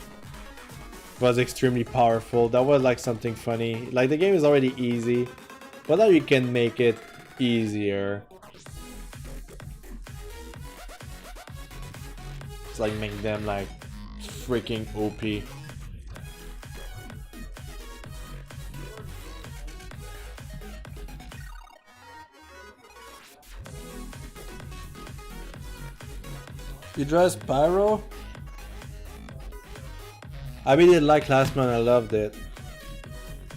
was extremely powerful. That was like something funny. Like the game is already easy, but now you can make it easier. It's like make them like freaking OP. You draw Spyro? I really did like last month, I loved it.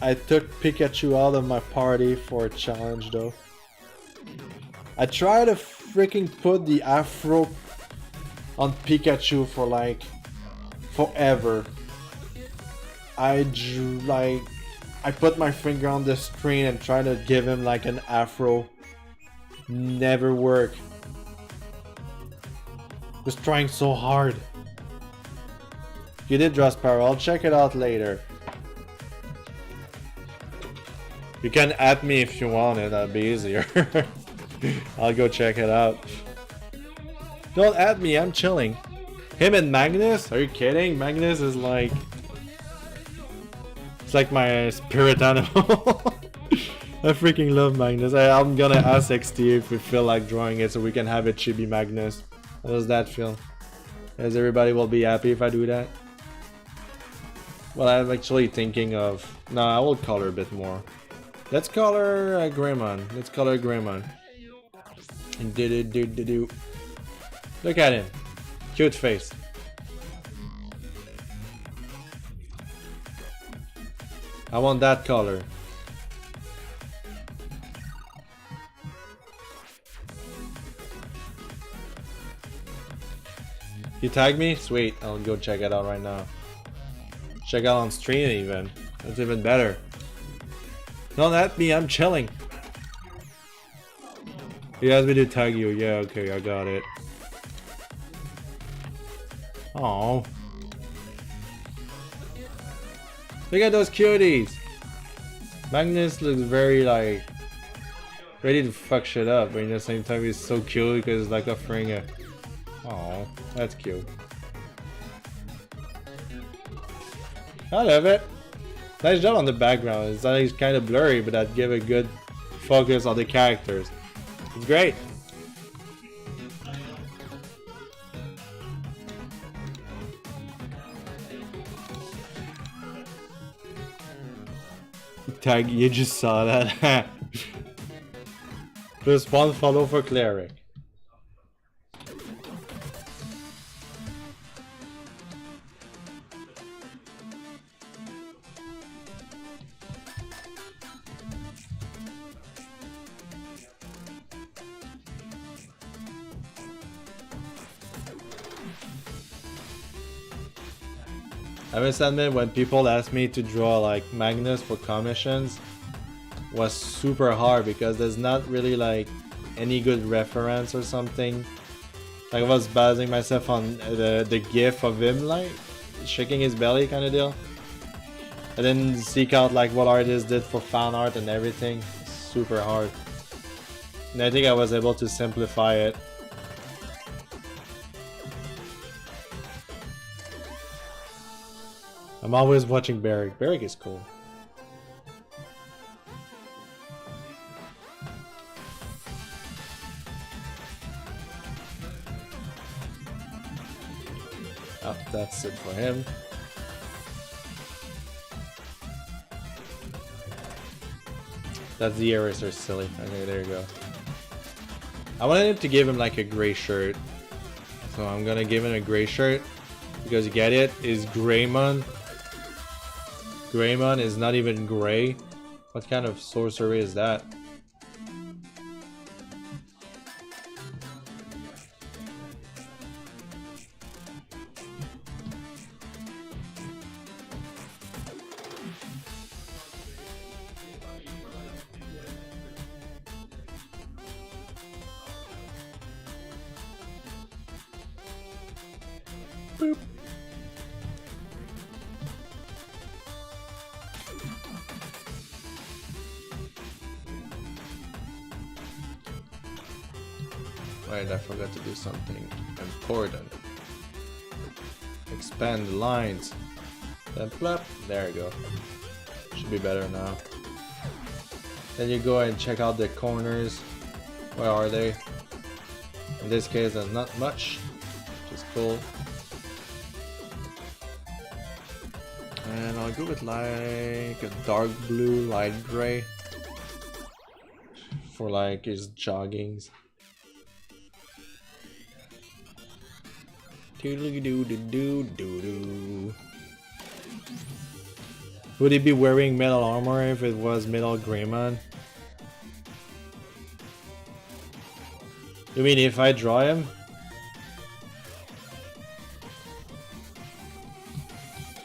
I took Pikachu out of my party for a challenge though. I tried to freaking put the afro on Pikachu for like forever. I put my finger on the screen and tried to give him like an afro. Never worked. Was trying so hard. You did draw Sparrow. I'll check it out later. You can add me if you want it. That'd be easier. I'll go check it out. Don't add me. I'm chilling. Him and Magnus? Are you kidding? Magnus is like It's like my spirit animal. I freaking love Magnus. I'm gonna ask XT if we feel like drawing it so we can have a chibi Magnus. How does that feel? As everybody will be happy if I do that. Well, I'm actually thinking of... No, I will color a bit more. Let's color Greymon. Let's color Greymon. Do. Look at him. Cute face. I want that color. You tag me? Sweet. I'll go check it out right now. Check out on stream even. That's even better. Don't at me, I'm chilling. He asked me to tag you. Yeah, okay, I got it. Oh. Look at those cuties. Magnus looks very like ready to fuck shit up, but at the same time he's so cute because it's like offering a... Oh, that's cute. I love it. Nice job on the background. It's like kind of blurry, but that give a good focus on the characters. It's great. Tag, you just saw that. Plus one follow for Cleric. I must admit, when people ask me to draw like Magnus for commissions, was super hard because there's not really like any good reference or something. Like I was basing myself on the gif of him like shaking his belly kind of deal. And then seek out like what artists did for fan art and everything. Super hard. And I think I was able to simplify it. I'm always watching Barrick. Barrick is cool. Oh, that's it for him. That's the eraser, silly. Okay, there you go. I wanted to give him like a gray shirt. So I'm gonna give him a gray shirt. Because you get it, is Greymon. Greymon is not even gray. What kind of sorcery is that? Boop. Wait, I forgot to do something important. Expand the lines. Then plop. There you go. Should be better now. Then you go and check out the corners. Where are they? In this case, there's not much, which is cool. And I'll go with like a dark blue, light gray for like his joggings. Would he be wearing metal armor if it was metal Greymon? You mean if I draw him?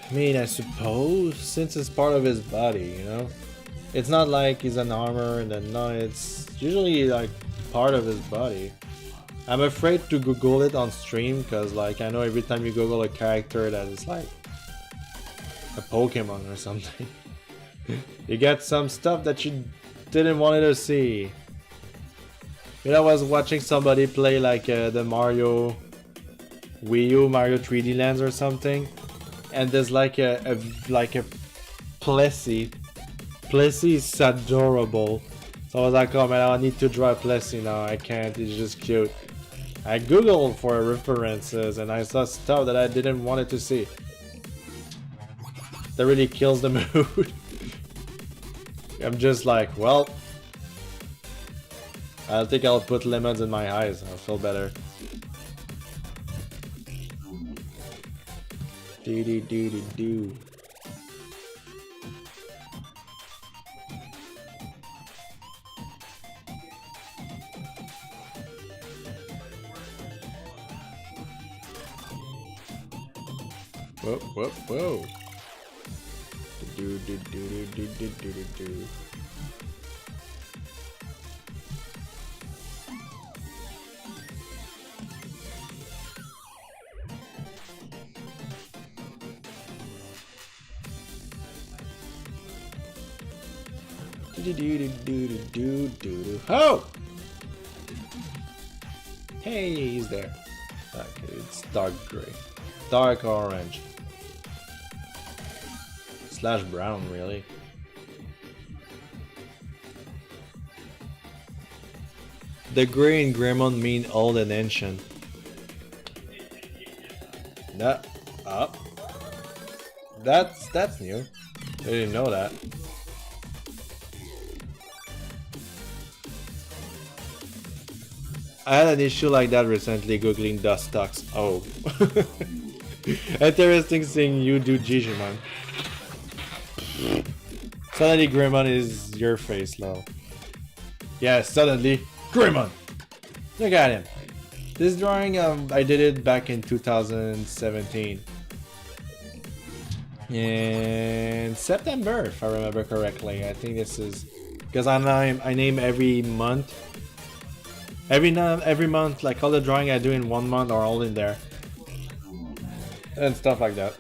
I mean, I suppose, since it's part of his body, you know? It's not like he's an armor and then no, it's usually like part of his body. I'm afraid to Google it on stream because like I know every time you Google a character that is like a Pokemon or something, you get some stuff that you didn't want to see. You know, I was watching somebody play like the Mario Wii U, Mario 3D Lands or something, and there's like a Plessy. Plessy is adorable. So I was like, oh man, I need to draw Plessy now. I can't, it's just cute. I googled for references and I saw stuff that I didn't want it to see. That really kills the mood. I'm just like, well, I think I'll put lemons in my eyes. I'll feel better. Do do do do do. Whoa, whoa, whoa. Do do do do do do do do. Do do do do do do do. Oh! Hey, he's there. Okay, it's dark gray, dark orange. Slash brown, really. The gray in Greymon mean old and ancient. That up. That's new. I didn't know that. I had an issue like that recently googling dust ducks. Oh. Interesting seeing you do Digimon. Suddenly Greymon is your face, lol. Yeah, suddenly Greymon! Look at him. This drawing, I did it back in 2017. In September, if I remember correctly. I think this is... Because I name every month. Every month, like all the drawing I do in 1 month are all in there. And stuff like that.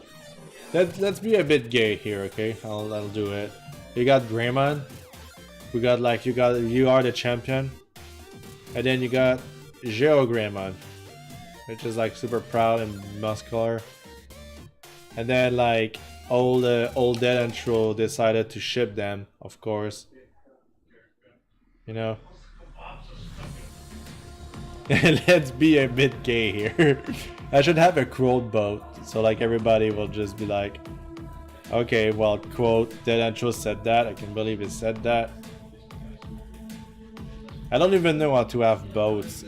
Let's be a bit gay here, okay? I'll do it. You got Greymon. We got like you are the champion. And then you got Geo Greymon, which is like super proud and muscular. And then like old Deadanthro decided to ship them, of course. You know. Let's be a bit gay here. I should have a quote boat, so like everybody will just be like, okay, well, quote, Deadanthro said that, I can believe he said that. I don't even know how to have butts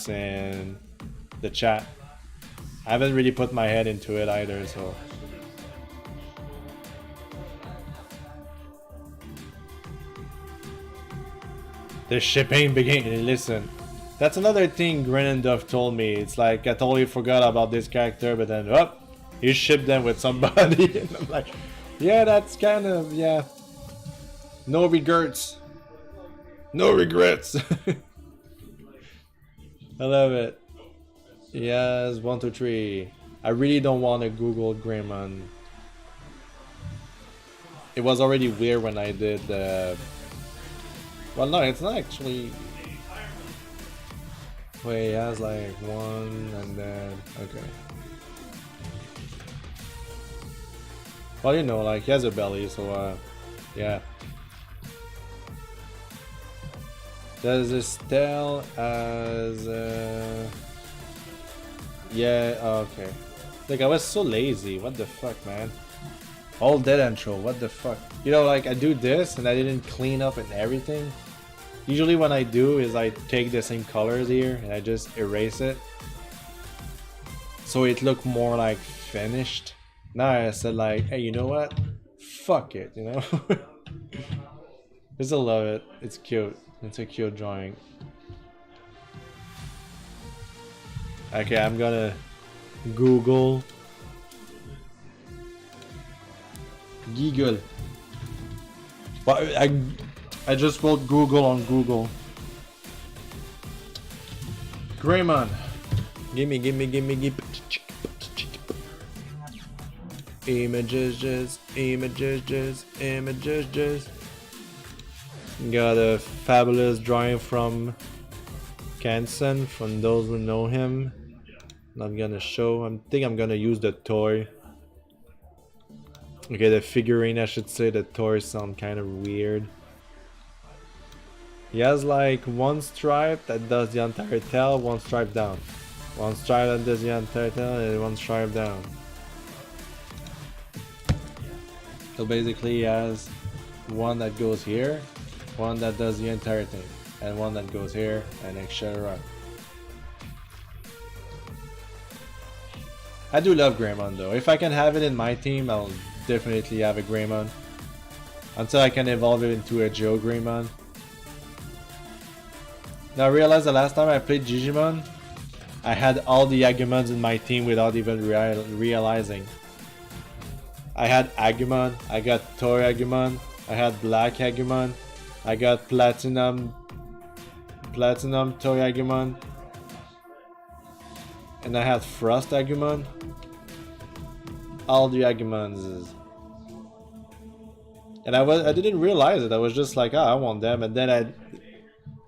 in the chat. I haven't really put my head into it either, so. The shipping began. Listen, that's another thing Deadanthro told me. It's like I totally forgot about this character, but then oh, you shipped them with somebody, and I'm like, yeah, that's kind of yeah. No regrets. No regrets. I love it. Yes, 1, 2, 3. I really don't want to Google Greymon. It was already weird when I did the. Well, no, it's not actually. Wait, he has like 1 and then okay. Well, you know, like he has a belly, so yeah. Does this tell as yeah, okay. Like I was so lazy, what the fuck, man. All Deadanthro, what the fuck. You know, like I do this and I didn't clean up and everything. Usually what I do is I take the same colors here and I just erase it. So it look more like finished. Now I said like, hey, you know what? Fuck it, you know? I still love it. It's cute. It's a cute drawing. Okay, I'm gonna Google. Giggle. But I just wrote Google on Google. Greymon. Gimme. Images. Got a fabulous drawing from Kansen, from those who know him. Not gonna show. I think I'm gonna use the toy. Okay, the figurine, I should say, the toys sound kind of weird. He has like one stripe that does the entire tail, one stripe down. One stripe that does the entire tail, and one stripe down. So basically he has one that goes here, one that does the entire thing, and one that goes here, and etc. I do love Greymon though. If I can have it in my team, I'll definitely have a Greymon. Until I can evolve it into a Geo Greymon. Now I realized the last time I played Digimon, I had all the Agumons in my team without even realizing. I had Agumon, I got Toy Agumon, I had Black Agumon, I got Platinum Toy Agumon, and I had Frost Agumon. All the Agumons. And I didn't realize it. I was just like, oh, I want them, and then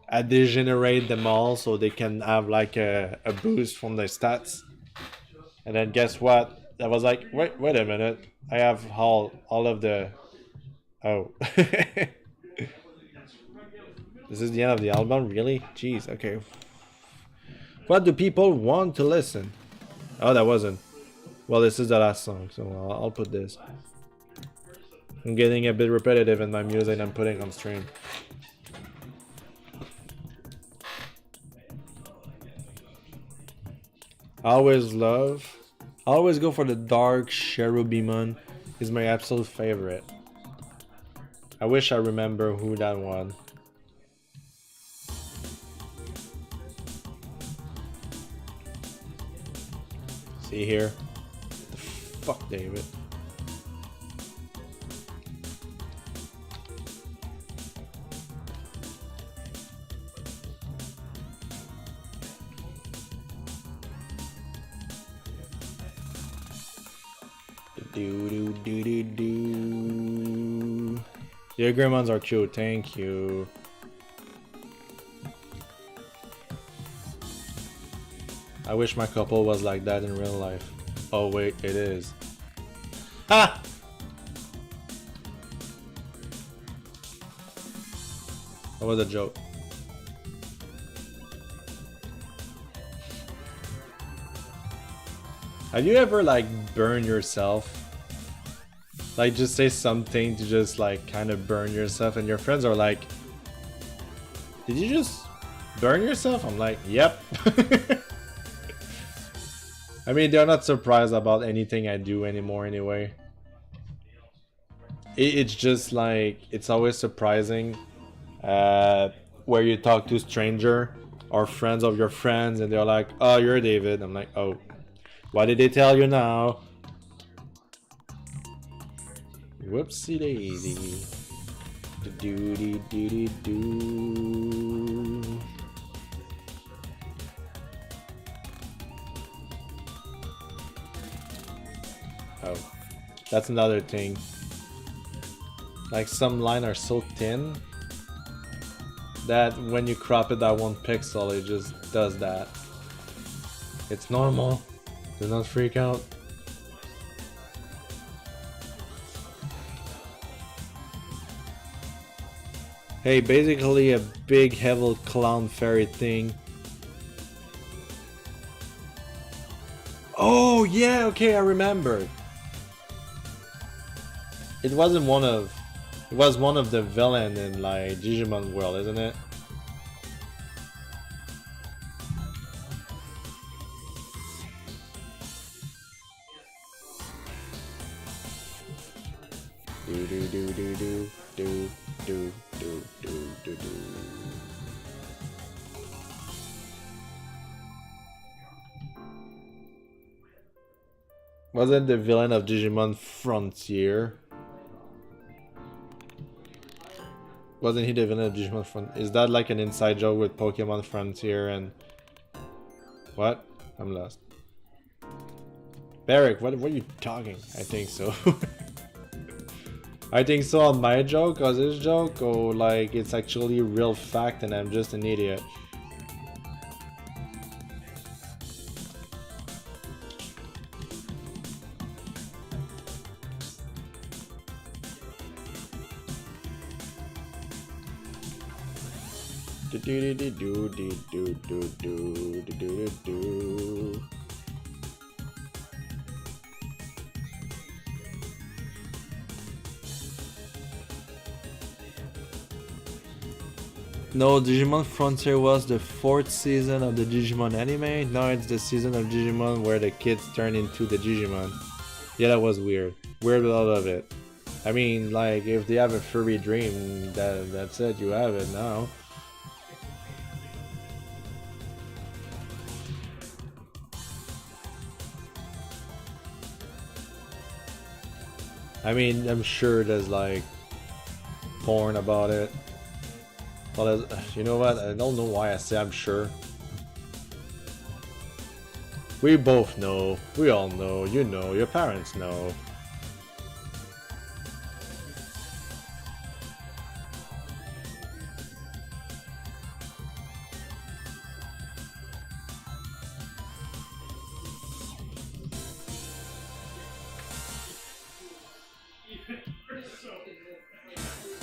I degenerate them all so they can have like a boost from their stats. And then guess what? I was like, wait a minute. I have all of the... Oh. This is the end of the album? Really? Jeez, okay. What do people want to listen? Oh, that wasn't. Well, this is the last song, so I'll put this. I'm getting a bit repetitive in my music I'm putting on stream. Always go for the dark Cherubimon. Is my absolute favorite. I wish I remember who that one. See here? What the fuck, David? Your Greymons are cute, thank you. I wish my couple was like that in real life. Oh wait, it is. Ha! That was a joke. Have you ever like burned yourself? Like just say something to just like kind of burn yourself and your friends are like, did you just burn yourself? I'm like, yep. I mean, they're not surprised about anything I do anymore anyway. It's just like, it's always surprising where you talk to a stranger or friends of your friends and they're like, oh, you're David. I'm like, oh, what did they tell you now? Whoopsie daisy. Do. Oh, that's another thing. Like some lines are so thin that when you crop it that 1 pixel, it just does that. It's normal. Do not freak out. Hey, basically a big heavy clown fairy thing. Oh yeah, okay, I remember. It was one of the villain in like Digimon World, isn't it? Do. Wasn't the villain of Digimon Frontier? Wasn't he the villain of Digimon Frontier? Is that like an inside joke with Pokemon Frontier and... What? I'm lost. Barrick, what are you talking? I think so. I think so on my joke, or this joke, or like it's actually real fact and I'm just an idiot. No, Digimon Frontier was the 4th season of the Digimon anime. Now it's the season of Digimon where the kids turn into the Digimon. Yeah, that was weird. Weird with all of it. I mean, like, if they have a furry dream, that's it, you have it now. I mean, I'm sure there's like porn about it. Well, you know what? I don't know why I say I'm sure. We both know. We all know. You know. Your parents know.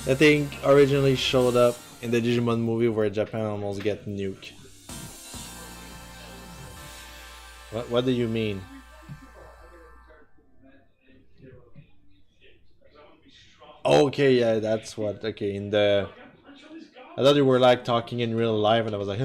I think originally showed up in the Digimon movie where Japan almost get nuked. What do you mean? Okay, yeah, that's what. Okay, in the. I thought you were like talking in real life, and I was like.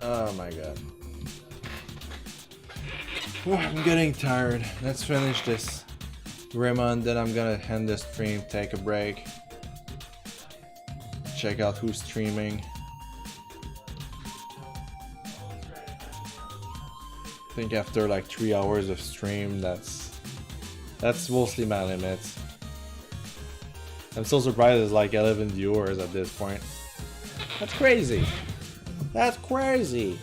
Oh my god. Whew, I'm getting tired. Let's finish this Raymond, then I'm gonna end the stream, take a break. Check out who's streaming. I think after like 3 hours of stream, that's mostly my limits. I'm so surprised there's like 11 viewers at this point. That's crazy. That's crazy.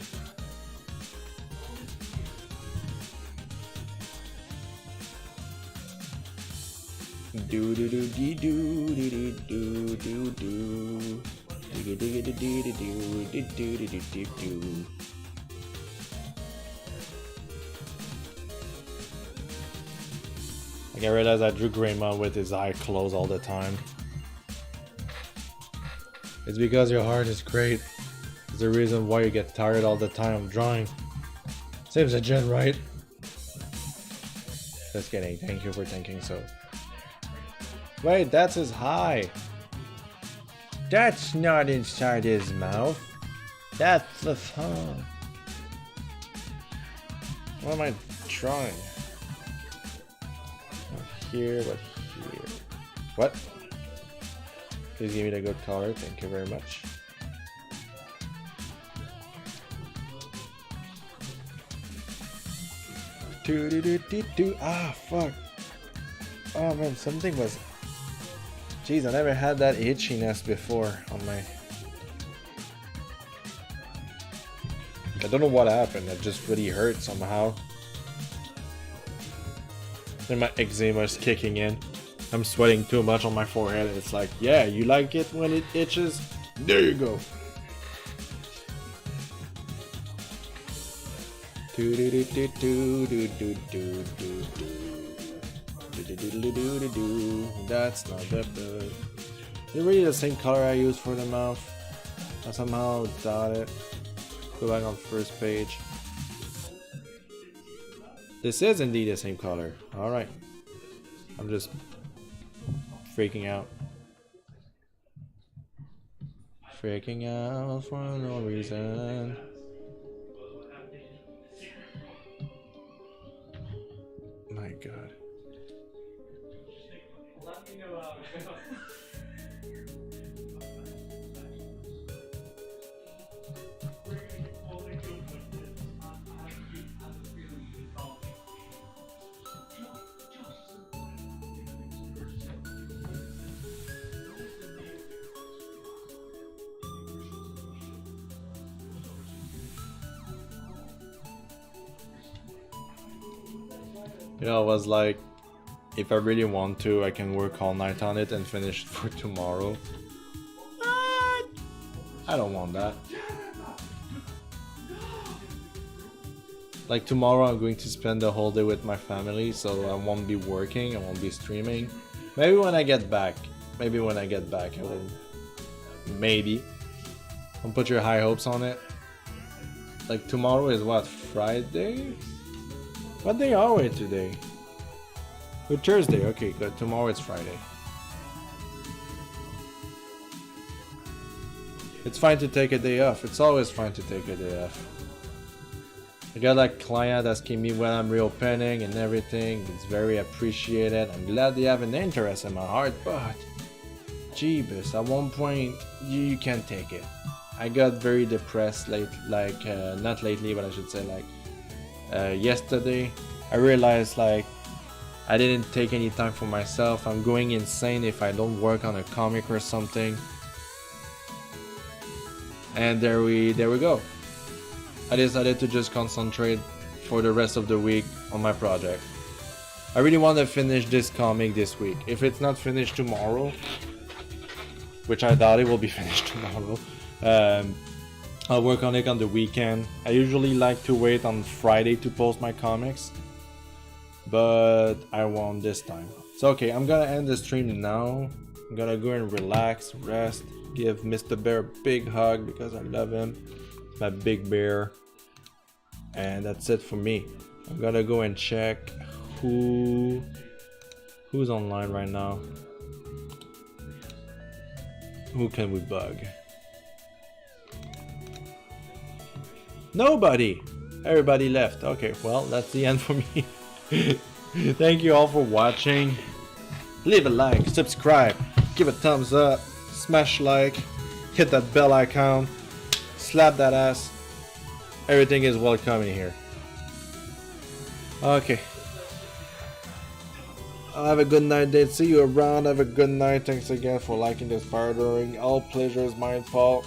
Do do do dee do dee dee do do do digga digga dee dee dee do dee do dee dee dee do. Like I realized I drew Greymon with his eye closed all the time. It's because your heart is great. It's the reason why you get tired all the time of drawing. Seems legit, right? Just kidding. Thank you for thinking so. Wait, that's his eye. That's not inside his mouth. That's the phone. What am I drawing? Not here, but here. What? Please give me the good color. Thank you very much. Ah, fuck. Oh man, something was. Jeez, I never had that itchiness before on my. I don't know what happened. It just really hurt somehow. And my eczema is kicking in. I'm sweating too much on my forehead. It's like, yeah, you like it when it itches? There you go. That's not that bad. Is it really the same color I used for the mouth? I somehow doubt it. Go back on first page. This is indeed the same color. Alright. I'm just freaking out. Freaking out for no reason. My god. You know, I was like, if I really want to, I can work all night on it and finish it for tomorrow. What? I don't want that. Like tomorrow I'm going to spend the whole day with my family, so I won't be working, I won't be streaming. Maybe when I get back. Maybe when I get back I will. Maybe. Don't put your high hopes on it. Like tomorrow is what, Friday? What day are we today? Good, Thursday, okay, good. Tomorrow it's Friday. It's fine to take a day off. It's always fine to take a day off. I got a client asking me when I'm reopening and everything. It's very appreciated. I'm glad they have an interest in my heart, but jeebus, at one point you can't take it. I got very depressed not lately, but I should say yesterday. I realized I didn't take any time for myself. I'm going insane if I don't work on a comic or something. And there we go. I decided to just concentrate for the rest of the week on my project. I really want to finish this comic this week. If it's not finished tomorrow, which I doubt it will be finished tomorrow, I'll work on it on the weekend. I usually like to wait on Friday to post my comics, but I won't this time. So okay, I'm gonna end the stream now. I'm gonna go and relax, rest, give Mr. Bear a big hug because I love him. It's my big bear. And that's it for me. I'm gonna go and check who's online right now. Who can we bug? Nobody! Everybody left. Okay, well, that's the end for me. Thank you all for watching. Leave a like, subscribe, give a thumbs up, smash like, hit that bell icon, slap that ass. Everything is welcome in here. Okay. Have a good night, Dave. See you around. Have a good night. Thanks again for liking this pardoring. All pleasure is mine, Paul.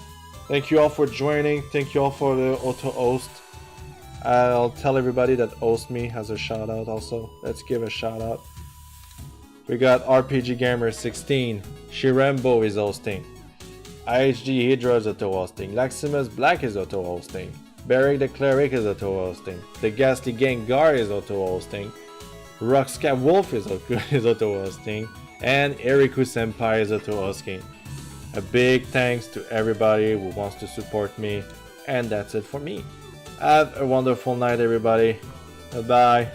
Thank you all for joining. Thank you all for the auto host. I'll tell everybody that host me has a shout out also. Let's give a shout out. We got RPG Gamer 16. Shirembo is hosting. IHG Hydra is auto hosting. Laximus Black is auto hosting. Beric the Cleric is auto hosting. The Ghastly Gengar is auto hosting. Rockscat Wolf is auto hosting. And Eriku Senpai is auto hosting. A big thanks to everybody who wants to support me. And that's it for me. Have a wonderful night, everybody. Bye bye.